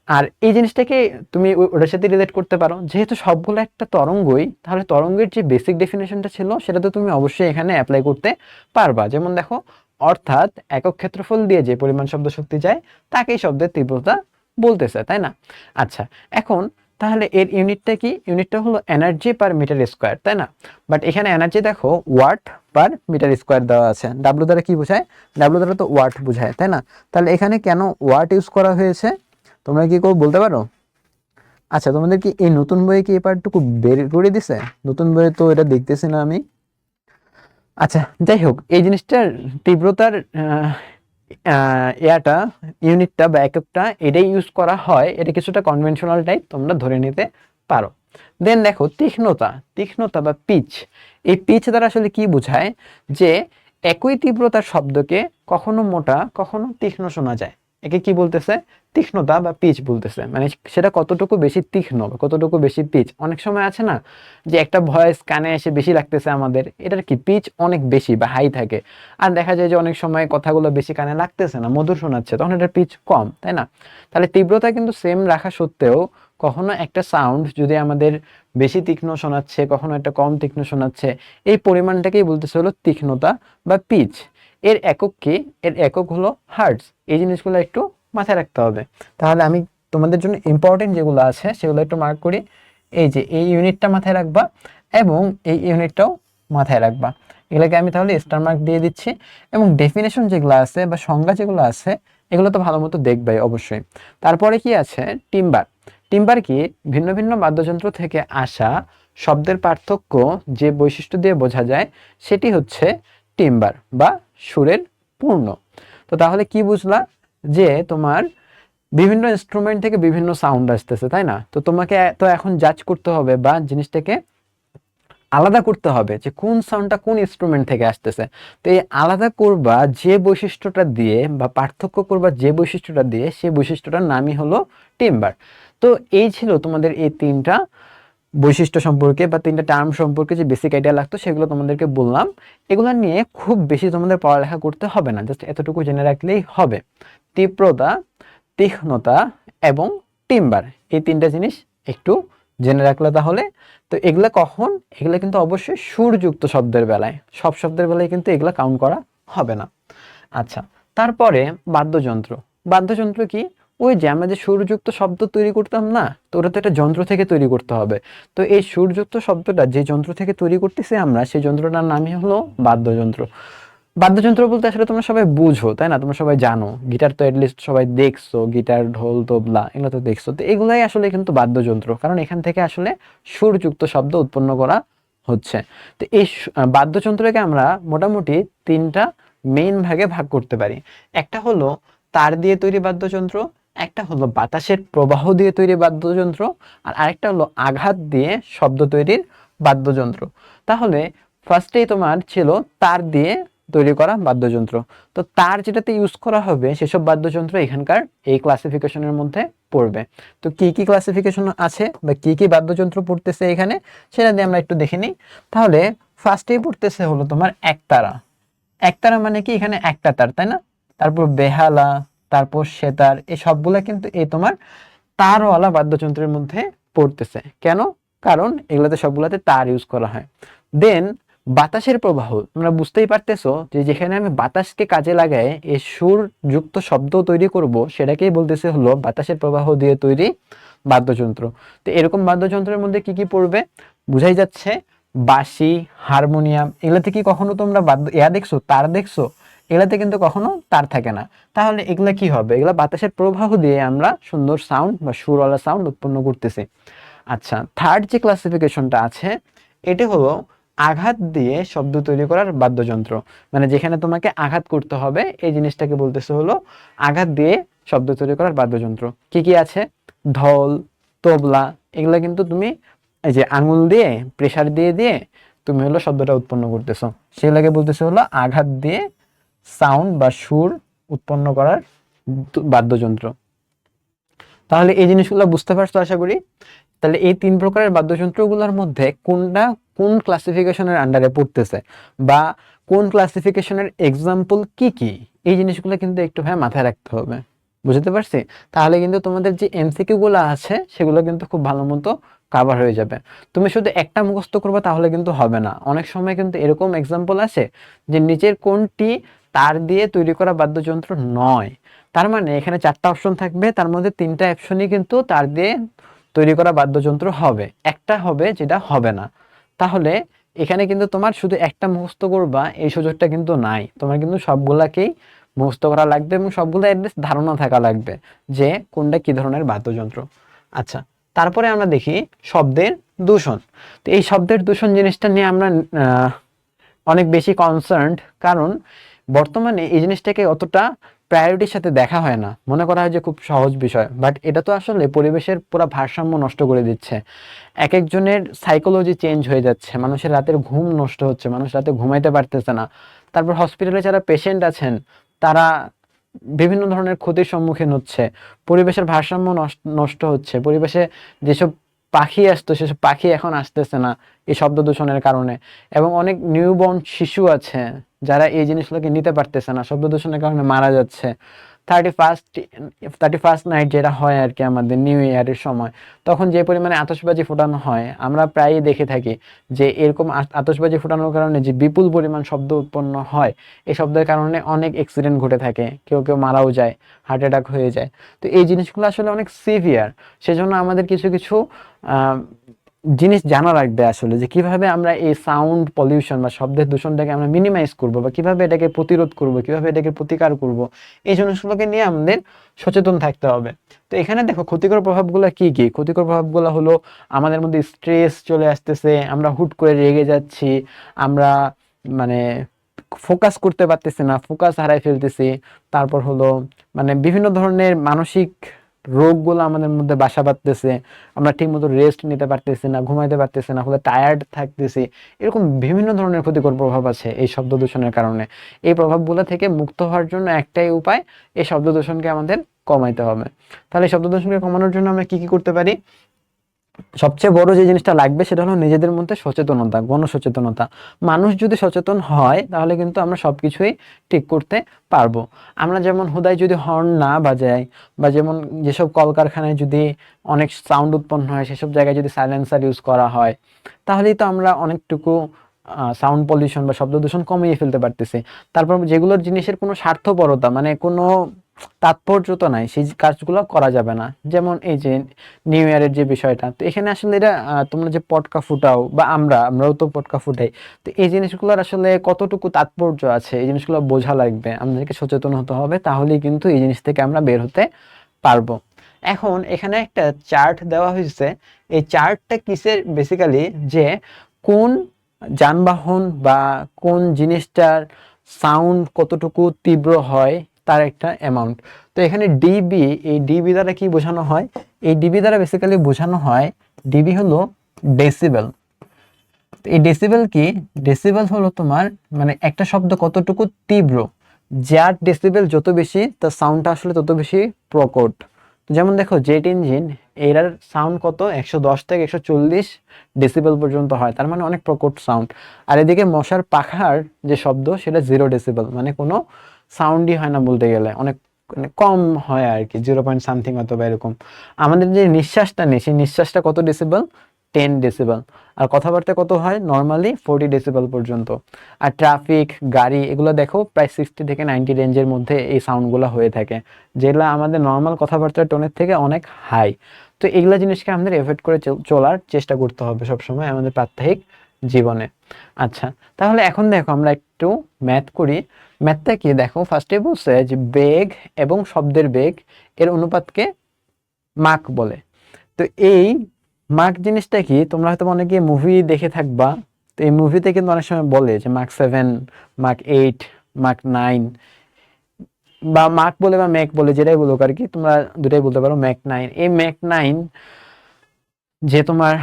আর এই জিনিসটাকে তুমি ওটার সাথে রিলেট করতে পারো, যেহেতু সবগুলো একটা তরঙ্গই, তাহলে তরঙ্গের যে বেসিক ডেফিনেশনটা ছিল সেটা তো তুমি অবশ্যই এখানে অ্যাপ্লাই করতে পারবা। যেমন দেখো, অর্থাৎ একক ক্ষেত্রফল দিয়ে যে পরিমাণ শব্দ শক্তি যায় তাকেই শব্দের তীব্রতা বলতেছে, তাই না? আচ্ছা, এখন তাহলে এর ইউনিটটা কি? ইউনিটটা হলো এনার্জি পার মিটার স্কোয়ার, তাই না? বাট এখানে এনার্জি দেখো ওয়াট পার মিটার স্কোয়ার দেওয়া আছে। ডাব্লু দ্বারা কি বোঝায়? ডাব্লু দ্বারা তো ওয়াট বোঝায়, তাই না? তাহলে এখানে কেন ওয়াট ইউজ করা হয়েছে তোমরা কি কেউ বলতে পারো? আচ্ছা, তোমাদের কি এই নতুন বইয়ে কি এই পার্টটুকু বের করে দিছে? নতুন বইয়ে তো এটা দেখতেছি না আমি। আচ্ছা, যাই হোক, এই জিনিসটার তীব্রতার ইয়াটা, ইউনিটটা বা এককটা এটাই ইউজ করা হয়, এটা কিছুটা কনভেনশনাল টাইপ, তোমরা ধরে নিতে পারো। দেন দেখো তীক্ষ্ণতা, তীক্ষ্ণতা বা পিচ। এই পিচ দ্বারা আসলে কি বোঝায়? যে একই তীব্রতার শব্দকে কখনো মোটা কখনো তীক্ষ্ণ শোনা যায়, একে কি বলতেছে? তীক্ষ্ণতা বা পিচ বলতেছে। মানে সেটা কতটুকু বেশি তীক্ষ্ণ বা কতটুকু বেশি পিচ। অনেক সময় আছে না যে একটা ভয়েস কানে এসে বেশি লাগতেছে আমাদের, এটার কি পিচ অনেক বেশি বা হাই থাকে, আর দেখা যায় যে অনেক সময় কথাগুলো বেশি কানে লাগতেছে না, মধুর শোনাচ্ছে, তখন এটার পিচ কম, তাই না? তাহলে তীব্রতা কিন্তু সেম রাখা সত্ত্বেও কখনো একটা সাউন্ড যদি আমাদের বেশি তীক্ষ্ণ শোনাচ্ছে, কখনো একটা কম তীক্ষ্ণ শোনাচ্ছে, এই পরিমাণটাকেই বলতেছে হলো তীক্ষ্ণতা বা পিচ। এর একক কি? এর একক হলো হার্টজ। এই জিনিসগুলো একটু মাথায় রাখতে হবে। তাহলে আমি তোমাদের জন্য ইম্পর্টেন্ট যেগুলো আছে সেগুলো একটু মার্ক করি। এই যে এই ইউনিটটা মাথায় রাখবা এবং এই ইউনিটটাও মাথায় রাখবা। এগুলোকে আমি তাহলে স্টার মার্ক দিয়ে দিচ্ছি। এবং ডেফিনেশন যেগুলো আছে বা সংজ্ঞা যেগুলো আছে এগুলো তো ভালো মতো দেখবাই অবশ্যই। তারপরে কি আছে? টিম্বার। টিম্বার কি? ভিন্ন ভিন্ন বাদ্যযন্ত্র থেকে আসা শব্দের পার্থক্য যে বৈশিষ্ট্য দিয়ে বোঝা যায় সেটি হচ্ছে টিম্বার বা সুরের পূর্ণ। তো তাহলে কি বুঝলা? যে তোমার বিভিন্ন ইনস্ট্রুমেন্ট থেকে বিভিন্ন সাউন্ড আসতেছে, তাই না? তো তোমাকে তো এখন জাজ করতে হবে বা জিনিসটাকে আলাদা করতে হবে যে কোন সাউন্ডটা কোন ইনস্ট্রুমেন্ট থেকে আসতেছে। তো এই আলাদা করবা যে বৈশিষ্ট্যটা দিয়ে বা পার্থক্য করবা যে বৈশিষ্ট্যটা দিয়ে, সেই বৈশিষ্ট্যটার নামই হলো টিম্বার। তো এই ছিল তোমাদের এই তিনটা বৈশিষ্ট্য সম্পর্কে বা তিনটা টার্ম সম্পর্কে যে বেসিক আইডিয়া লাগতো সেগুলো তোমাদেরকে বললাম। এগুলো নিয়ে খুব বেশি তোমাদের পড়ালেখা করতে হবে না, জাস্ট এতটুকু জেনে রাখলেই হবে। তীব্রতা, তীক্ষ্ণতা এবং টিম্বার, এই তিনটা জিনিস একটু জেনে রাখলে তাহলে। তো এগুলা কখন? এগুলা কিন্তু অবশ্যই সুরযুক্ত শব্দের বেলায়, সব শব্দের বেলায় কিন্তু এগুলা কাউন্ট করা হবে না। আচ্ছা, তারপরে বাদ্যযন্ত্র। বাদ্যযন্ত্র কি? ওই যে আমরা যে সুরযুক্ত শব্দ তৈরি করতাম না, তো ওটা তো একটা যন্ত্র থেকে তৈরি করতে হবে। তো এই সুরযুক্ত শব্দটা যে যন্ত্র থেকে তৈরি করতেছি আমরা, সেই যন্ত্রটার নামই হলো বাদ্যযন্ত্র। বাদ্যযন্ত্র বলতে আসলে তোমরা সবাই বুঝো, তাই না? তোমরা সবাই জানো, গিটার তো এটলিস্ট সবাই দেখছো, গিটার, ঢোল, তবলা এগুলো তো দেখছো। তো এগুলাই আসলে কিন্তু বাদ্যযন্ত্র, কারণ এখান থেকে আসলে সুরযুক্ত শব্দ উৎপন্ন করা হচ্ছে। তো এই বাদ্যযন্ত্রকে আমরা মোটামুটি তিনটা মেইন ভাগে ভাগ করতে পারি। একটা হলো তার দিয়ে তৈরি বাদ্যযন্ত্র, একটা হলো বাতাসের প্রবাহ দিয়ে তৈরি বাদ্যযন্ত্র, আর আরেকটা হলো আঘাত দিয়ে শব্দ তৈরির বাদ্যযন্ত্র। তাহলে ফার্স্টেই তোমার ছিল তার দিয়ে তৈরি করা বাদ্যযন্ত্র। তো তার যেটাতে ইউজ করা হবে সেসব বাদ্যযন্ত্র এখানকার এই ক্লাসিফিকেশনের মধ্যে পড়বে। তো কি কি ক্লাসিফিকেশন আছে বা কি কি বাদ্যযন্ত্র পড়তেছে এখানে, সেটা দিয়ে আমরা একটু দেখে নিই। তাহলে ফার্স্টেই পড়তেছে হলো তোমার একতারা। একতারা মানে কি? এখানে একটা তার, তাই না? তারপর বেহালা, তারপর সেতার, এই সবগুলা কিন্তু এই তোমার তারওয়ালা বাদ্যযন্ত্রের মধ্যে পড়তেছে। কেন? কারণ এগুলোতে সবগুলাতে তার ইউজ করা হয়। দেন বাতাসের প্রবাহ, তোমরা বুঝতেই পারতেছো যে যেখানে আমি বাতাসকে কাজে লাগাই এই সুর যুক্ত শব্দ তৈরি করব, সেটাকেই বলতেছে হলো বাতাসের প্রবাহ দিয়ে তৈরি বাদ্যযন্ত্র। তো এরকম বাদ্যযন্ত্রের মধ্যে কি কি পড়বে? বুঝাই যাচ্ছে বাঁশি, হারমোনিয়াম, এগুলাতে কি কখনো তোমরা দেখছো, তার দেখছো? এগুলাতে কিন্তু কখনো তার থাকে না। তাহলে এগুলা কি হবে? এগুলা বাতাসের প্রবাহ দিয়ে আমরা সুন্দর সাউন্ড বা সুরওয়ালা সাউন্ড উৎপন্ন করতেছি। আচ্ছা, থার্ড যে ক্লাসিফিকেশনটা আছে এটি হলো আঘাত দিয়ে শব্দ তৈরি করার বাদ্যযন্ত্র। মানে যেখানে তোমাকে আঘাত করতে হবে এই জিনিসটাকে বলতেছে হলো আঘাত দিয়ে শব্দ তৈরি করার বাদ্যযন্ত্র। কি কি আছে? ঢোল, তবলা, এগুলা কিন্তু তুমি এই যে আঙুল দিয়ে প্রেসার দিয়ে দিয়ে তুমি হলো শব্দটা উৎপন্ন করতেছো, সেগুলোকে বলতেছে হলো আঘাত দিয়ে সাউন্ড বা সুর উৎপন্ন করার বাদ্যযন্ত্র। তাহলে এই জিনিসগুলো বুঝতে পারছো আশা করি। তাহলে এই 3 প্রকারের বাদ্যযন্ত্রগুলোর মধ্যে কোনটা কোন ক্লাসিফিকেশনের আন্ডারে পড়তেছে বা কোন ক্লাসিফিকেশনের এক্সাম্পল কি কি, এই জিনিসগুলো কিন্তু একটু ভাই মাথায় রাখতে হবে। বুঝতে পারছি? তাহলে কিন্তু তোমাদের যে এমসিকিউ গুলো আছে সেগুলো কিন্তু খুব ভালো মতো কাভার হয়ে যাবে। তুমি শুধু একটা মুখস্থ করবে তাহলে কিন্তু হবে না। অনেক সময় কিন্তু এরকম এক্সাম্পল আছে যে নিচের কোনটি তার দিয়ে তৈরি করা বাদ্যযন্ত্র নয়। তার মানে এখানে 4টা অপশন থাকবে, তার মধ্যে 3টা অপশনই কিন্তু তার দিয়ে তৈরি করা বাদ্যযন্ত্র হবে, একটা হবে যেটা হবে না। তাহলে এখানে কিন্তু তোমার শুধু একটা মুখস্থ করবা এই সুযোগটা কিন্তু নাই, তোমার কিন্তু সবগুলাকেই মুখস্থ করা লাগবে এবং সবগুলো অ্যাটলিস্ট ধারণা থাকা লাগবে যে কোনটা কি ধরনের বাদ্যযন্ত্র। আচ্ছা, তারপরে আমরা দেখি শব্দের দূষণ। তো এই শব্দের দূষণ জিনিসটা নিয়ে আমরা অনেক বেশি কনসার্নড, কারণ বর্তমানে এই জিনিসটাকে অতটা প্রায়োরিটির সাথে দেখা হয় না, মনে করা হয় যে খুব সহজ বিষয়, বাট এটা তো আসলে পরিবেশের পুরো ভারসাম্য নষ্ট করে দিচ্ছে। এক একজনের সাইকোলজি চেঞ্জ হয়ে যাচ্ছে, মানুষের রাতের ঘুম নষ্ট হচ্ছে, মানুষ রাতে ঘুমাইতে পারতেছে না। তারপর হসপিটালে যারা পেশেন্ট আছেন তারা বিভিন্ন ধরনের ক্ষতির সম্মুখীন হচ্ছে, পরিবেশের ভারসাম্য নষ্ট হচ্ছে, পরিবেশে যেসব পাখি আসতো সেসব পাখি এখন আসতেছে না এই শব্দ দূষণের কারণে। এবং অনেক নিউবর্ন শিশু আছে যারা এই জিনিসগুলোকে নিতে পারতেছে না, শব্দ দূষণের কারণে মারা যাচ্ছে। 31st নাইট যেটা হয় আর কি আমাদের নিউ ইয়ারের সময়, তখন যে পরিমাণে আতশবাজি ফোটানো হয় আমরা প্রায়ই দেখে থাকি যে এরকম আতশবাজি ফোটানোর কারণে যে বিপুল পরিমাণ শব্দ উৎপন্ন হয়, এই শব্দের কারণে অনেক অ্যাক্সিডেন্ট ঘটে থাকে, কেউ কেউ মারাও যায়, হার্ট অ্যাটাক হয়ে যায়। তো এই জিনিসগুলো আসলে অনেক সিভিয়ার। সেজন্য আমাদের কিছু কিছু জিনিস জানা রাখবে আসলে যে কিভাবে আমরা এই সাউন্ড পলিউশন বা শব্দের দূষণটাকে আমরা মিনিমাইজ করব বা কিভাবে এটাকে প্রতিরোধ করব, কিভাবে এটাকে প্রতিকার করব, এই জিনিসগুলোকে নিয়ে আমাদের সচেতন থাকতে হবে। তো এখানে দেখো ক্ষতিকর প্রভাবগুলো কি কি। ক্ষতিকর প্রভাবগুলো হলো আমাদের মধ্যে স্ট্রেস চলে আসতেছে, আমরা হুট করে রেগে যাচ্ছি, আমরা মানে ফোকাস করতে পারতেছি না, ফোকাস হারাই ফেলতেছি। তারপর হলো মানে বিভিন্ন ধরনের মানসিক রোগগুলো আমাদের মধ্যে বাসা বাঁধতেছে, আমরা ঠিকমতো রেস্ট নিতে পারতেছি না, ঘুমাইতে পারতেছি না, ফলে টায়ার্ড থাকতেছি। এরকম বিভিন্ন ধরনের ক্ষতিকর প্রভাব আছে এই শব্দ দূষণের কারণে। এই প্রভাবগুলো থেকে মুক্ত হওয়ার জন্য একটাই উপায়, এই শব্দ দূষণকে আমাদের কমাইতে হবে। তাহলে এই শব্দ দূষণকে কমানোর জন্য আমরা কি কি করতে পারি? সবচেয়ে বড় যে জিনিসটা লাগবে সেটা হলো নিজেদের মধ্যে সচেতনতা, গণসচেতনতা। মানুষ যদি সচেতন হয় তাহলে কিন্তু আমরা সবকিছুই ঠিক করতে পারবো। আমরা যেমন হুদাই যদি হর্ন না বাজাই, বা যেমন যেসব কলকারখানায় যদি অনেক সাউন্ড উৎপন্ন হয় সেসব জায়গায় যদি সাইলেন্সার ইউজ করা হয়, তাহলেই তো আমরা অনেকটুকু সাউন্ড পলিউশন বা শব্দ দূষণ কমিয়ে ফেলতে পারতেছি। তারপর যেগুলোর জিনিসের কোনো স্বার্থপরতা মানে কোনো তাৎপর্যতা নাই সেই কাজগুলো করা যাবে না। যেমন এই যে নিউ ইয়ারের যে বিষয়টা, তো এখানে আসলে এটা তোমরা যে পটকা ফুটাও বা আমরাও তো পটকা ফুটাই, তো এই জিনিসগুলোর আসলে কতটুকু তাৎপর্য আছে এই জিনিসগুলো বোঝা লাগবে, আমাদেরকে সচেতন হতে হবে, তাহলেই কিন্তু এই জিনিস থেকে আমরা বের হতে পারবো। এখন এখানে একটা চার্ট দেওয়া হয়েছে, এই চার্টটা কিসের বেসিক্যালি যে কোন যানবাহন বা কোন জিনিসটার সাউন্ড কতটুকু তীব্র হয় তার একটা অ্যামাউন্ট। তো এখানে ডিবি, এই ডিবি দ্বারা কি বোঝানো হয়? এই ডিবি দ্বারা বেসিক্যালি বোঝানো হয়, ডিবি হলো ডেসিবেল। এই ডেসিবেল কি? ডেসিবেল হলো তোমার মানে একটা শব্দ কতটুকু তীব্র, যার ডেসিবেল যত বেশি তার সাউন্ডটা আসলে তত বেশি প্রকট। যেমন দেখো জেট ইঞ্জিন, এটার সাউন্ড কত 110 থেকে 140 ডেসিবেল পর্যন্ত হয়, তার মানে অনেক প্রকট সাউন্ড। আর এদিকে মশার পাখার যে শব্দ সেটা 0 ডেসিবেল, মানে কোনো সাউন্ডই হয় না বলতে গেলে, অনেক মানে কম হয় আর কি, 0 পয়েন্ট সামথিং অথবা এরকম। আমাদের যে নিঃশ্বাসটা নেই সেই নিঃশ্বাসটা কত ডেসিবেল? 10 ডেসিবেল। আর কথাবার্তা কত হয় নর্মালি? 40 ডেসিবেল পর্যন্ত। আর ট্রাফিক, গাড়ি এগুলো দেখো প্রায় 60 থেকে 90 রেঞ্জের মধ্যে এই সাউন্ডগুলো হয়ে থাকে, যেগুলো আমাদের নর্মাল কথাবার্তার টোনের থেকে অনেক হাই। তো এগুলা জিনিসকে আমাদের এভয়েড করে চলার চেষ্টা করতে হবে সবসময় আমাদের প্রাত্যহিক জীবনে। আচ্ছা, তাহলে এখন দেখো আমরা একটু ম্যাথ করি। ম্যাথটা কি দেখো, ফার্স্টে বলছে যে বেগ এবং শব্দের বেগ এর অনুপাতকে মাক বলে। তো এই মাক জিনিসটা কি, তোমরা হয়তো অনেকে মুভি দেখে থাকবা, তো এই মুভিতে কিন্তু অনেক সময় বলে যে মাক 7, মাক 8, মাক 9, বা মাক বলে বা ম্যাক বলে, যেটাই বলো আর কি, তোমরা দুটাই বলতে পারো। ম্যাক 9, এই ম্যাক 9 যে তোমার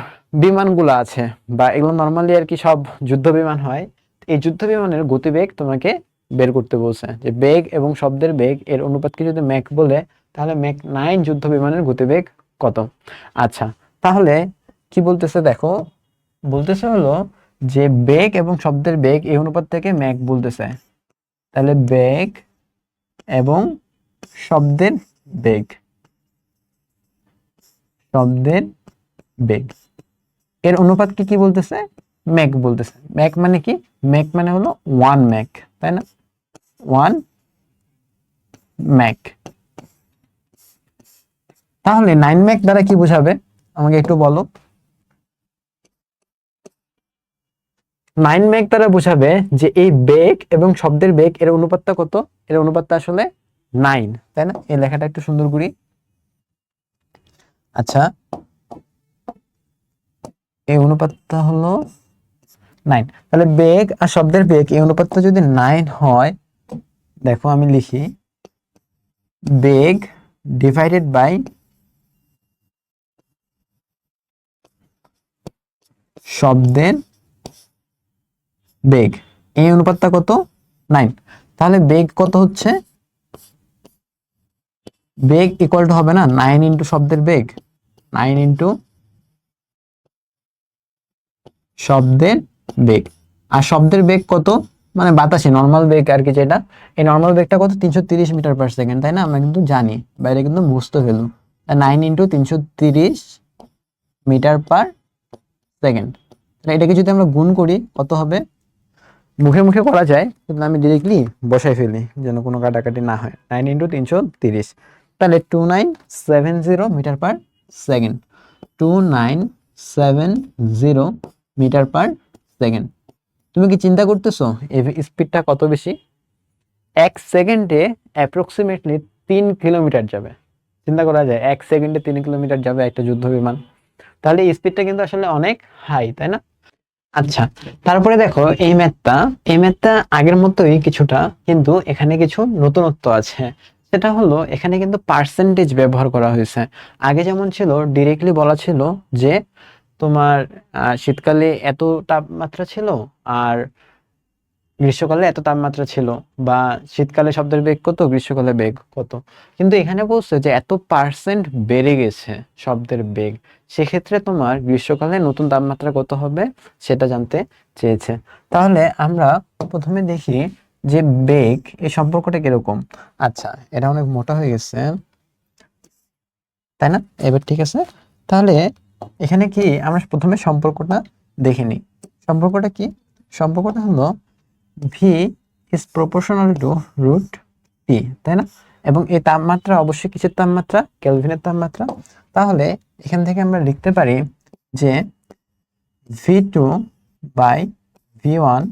বিমানগুলো আছে, বা এগুলো নর্মালি আর কি সব যুদ্ধ বিমান হয়, এই যুদ্ধ বিমানের গতিবেগ তোমাকে বের করতে বলছে, যে বেগ এবং শব্দের বেগ এর অনুপাতকে যদি ম্যাক বলে, তাহলে ম্যাক 9 যুদ্ধ বিমানের গতিবেগ কত। আচ্ছা, তাহলে কি বলতেছে দেখো, বলতেছে হলো যে বেগ এবং শব্দের বেগ এই অনুপাত থেকে ম্যাক বলতেছে, তাহলে বেগ এবং শব্দের বেগ, শব্দের বেগ এর অনুপাতকে কি বলতেছে, ম্যাক বলতেছে। ম্যাক মানে কি, ম্যাক মানে হলো 1 ম্যাক, তাই না, 1 ম্যাক। তাহলে 9 ম্যাক দ্বারা কি বোঝাবে আমাকে একটু বলো। 9 ম্যাক দ্বারা বোঝাবে যে এই বেগ এবং শব্দের বেগ এর অনুপাতটা কত, এর অনুপাতটা আসলে 9, তাই না। এই লেখাটা একটু সুন্দর করি। আচ্ছা, এই অনুপাতটা হলো 9, তাহলে বেগ আর শব্দের বেগ এই অনুপাতটা যদি 9 হয়, দেখো আমি লিখি বেগ ডিভাইডেড বাই শব্দের বেগ, এই অনুপাতটা কত, 9। তাহলে বেগ কত হচ্ছে, বেগ ইকুয়াল টু হবে না 9 ইন্টু শব্দের বেগ, 9 ইন্টু শব্দের বেগ। আর শব্দের বেগ কত, মানে বাতাসে নর্মাল বেগ আর কি, যেটা এই নর্মাল বেগটা কত, 330 মিটার পার সেকেন্ড, তাই না, আমরা কিন্তু জানি, বাইরে কিন্তু মুখস্থ ফেলু। 9 ইন্টু 330 মিটার পার সেকেন্ড। এটাকে যদি আমরা গুণ করি কত হবে, মুখে মুখে করা যায়, কিন্তু আমি ডিরেক্টলি বসাই ফেলি যেন কোনো কাটাকাটি না হয়। 9 ইন্টু 330, তাহলে 2970 metre per second, 2970 metre per second. তুমি কি চিন্তা করতেছো এই স্পিডটা কত বেশি, 1 সেকেন্ডে অ্যাপ্রক্সিমেটলি 3 কিলোমিটার যাবে। চিন্তা করা যায়, 1 সেকেন্ডে 3 কিলোমিটার যাবে একটা যুদ্ধ বিমান, তাহলে এই স্পিডটা কিন্তু আসলে অনেক হাই, তাই না। আচ্ছা, তারপরে দেখো এই ম্যাথটা আগের মতোই কিছুটা, কিন্তু এখানে কিছু নতুনত্ব আছে। সেটা হলো এখানে কিন্তু পার্সেন্টেজ ব্যবহার করা হয়েছে। আগে যেমন ছিল ডিরেক্টলি বলা ছিল যে তোমার শীতকালে এত তাপমাত্রা ছিল, আর গ্রীষ্মকালে এত তাপমাত্রা ছিল, বা শীতকালে শব্দের বেগ কত, গ্রীষ্মকালে বেগ কত। কিন্তু এখানে বলছে যে এত পার্সেন্ট বেড়ে গেছে শব্দের বেগ, সেক্ষেত্রে তোমার গ্রীষ্মকালে নতুন তাপমাত্রা কত হবে সেটা জানতে চেয়েছে। তাহলে আমরা প্রথমে দেখি যে বেগ এই সম্পর্কটা কিরকম। আচ্ছা, এটা অনেক মোটা হয়ে গেছে, তাই না, এবার ঠিক আছে। তাহলে এখানে কি আমরা প্রথমে সম্পর্কটা দেখে নিই। সম্পর্কটা কি, সম্পর্কটা হলো V is proportional to root T, তাই না। এবং এই তাপমাত্রা অবশ্যই কিসের তাপমাত্রা, কেলভিনের তাপমাত্রা। তাহলে এখান থেকে আমরা লিখতে পারি যে V2 by V1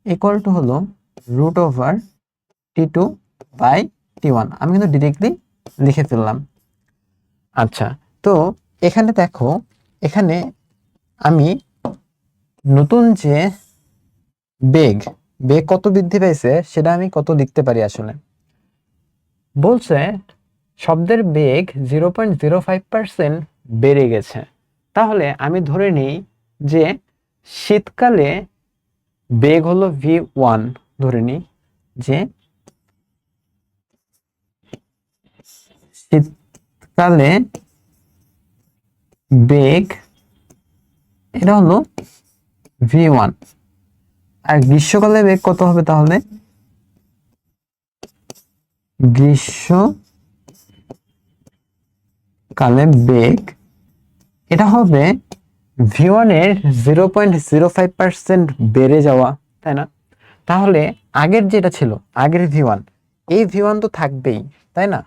equal to হলো √T2 বাই T1। আমি কিন্তু ডিরেক্টলি লিখে ফেললাম। আচ্ছা, তো এখানে দেখো, এখানে আমি নতুন যে বেগ, বেগ কত বৃদ্ধি পাইছে সেটা আমি কত লিখতে পারি আসলে। বলছে শব্দের বেগ 0.05% বেড়ে গেছে। তাহলে আমি ধরে নিই যে শীতকালে বেগ হলো V1, ধরে নিই যে শীতকালে বেগ এটা হলো V1, আর গ্রীষ্মকালে বেগ কত হবে, তাহলে গ্রীষ্মকালে বেগ এটা হবে V1 এর 0.05% বেড়ে যাওয়া, তাই না। তাহলে আগের যেটা ছিল, আগের V1, এই V1 তো থাকবেই, তাই না,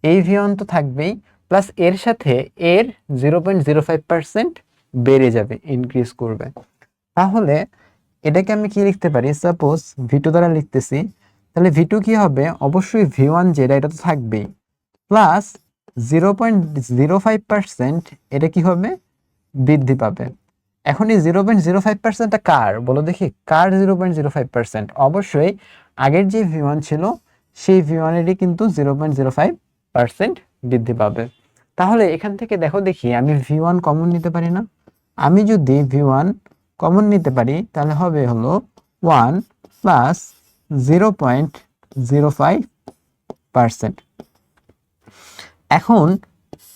এই V1 তো থাকবেই, প্লাস এর সাথে এর 0.05% বেড়ে যাবে, ইনক্রিজ করবে। তাহলে এটাকে আমি কি লিখতে পারি, সাপোজ V2 দ্বারা লিখতেছি, তাহলে V2 কি হবে, অবশ্যই V1 যেটা এটা তো থাকবেই, প্লাস 0.05% এটা কি হবে, বৃদ্ধি পাবে। এখন এই 0.05%টা কার বলো দেখি, কার 0.05%? অবশ্যই আগের যে V1 ছিল সেই V1 এরই কিন্তু 0.05% বৃদ্ধি পাবে। তাহলে এখান থেকে দেখো দেখি আমি V1 কমন নিতে পারি না? আমি যদি V1 কমন নিতে পারি তাহলে হবে হলো 1 প্লাস 0.05%। এখন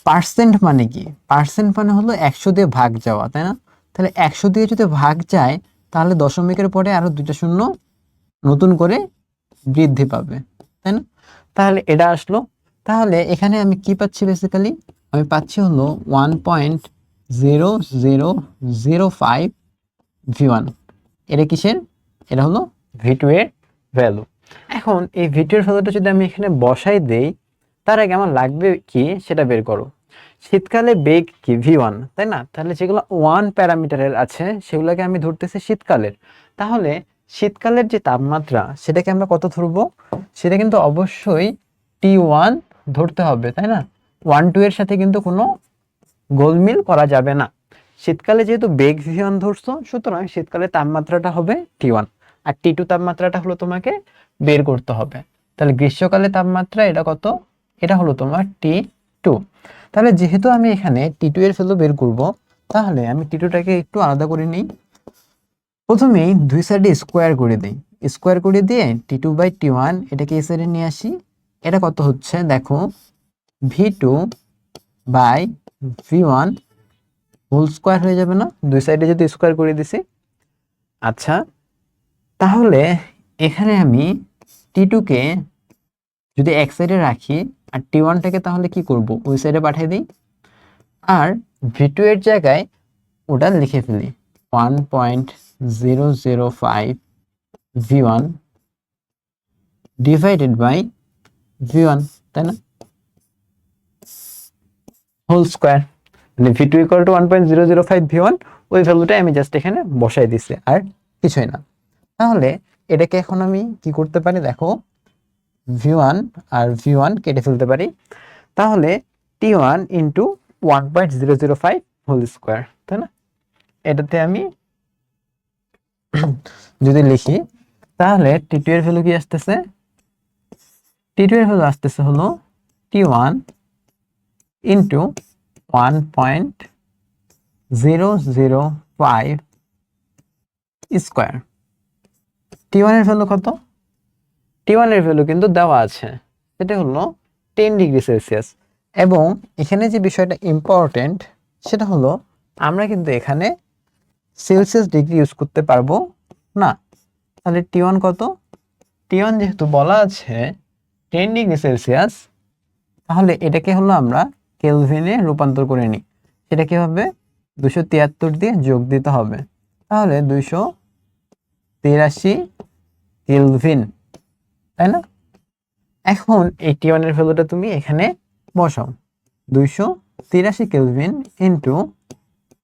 পার্সেন্ট মানে কি? পার্সেন্ট মানে হলো 100 দিয়ে ভাগ যাওয়া, তাই না? তাহলে 100 দিয়ে যদি ভাগ যায় তাহলে দশমিকের পরে আরো দুইটা শূন্য নতুন করে বৃদ্ধি পাবে, তাই না? তাহলে এটা আসলো। তাহলে এখানে আমি কি পাচ্ছি? বেসিক্যালি আমি পাচ্ছি হলো 1.0005 V1। এটা কিসের? এটা হলো V2 এর ভ্যালু। এখন এই V2 এর ভ্যালুটা যদি আমি এখানে বসাই দেই, তার আগে আমার লাগবে কি সেটা বের করো। শীতকালে বেগ কি? V1, তাই না? তাহলে যেগুলো 1 প্যারামিটারের আছে সেগুলোকে আমি ধরতেছি শীতকালের। তাহলে শীতকালের যে তাপমাত্রা সেটাকে আমরা কত ধরবো? সেটা কিন্তু অবশ্যই T1 ধরতে হবে, তাই না? 1 2 এর সাথে কিন্তু কোনো গোলমিল করা যাবে না। শীতকালে যেহেতু বেগ V1 ধরছো, সুতরাং শীতকালে তাপমাত্রাটা হবে T1, আর T2 তাপমাত্রাটা হলো তোমাকে বের করতে হবে। তাহলে গ্রীষ্মকালে তাপমাত্রা এটা কত? এটা হলো তোমার T2। তাহলে যেহেতু আমি এখানে T2 এর ভ্যালু বের করব, তাহলে আমি T2টাকে একটু আলাদা করে নিই। প্রথমেই দুই সাইডে স্কোয়ার করে দিই। স্কোয়ার করে দিয়ে T2/T1 এটাকে এই সাইডে নিয়ে আসি। এটা কত হচ্ছে দেখো, V2/V1 হোল স্কোয়ার হয়ে যাবে না? দুই সাইডে যদি স্কোয়ার করে দিছি। আচ্ছা, তাহলে এখানে আমি T2কে যদি এক সাইডে রাখি আর T1টাকে তাহলে কি করব? ওই সাইডে পাঠিয়ে দিই। আর V2 এর জায়গায় ওটা লিখে ফেলি 1.005 V1 ডিভাইডেড বাই V1, তাই না? Whole square. মানে V2 ইকুয়াল টু 1.005 V1, ওই ভ্যালুটাই আমি জাস্ট এখানে বসাই দিছি, আর কিছুই না। তাহলে এটাকে এখন আমি কি করতে পারি দেখো, V1 আর V1 কেটে ফেলতে পারি। তাহলে T1 ইন্টু 1.005 হোল স্কোয়ার, তাই না? এটাতে আমি যদি লিখি তাহলে T2 এর ভ্যালু কি আসতেছে? T2 এর ভ্যালু আসতেছে হলো T1 ইন্টু 1.005 স্কোয়ার। T1 এর ভ্যালু কত? T1 এর ভ্যালু কিন্তু দেওয়া আছে, সেটা হলো 10 ডিগ্রি সেলসিয়াস। এবং এখানে যে বিষয়টা ইম্পর্টেন্ট সেটা হলো আমরা কিন্তু এখানে সেলসিয়াস ডিগ্রি ইউজ করতে পারবো না। তাহলে T1 কত? T1 যেহেতু বলা আছে 10 ডিগ্রি সেলসিয়াস, তাহলে এটাকে হলো আমরা কেলভিনে রূপান্তর করে নিই। সেটা কি হবে? 273 দিয়ে যোগ দিতে হবে। তাহলে 283 কেলভিন, তাই না? এখন এই T1 এর ভ্যালুটা তুমি এখানে বসাও, 283 কেলভিন ইন্টু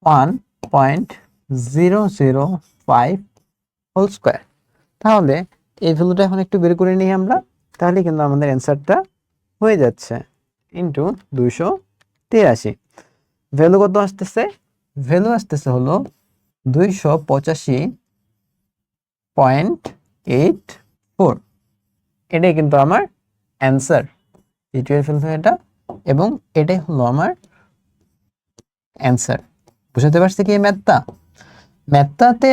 1.005 হোল স্কোয়ার। তাহলে এই ভ্যালুটা এখন একটু বের করে নিই আমরা, তাহলে কিন্তু আমাদের অ্যান্সারটা হয়ে যাচ্ছে ইন্টু 283। ভ্যালু কত আসতেছে? ভ্যালু আসতেছে হলো 285.84। এটাই কিন্তু আমার অ্যান্সার, T2 ভ্যালু এটা, এবং এটাই হলো আমার অ্যান্সার। বুঝতে পারছি কি? ম্যাথটাতে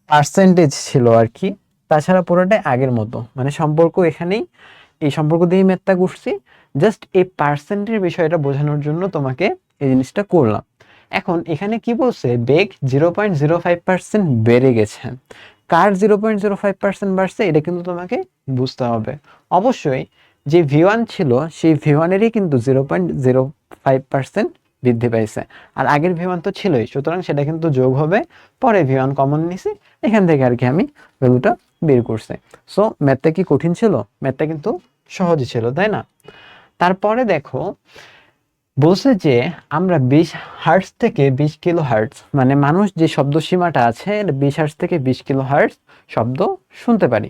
পার্সেন্টেজ ছিল আর কি, তাছাড়া পুরোটাই আগের মতো, মানে সম্পর্ক এখানেই, এই সম্পর্ক দিয়েই ম্যাথটা করছি। জাস্ট এই পার্সেন্টের বিষয়টা বোঝানোর জন্য তোমাকে এই জিনিসটা করলাম। এখন এখানে কি বলছে? বেগ 0.05% বেড়ে গেছে। কার 0.05% বাড়ছে এটা কিন্তু তোমাকে বুঝতে হবে। অবশ্যই যে V1 ছিল সেই V1 এরই কিন্তু 0.05% বৃদ্ধি পাইছে, আর আগের V1 তো ছিলই, সুতরাং সেটা কিন্তু যোগ হবে। পরে V1 কমন নিছি, এখান থেকে আর কি আমি ভ্যালুটা বের করছি। সো ম্যাথটা কি কঠিন ছিল? ম্যাথটা কিন্তু সহজই ছিল, তাই না? তারপরে দেখো বলছে যে আমরা 20 হার্টজ থেকে 20 কিলো হার্টজ, মানে মানুষ যে শব্দ সীমাটা আছে 20 হার্টজ থেকে 20 কিলো হার্টজ শব্দ শুনতে পারি।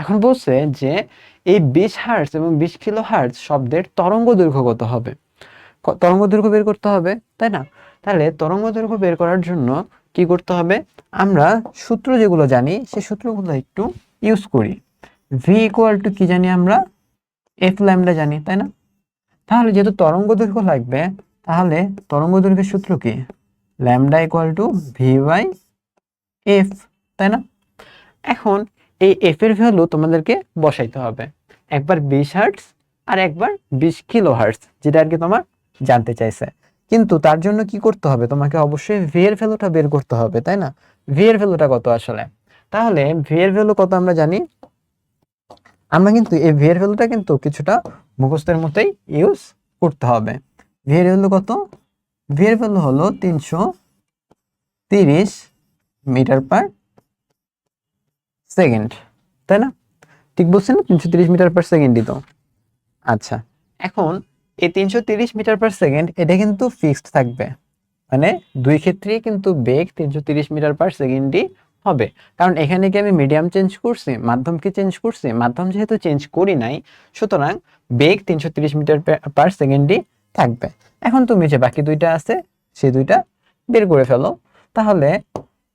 এখন বলছে যে এই 20 হার্টজ এবং 20 কিলো হার্টজ শব্দের তরঙ্গ দৈর্ঘ্য কত হবে? তরঙ্গ দৈর্ঘ্য বের করতে হবে, তাই না? তাহলে তরঙ্গ দৈর্ঘ্য বের করার জন্য কি করতে হবে, আমরা সূত্র যেগুলো জানি সেই সূত্রগুলো একটু ইউজ করি। ভি ইকুয়াল টু কি জানি আমরা, এফ ল্যামডা জানি, তাই না? তাহলে যেহেতু তরঙ্গ দৈর্ঘ্য লাগবে, তাহলে তরঙ্গ দৈর্ঘ্যের সূত্র কি, lambda equal to V by F, তাই না? এখন এই এফ এর ভ্যালু তোমাদেরকে বসাইতে হবে, একবার 20 হার্টজ আর একবার 20 কিলো হার্টজ, যেটা আর কি তোমার জানতে চাইছে। কিন্তু তার জন্য কি করতে হবে, তোমাকে অবশ্যই ভি এর ভ্যালুটা বের করতে হবে, তাই না? ভি এর ভ্যালুটা কত আসলে, তাহলে ভি এর ভ্যালু কত আমরা জানি, আমরা কিন্তু এই ভি এর ভ্যালুটা কিন্তু কিছুটা মুখস্থের মতোই ইউজ করতে হবে। ভি এর ভ্যালু কত, ভি এর ভ্যালু হলো 330 মিটার পার সেকেন্ড, তাই না? ঠিক বলছি না, 330 মিটার পার সেকেন্ডই তো। আচ্ছা, এখন এই 330 মিটার পার সেকেন্ড এটা কিন্তু ফিক্সড থাকবে, মানে দুই ক্ষেত্রেই কিন্তু বেগ 330 মিটার পার সেকেন্ডই হবে। কারণ এখানে কি আমি মিডিয়াম চেঞ্জ করছি, মাধ্যম কি চেঞ্জ করছি, মাধ্যম যেহেতু চেঞ্জ করি নাই, সুতরাং বেগ 330 মিটার পার সেকেন্ডই থাকবে। এখন তুমি যে বাকি দুইটা আছে সেই দুইটা বের করে ফেলো। তাহলে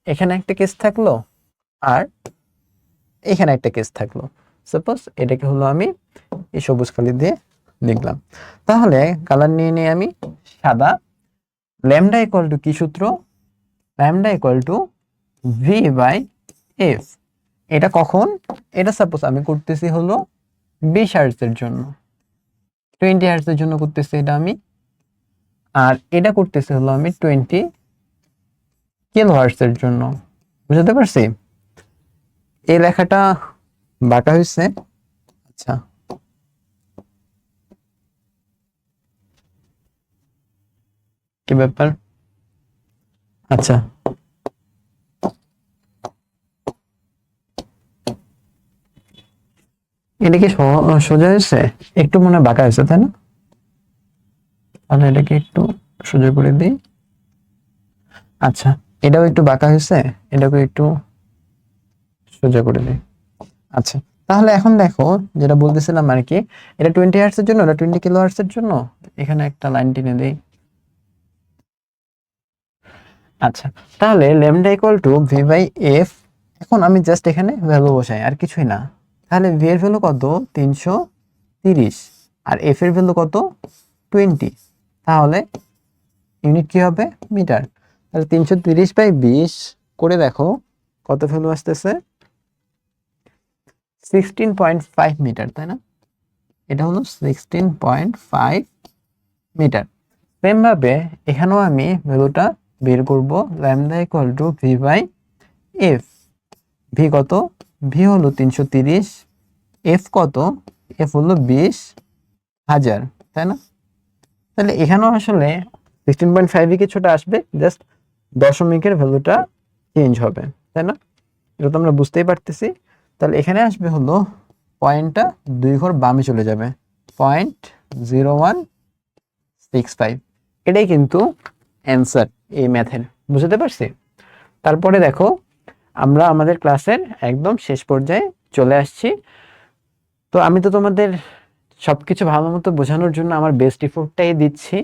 এখানে একটা কেস থাকলো আর এখানে একটা কেস থাকলো। সাপোজ এটাকে হলো আমি এই সবুজ কালি দিয়ে লিখলাম। তাহলে কালার নিয়ে নিয়ে আমি সাদা। ল্যামডা ইকুয়াল টু কি সূত্র, lambda equal to V by F. এটা কখন, এটা সাপোজ আমি করতেছি হলো 20 হার্টজের জন্য, 20 হার্টজের জন্য করতেছি এটা আমি, আর এটা করতেছি হলো আমি 20 কিলো হার্টজের জন্য। বুঝতে পারছি? এই লেখাটা বাঁকা হয়েছে। আচ্ছা, কি ব্যাপার? আচ্ছা, এটা কি সোজা হয়েছে? একটু মনে হয় বাঁকা হয়েছে, তাই না? তাহলে এটাকে একটু সোজা করে দিই। আচ্ছা, এটাও একটু বাঁকা হয়েছে, এটাকে একটু সোজা করে দিই। আচ্ছা, তাহলে এখন দেখো যেটা বলতেছিলাম আর কি, এটা 20 হার্টজ এর জন্য, এটা 20 কিলো হার্টজ এর জন্য, এখানে একটা লাইন টেনে দেই। আচ্ছা, তাহলে lambda equal to V by F. এখন আমি জাস্ট এখানে ভ্যালু বসাই, আর কিছুই না। তাহলে ভি এর ভ্যালু কত, 330, আর এফ এর ভ্যালু কত, 20। তাহলে ইউনিট কি হবে, মিটার। তাহলে 330 বাই 20 করে দেখো কত ভ্যালু আসতেছে, 16.5 মিটার, তাই না? এটা হলো 16.5 মিটার। সেম ভাবে এখানেও আমি ভ্যালুটা বের করব, lambda equal to V by F. V কত, ভি হলো 330, এফ কত, এফ হলো 20,000, তাই না? তাহলে এখানেও আসলে 16.5 কিছুটা আসবে, জাস্ট দশমিকের ভ্যালুটা চেঞ্জ হবে, তাই না? এটা তো আমরা বুঝতেই পারতেছি। তাহলে এখানে আসবে হলো পয়েন্টটা 2 ঘর বামে চলে যাবে, 0.0165। এটাই কিন্তু অ্যান্সার এই ম্যাথের। বুঝতে পারছি? তারপরে দেখো আমরা আমাদের ক্লাসের একদম শেষ পর্যায়ে চলে আসছি। তো আমি তো তোমাদের সবকিছু ভালো মতো বোঝানোর জন্য আমার বেস্ট এফোর্টটাই দিচ্ছি।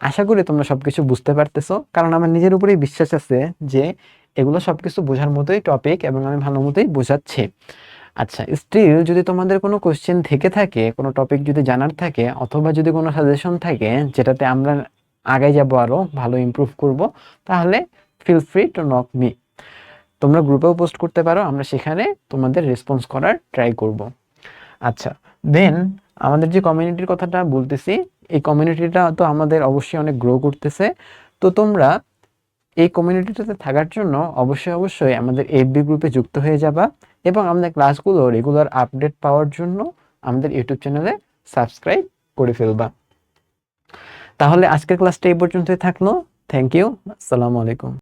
আশা করি তোমরা সবকিছু বুঝতে পারতেছো, কারণ আমার নিজের উপরেই বিশ্বাস আছে যে এগুলো সবকিছু বোঝার মতোই টপিক এবং আমি ভালো মতোই বোঝাচ্ছি। আচ্ছা, স্টিল যদি তোমাদের কোনো কোশ্চেন থেকে থাকে, কোনো টপিক যদি জানার থাকে, অথবা যদি কোনো সাজেশন থাকে যেটাতে আমরা আগে যাব আরো ভালো ইমপ্রুভ করব, তাহলে feel free to knock me. তোমরা গ্রুপেও পোস্ট করতে পারো, আমরা সেখানে তোমাদের রেসপন্স করার ট্রাই করব। আচ্ছা, দেন আমাদের যে কমিউনিটির কথাটা বলতেছি, এই কমিউনিটিটা তো আমাদের অবশ্যই অনেক গ্রো করতেছে। তো তোমরা এই কমিউনিটিটাতে থাকার জন্য অবশ্যই অবশ্যই আমাদের এফবি গ্রুপে যুক্ত হয়ে যাবা, এবং আমাদের ক্লাসগুলো রেগুলার আপডেট পাওয়ার জন্য আমাদের ইউটিউব চ্যানেলে সাবস্ক্রাইব করে ফেলবা। তাহলে আজকের ক্লাসটা এই পর্যন্তই থাকলো। থ্যাংক ইউ, আসসালামু আলাইকুম।